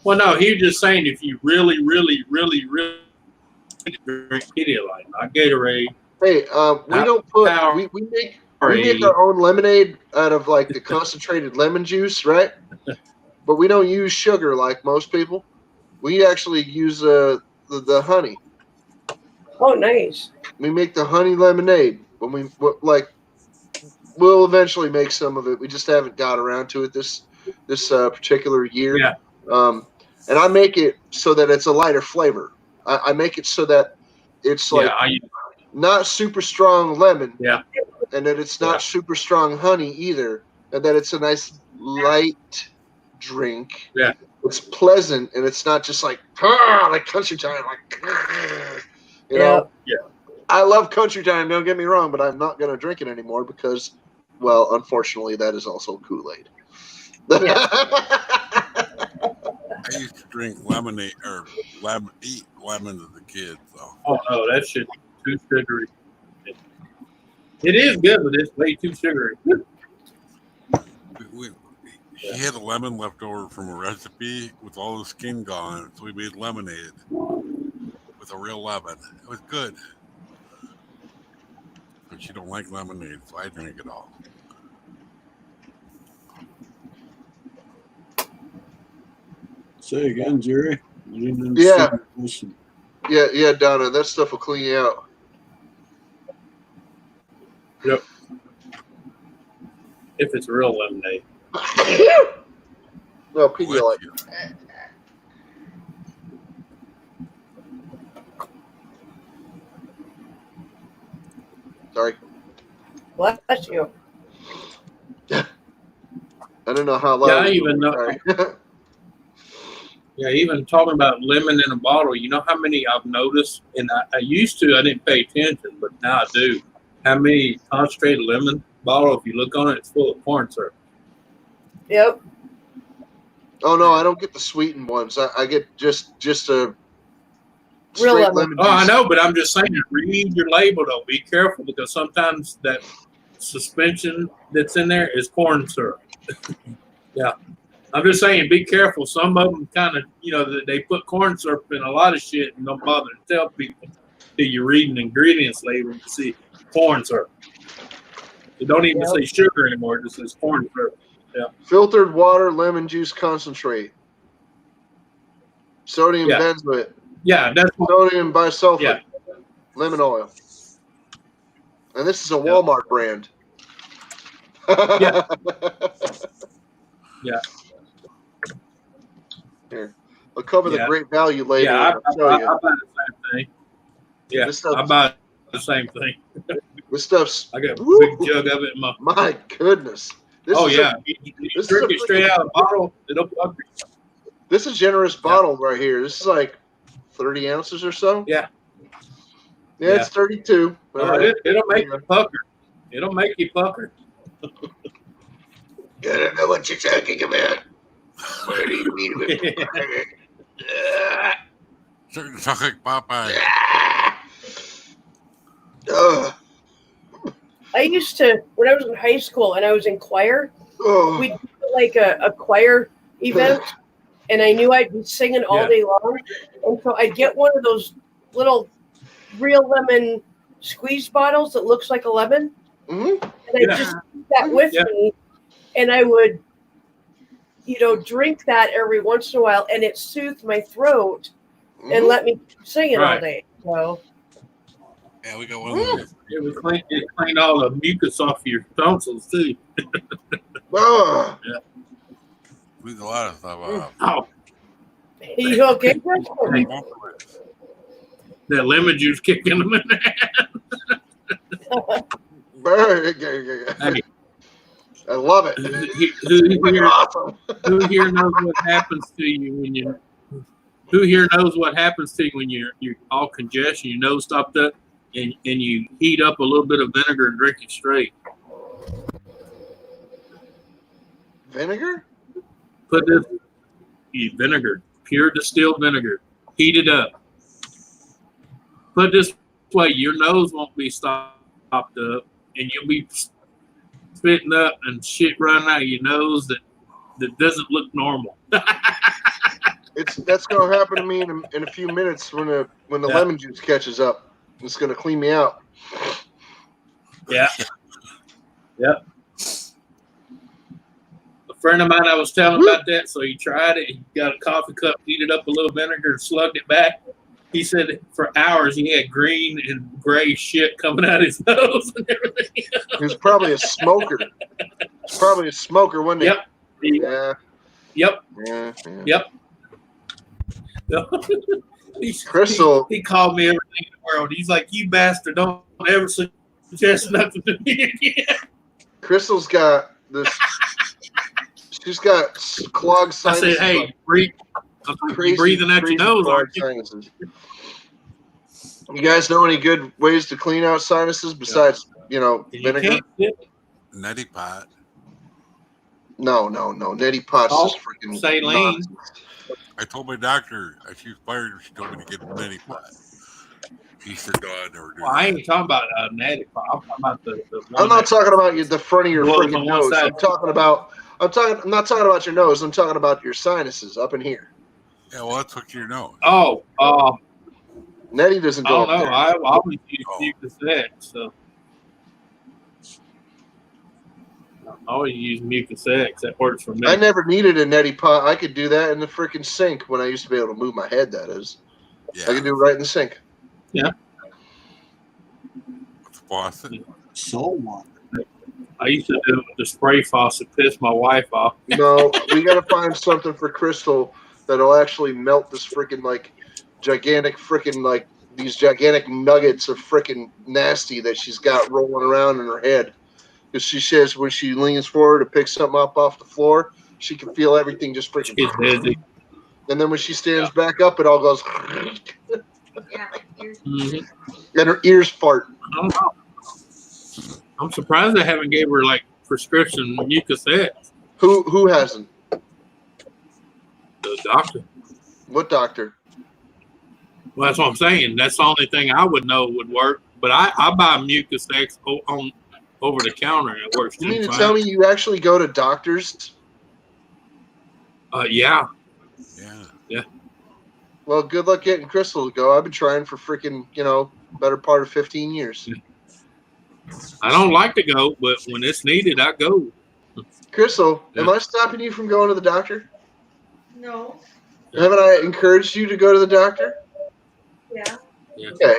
Well, no, he was just saying if you really, really, really, really drink Pedialyte, not Gatorade. Hey, we don't put we make our own lemonade out of like the concentrated lemon juice, right? But we don't use sugar like most people. We actually use the honey. Oh, nice. We make the honey lemonade. We'll eventually make some of it. We just haven't got around to it this particular year. Yeah. And I make it so that it's a lighter flavor. I make it so that it's like not super strong lemon. Yeah. And that it's not super strong honey either. And that it's a nice light drink. Yeah. It's pleasant and it's not just like country time, you know. Yeah. I love country time, don't get me wrong, but I'm not gonna drink it anymore because, well, unfortunately that is also Kool-Aid. I used to drink lemonade or eat lemon as a kid. So. Oh no, that shit's too sugary. It is good, but it's way too sugary. She had a lemon left over from a recipe with all the skin gone, so we made lemonade with a real lemon. It was good. But she don't like lemonade, so I drink it all. Say again, Jerry. Yeah, Donna, that stuff will clean you out. Yep. If it's real lemonade. No, Pedialyte. Sorry. Bless you. I don't know how loud. Yeah, I even know. Yeah, even talking about lemon in a bottle, you know how many I've noticed, and I used to, I didn't pay attention, but now I do. How many concentrated lemon bottle, if you look on it, it's full of corn syrup. Yep. Oh no, I don't get the sweetened ones. I get just a Real straight lemon. lemon Oh, juice. I know, but I'm just saying, read your label though. Be careful because sometimes that suspension that's in there is corn syrup. Yeah. I'm just saying, be careful. Some of them kind of, they put corn syrup in a lot of shit and don't bother to tell people till you read an ingredients label to see corn syrup. It don't even say sugar anymore. It just says corn syrup. Yeah. Filtered water, lemon juice concentrate. Sodium benzoate. Yeah, that's sodium bisulfite. Yeah. lemon oil. And this is a Walmart brand. Yeah. Yeah. Here. I'll cover the Yeah. great value later. Yeah, I'll show I you. buy the same thing. Yeah, This stuff- I buy the same thing. This stuff's I got a Woo! big jug of it in my. My goodness. This Oh is yeah, a, you this is drink a it straight freaking- out of the bottle. It'll pucker you. this is a generous bottle right here. This is like 30 ounces or so. Yeah. Yeah, it's 32. All Oh, right. it'll make you pucker. It'll make you pucker. I don't know what you're talking about. What do you mean with Starting to talk like Popeye. I used to, when I was in high school and I was in choir, Oh. we'd do like a choir event, and I knew I'd be singing all day long. And so I'd get one of those little real lemon squeeze bottles that looks like a lemon. Mm-hmm. And I just keep that with me, and I would, drink that every once in a while, and it soothed my throat and let me keep singing all day. So yeah, we got one of those. It cleaned all the mucus off your tonsils too. Oh. Yeah. Cleans a lot of stuff off. Oh. You okay, Chris? That lemon juice kicking them in the Hey. I love it. Who here knows what happens to you when you? Who here knows what happens to you when you're all congestion, your nose stopped up, and you heat up a little bit of vinegar and drink it straight. Vinegar? Put this vinegar, pure distilled vinegar, heat it up. Put this way, your nose won't be stopped up, and you'll be spitting up and shit running out of your nose that doesn't look normal. That's gonna happen to me in a few minutes when the lemon juice catches up. It's gonna clean me out. Yeah. Yep. A friend of mine, I was telling about that, so he tried it. He got a coffee cup, heated up a little vinegar, and slugged it back. He said for hours he had green and gray shit coming out his nose and everything. He was probably a smoker. Probably a smoker, wasn't he? Yep. Yeah. Yep. Yeah. Yep. Crystal. He called me everything in the world. He's like, "You bastard! Don't ever suggest nothing to me again." Crystal's got this. She's got clogged sinuses. I said, "Hey, breathe. You're breathing out your nose, aren't you?" Sinuses. You guys know any good ways to clean out sinuses besides, vinegar? Neti pot. No. Neti pot's just freaking saline. nonsense. I told my doctor, she was fired, she told me to get neti pot. He said, no, I never do Well, I ain't talking about neti pot. I'm talking about the one I'm not talking about the front of your blows freaking on one nose. side. I'm not talking about your nose. I'm talking about your sinuses up in here. Yeah, well, that's hooked to your nose. Oh, Neti doesn't I go don't up know. there. I always use Mucus X, so I always use Mucus X. That works for me. I never needed a neti pot. I could do that in the freaking sink when I used to be able to move my head, that is. Yeah. I could do it right in the sink. Yeah. With the faucet. Salt water. I used to do it with the spray faucet, piss my wife off. No, we got to find something for Crystal that'll actually melt this freaking, these gigantic nuggets of freaking nasty that she's got rolling around in her head. Because she says when she leans forward to pick something up off the floor, she can feel everything just freaking. She's busy. And then when she stands back up, it all goes. Mm-hmm. And her ears fart. I don't know. I'm surprised they haven't gave her prescription Mucus X. Who hasn't? The doctor. What doctor? Well, that's what I'm saying. That's the only thing I would know would work. But I buy Mucus X on over the counter and it works. You mean to fine. tell me you actually go to doctors? Yeah. Yeah. Well, good luck getting Crystal to go. I've been trying for freaking, better part of 15 years. I don't like to go, but when it's needed, I go. Crystal, am I stopping you from going to the doctor? No. Haven't I encouraged you to go to the doctor? Yeah. Yeah. Okay.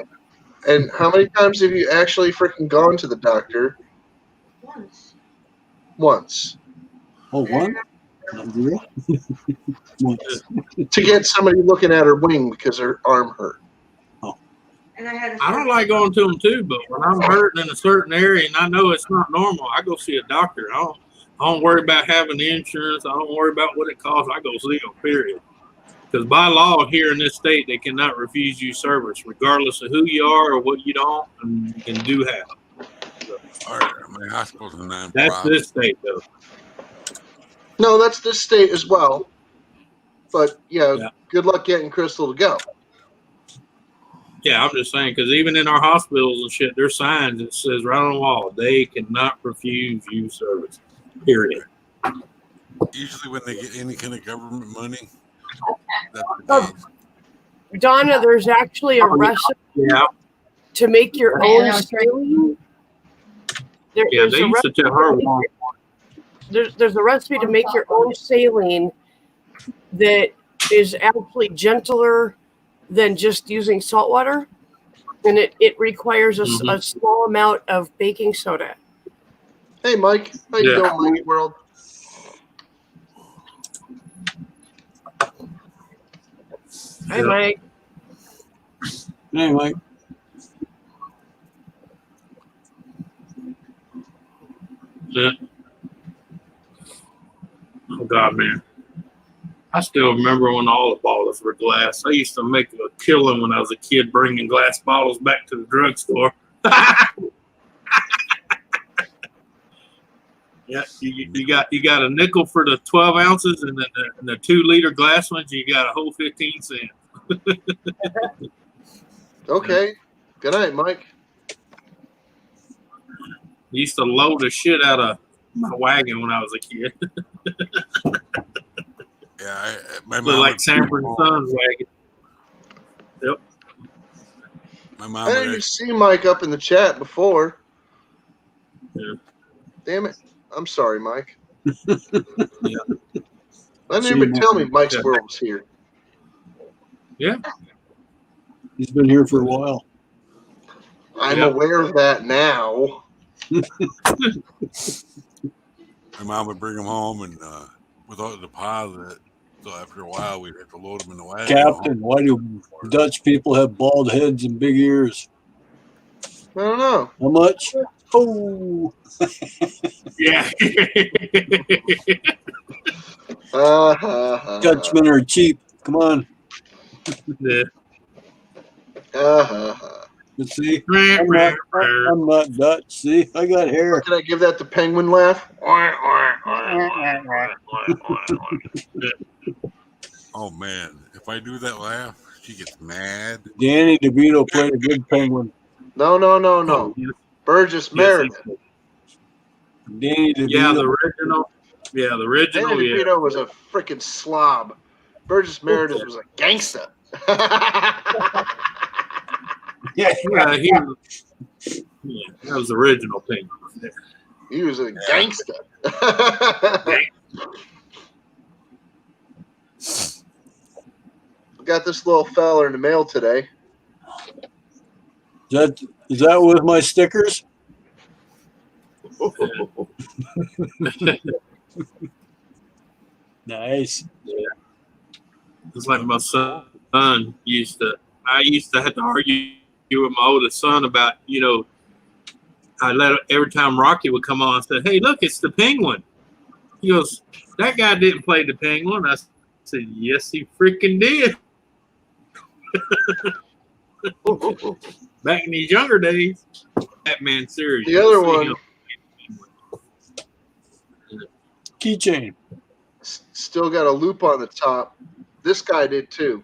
And how many times have you actually freaking gone to the doctor? Once. Once. Oh, one? Not zero? Once. To get somebody looking at her wing because her arm hurt. And I had I don't like going to them too, but when I'm hurting in a certain area and I know it's not normal, I go see a doctor. I don't worry about having the insurance. I don't worry about what it costs. I go see them, period. Because by law here in this state, they cannot refuse you service, regardless of who you are or what you don't, and you can do have. My hospital's a non-profit. That's this state, though. No, that's this state as well. But yeah, Yeah. good luck getting Crystal to go. Yeah, I'm just saying, because even in our hospitals and shit, there's signs that says right on the wall, they cannot refuse you service, period. Usually when they get any kind of government money, that's the case. Donna, there's actually a recipe to make your own saline. Yeah, they used to tell her. There's a recipe to make your own saline that is actually gentler than just using salt water, and it requires a small amount of baking soda. Hey, Mike. How you doing, Mike World? Hi, Mike. Hey, Mike. Yeah. Oh God, man! I still remember when all the bottles were glass. I used to make a killing when I was a kid, bringing glass bottles back to the drugstore. Yeah, you got a nickel for the 12 ounces, and then the 2-liter glass ones, you got a whole 15 cents. Okay. Good night, Mike. Used to load the shit out of my wagon when I was a kid. Yeah, my mom Looked like Sanford and Sons wagon. Yep. My mom. I didn't even see Mike up in the chat before. Yeah. Damn it. I'm sorry, Mike. Yeah. I didn't even tell me Mike's World was here. Yeah. He's been here for a while. I'm aware of that now. My mom would bring him home and without a deposit. So after a while, we'd have to load him in the wagon. Captain, why do Dutch people have bald heads and big ears? I don't know. How much? Oh. Yeah. Dutchmen are cheap. Come on. Yeah. Let's see. I'm not Dutch. See, I got hair. Can I give that the penguin laugh? Oh man, if I do that laugh, she gets mad. Danny DeVito played a good penguin. No. Burgess Meredith. Danny DeVito. Yeah, the original. Yeah, the original. Danny DeVito was a freaking slob. Burgess Meredith was a gangster. Yeah, that was the original thing. He was a gangster. Got this little fella in the mail today. Is that with my stickers? Nice. Yeah. It's like my son used to. I used to have to argue with my oldest son about, every time Rocky would come on, I said, "Hey, look, it's the Penguin." He goes, "That guy didn't play the Penguin." I said, "Yes, he freaking did." Back in these younger days, Batman series. The other one, keychain, still got a loop on the top. This guy did too,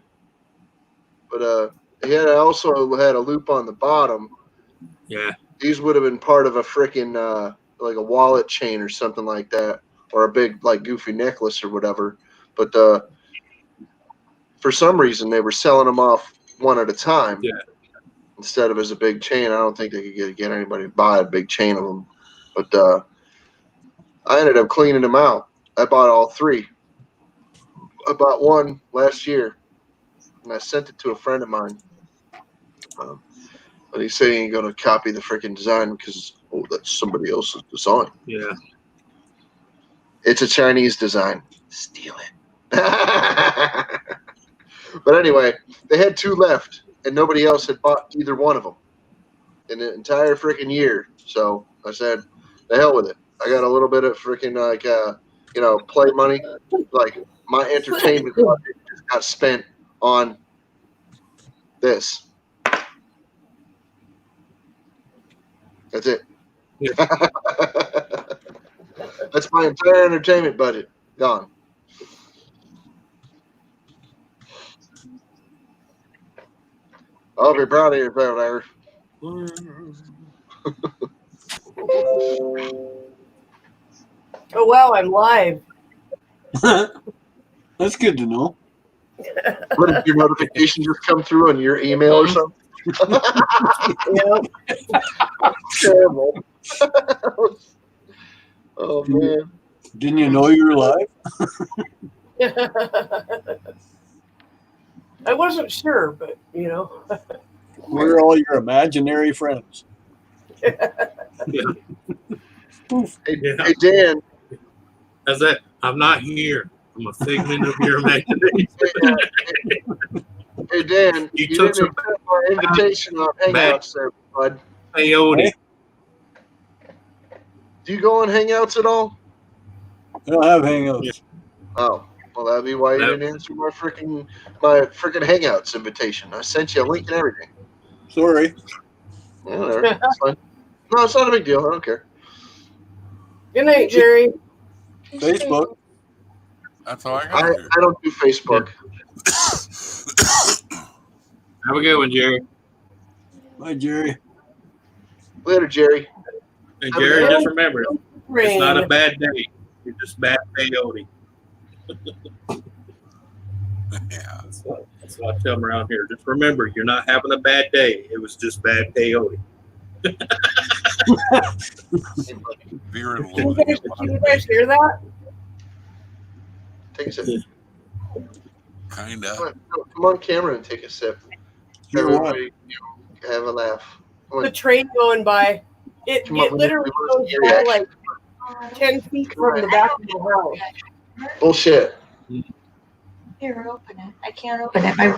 but he also had a loop on the bottom. Yeah, these would have been part of a freaking like a wallet chain or something like that, or a big like goofy necklace or whatever. But for some reason, they were selling them off one at a time. Yeah. Instead of as a big chain. I don't think they could get anybody to buy a big chain of them. But I ended up cleaning them out. I bought all 3. I bought one last year, and I sent it to a friend of mine. And he's saying you're going to copy the freaking design because, oh, that's somebody else's design. Yeah. It's a Chinese design. Steal it. But anyway, they had 2 left, and nobody else had bought either one of them in the entire freaking year. So I said, the hell with it. I got a little bit of freaking, like, play money. Like, my entertainment budget just got spent on this. That's it. Yeah. That's my entire entertainment budget gone. I'll be proud of you, there. Oh wow, I'm live. That's good to know. What did your notification just come through on your email or something? Terrible. Oh man. Didn't you know you were live? I wasn't sure, but We're all your imaginary friends. Hey, Yeah. hey Dan. That's it. I'm not here. I'm a figment of your imagination. Hey Dan, You you took didn't accept my invitation on Hangouts there, bud. Peyote. Do you go on Hangouts at all? I don't have hangouts. Yeah. Oh, well, that'd be why you No. didn't answer my freaking Hangouts invitation. I sent you a link and everything. Sorry. Yeah, whatever. It's fine. No, it's not a big deal. I don't care. Good night, Jerry. Facebook. That's all I I got to do. don't do Facebook. Have a good one, Jerry. Hi, Jerry. Later, Jerry. And Jerry, just remember, it's Rain. not a bad day. You're just bad peyote. Yeah. That's what I tell them around here. Just remember, you're not having a bad day. It was just bad peyote. Beer and Can you guys hear that? Take a sip. Kind Come of. on, come on camera and take a sip. Hear what? Everybody, have a laugh. Come The on. train going by. It Come on, literally we goes wanna see your by reaction. like 10 feet from the back of the house. Bullshit. Here, open it. I can't open it. My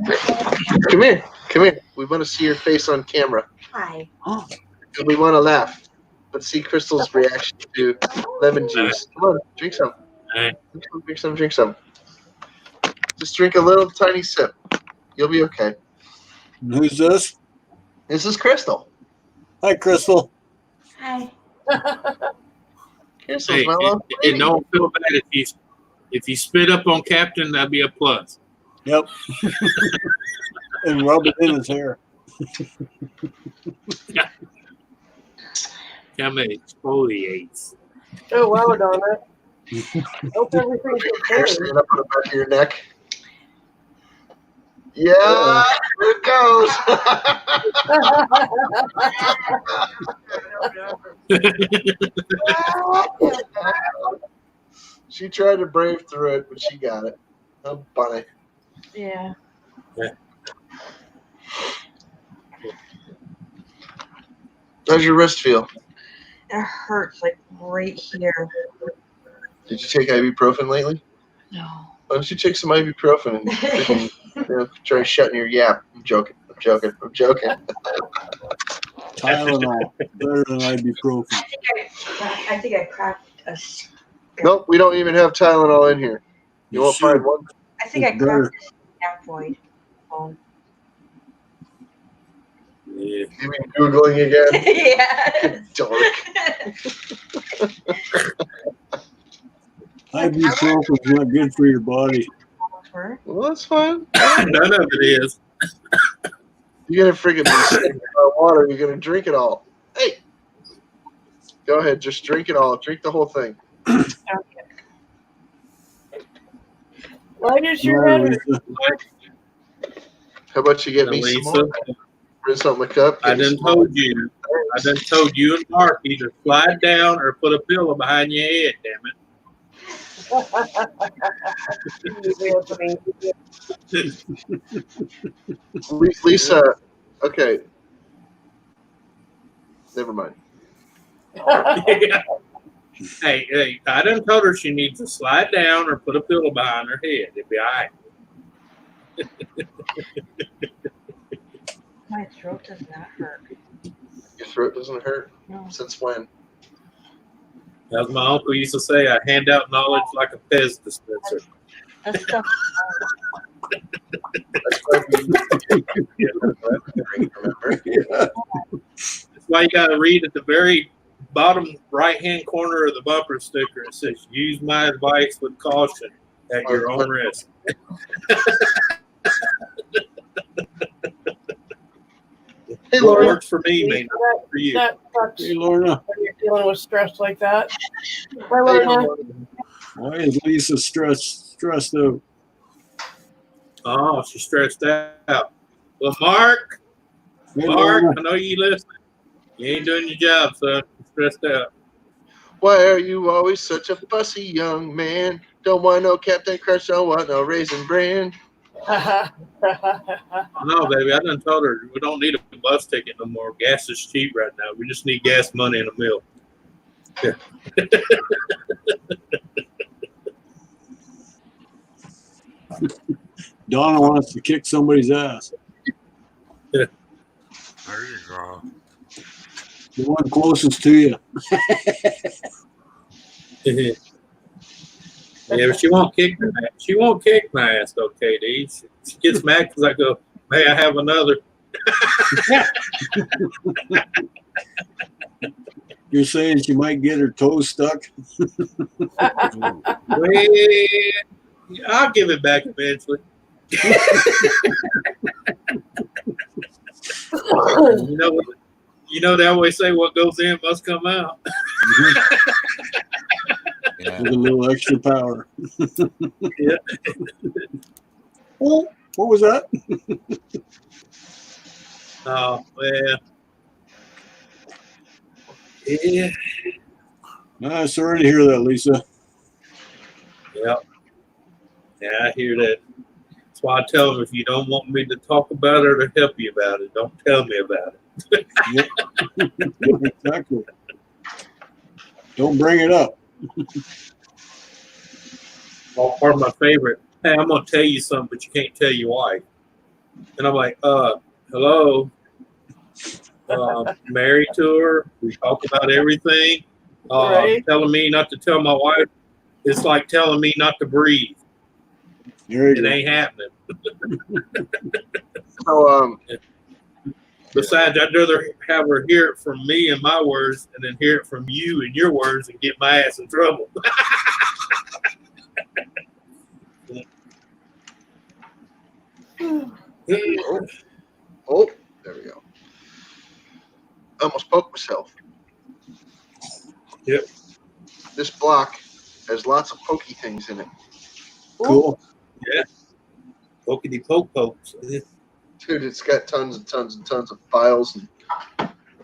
Come here. Come here. We want to see your face on camera. Hi. And we want to laugh. Let's see Crystal's reaction to lemon juice. Come on, drink some. Alright. Drink some, drink some. Just drink a little tiny sip. You'll be okay. And who's this? This is Crystal. Hi, Crystal. Hi. Crystal's Hey, my little and lady. don't feel bad if you spit up on Captain, that'd be a plus. Yep. And rub it in his hair. Come exfoliates. Oh wow, Donna. Hope everything's Hair okay. stand up on the back of your neck. Yeah, here it goes. She tried to brave through it, but she got it. Oh, bunny. Yeah. How's your wrist feel? It hurts like right here. Did you take ibuprofen lately? No. Why don't you take some ibuprofen and freaking, try shutting your yap? I'm joking. I'm joking. I'm joking. Tylenol. Better than ibuprofen. I think I cracked a. Nope, we don't even have Tylenol in here. You won't should. find one. I think I It's better. cracked a scaphoid bone. Yeah. You mean Googling again? Yeah. Dork. Ibuprofen's not good for your body. Well, that's fine. None of it is. You're gonna freaking be sick about water. You're gonna drink it all. Hey, go ahead. Just drink it all. Drink the whole thing. Why does your Right, head Lisa. How about you get me some Lisa, more? Rinse out my cup. I Get me done some more. told you and Mark either slide down or put a pillow behind your head, damn it. Lisa, okay. Never mind. Hey, I done told her she needs to slide down or put a pillow behind her head. It'll be all right. My throat does not hurt. Your throat doesn't hurt? No. Since when? As my uncle used to say, I hand out knowledge like a Pez dispenser. That stuff. Remember? That's why you got to read at the very bottom right-hand corner of the bumper sticker. It says, use my advice with caution at your own risk. Hey, What Lori. works for me may not work for you. That sucks Hey, Lorna. when you're dealing with stress like that. Bye, Hey, Lorna. Why is Lisa stressed out? Oh, she's stressed out. Well, Mark, Hey, I Lorna. know you listening. You ain't doing your job, son. You're stressed out. Why are you always such a fussy young man? Don't want no Captain Crunch, don't want no Raisin Bran. No, baby, I done told her we don't need a bus ticket no more. Gas is cheap right now. We just need gas money in a mill. Yeah. Donna wants to kick somebody's ass. There you go. The one closest to you. Yeah, but she won't kick my ass. She won't kick my ass, though, KD. She gets mad because I go, may I have another? You're saying she might get her toes stuck? Well, I'll give it back eventually. You know they always say what goes in must come out. Yeah. With a little extra power. Yeah. Oh, what was that? Oh, well. Yeah. Sorry to hear that, Lisa. Yeah. Yeah, I hear that. That's why I tell them if you don't want me to talk about it or help you about it, don't tell me about it. Yep. Exactly. Don't bring it up. Well, part of my favorite. Hey, I'm gonna tell you something, but you can't tell your wife. And I'm like, hello. Married to her. We talk about everything. Right. Telling me not to tell my wife. It's like telling me not to breathe. There you It go. ain't happening. So, Besides, I'd rather have her hear it from me and my words and then hear it from you and your words and get my ass in trouble. oh, there we go. I almost poked myself. Yep. This block has lots of pokey things in it. Cool. Yeah. Pokey poke pokes. Dude, it's got tons and tons and tons of files and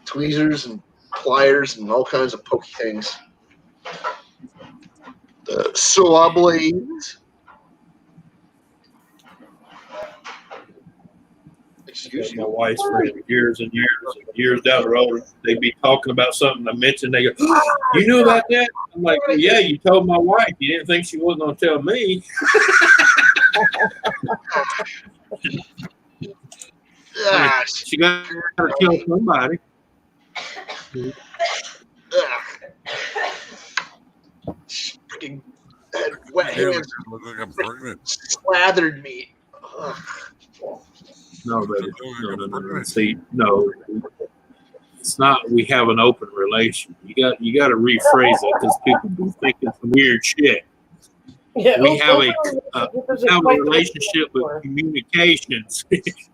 tweezers and pliers and all kinds of pokey things. The saw blades. Excuse My you. wife's friend years and years down the road, they'd be talking about something I mentioned. They go, you knew about that? I'm like, well, yeah, you told my wife. You didn't think she wasn't going to tell me. Ah, She got to kill somebody. freaking had wet Yeah, hands, look like I'm pregnant. slathered me. Ugh. No, baby. No. See, no. It's not we have an open relation. You got to rephrase it because people be thinking some weird shit. Yeah, We have a quite the relationship with word. communications.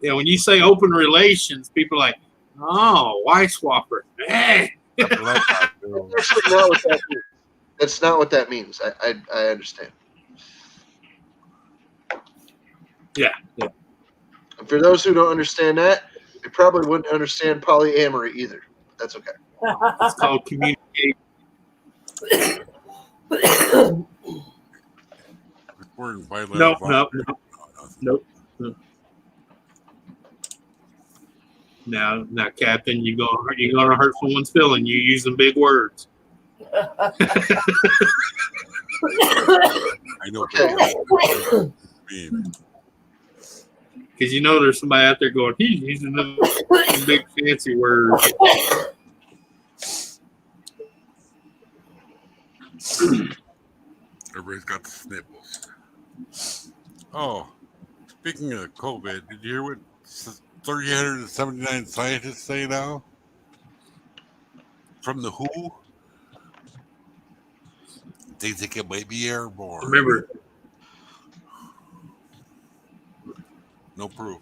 Yeah, when you say open relations, people are like, oh, wife swapper. Hey. That's actually not what that means. That's not what that means. I understand. Yeah. And for those who don't understand that, they probably wouldn't understand polyamory either. But that's okay. It's called communication. Nope. Now, Captain, you're gonna hurt someone's feeling. You using big words. I know. Okay. Because you know there's somebody out there going, he's using the big fancy words. Everybody's got the sniffles. Oh, speaking of COVID, did you hear what 379 scientists say now? From the WHO? They think it might be airborne. Remember, No proof.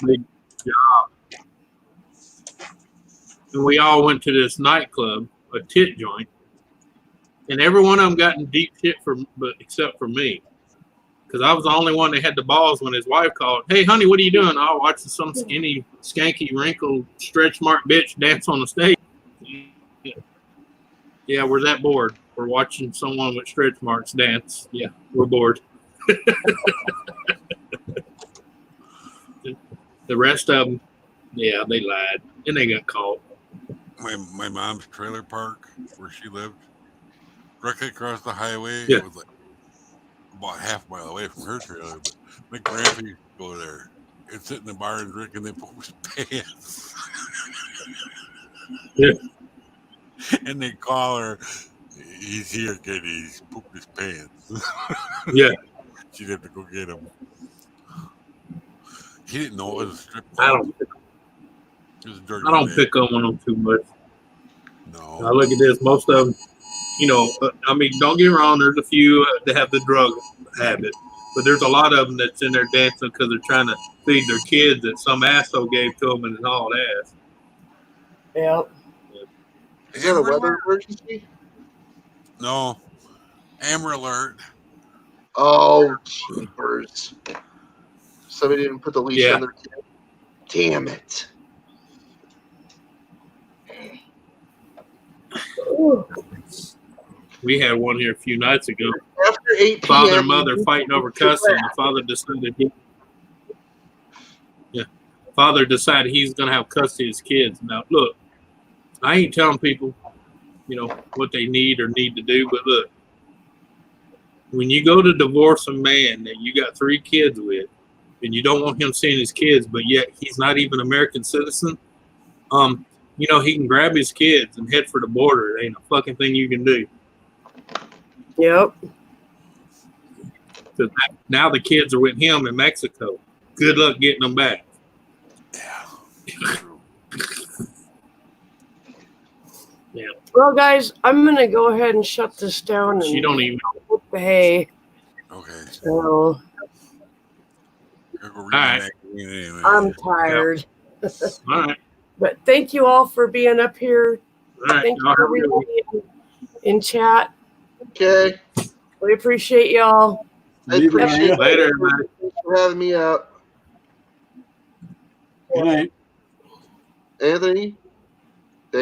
big job. And we all went to this nightclub, a tit joint, and every one of them got in deep shit but except for me, because I was the only one that had the balls when his wife called. Hey, honey, what are you doing? Oh, watching some skinny, skanky, wrinkled, stretch mark bitch dance on the stage. Yeah, we're that bored. We're watching someone with stretch marks dance. Yeah, we're bored. The rest of them, yeah, they lied and they got caught. My mom's trailer park where she lived, directly across the highway. Yeah. It was like about half a mile away from her trailer. But my grandpa used to go there and sit in the bar and drink, and they poop his pants. Yeah. And they call her, he's here, kid. He's pooped his pants. Yeah. She'd have to go get him. He didn't know it was a strip I club. don't It was a dirty I don't man. pick up on them too much. No. Now look at this. Most of them, I mean, don't get me wrong. There's a few that have the drug habit, but there's a lot of them that's in there dancing because they're trying to feed their kids that some asshole gave to them and it's all ass. Yep. Is that a weather emergency? No. Amber alert. Oh, jeepers. Somebody didn't put the leash Yeah. on their kid. Damn it. We had one here a few nights ago. After 8 p.m. Father and mother fighting over custody. The father decided he's going to have custody of his kids. Now, look, I ain't telling people, what they need or need to do, but look, when you go to divorce a man that you got 3 kids with, and you don't want him seeing his kids, but yet he's not even an American citizen, he can grab his kids and head for the border. It ain't a fucking thing you can do. Yep. Because now the kids are with him in Mexico. Good luck getting them back. Yeah. Well, guys, I'm gonna go ahead and shut this down and She don't even put the hay. Okay. So All right. I'm tired. All right. But thank you all for being up here. All right. Thank Y'all you have a good one. everybody in chat. Okay. We appreciate y'all. I appreciate it. Later, everybody. Thanks for having me out. Good night. Anthony?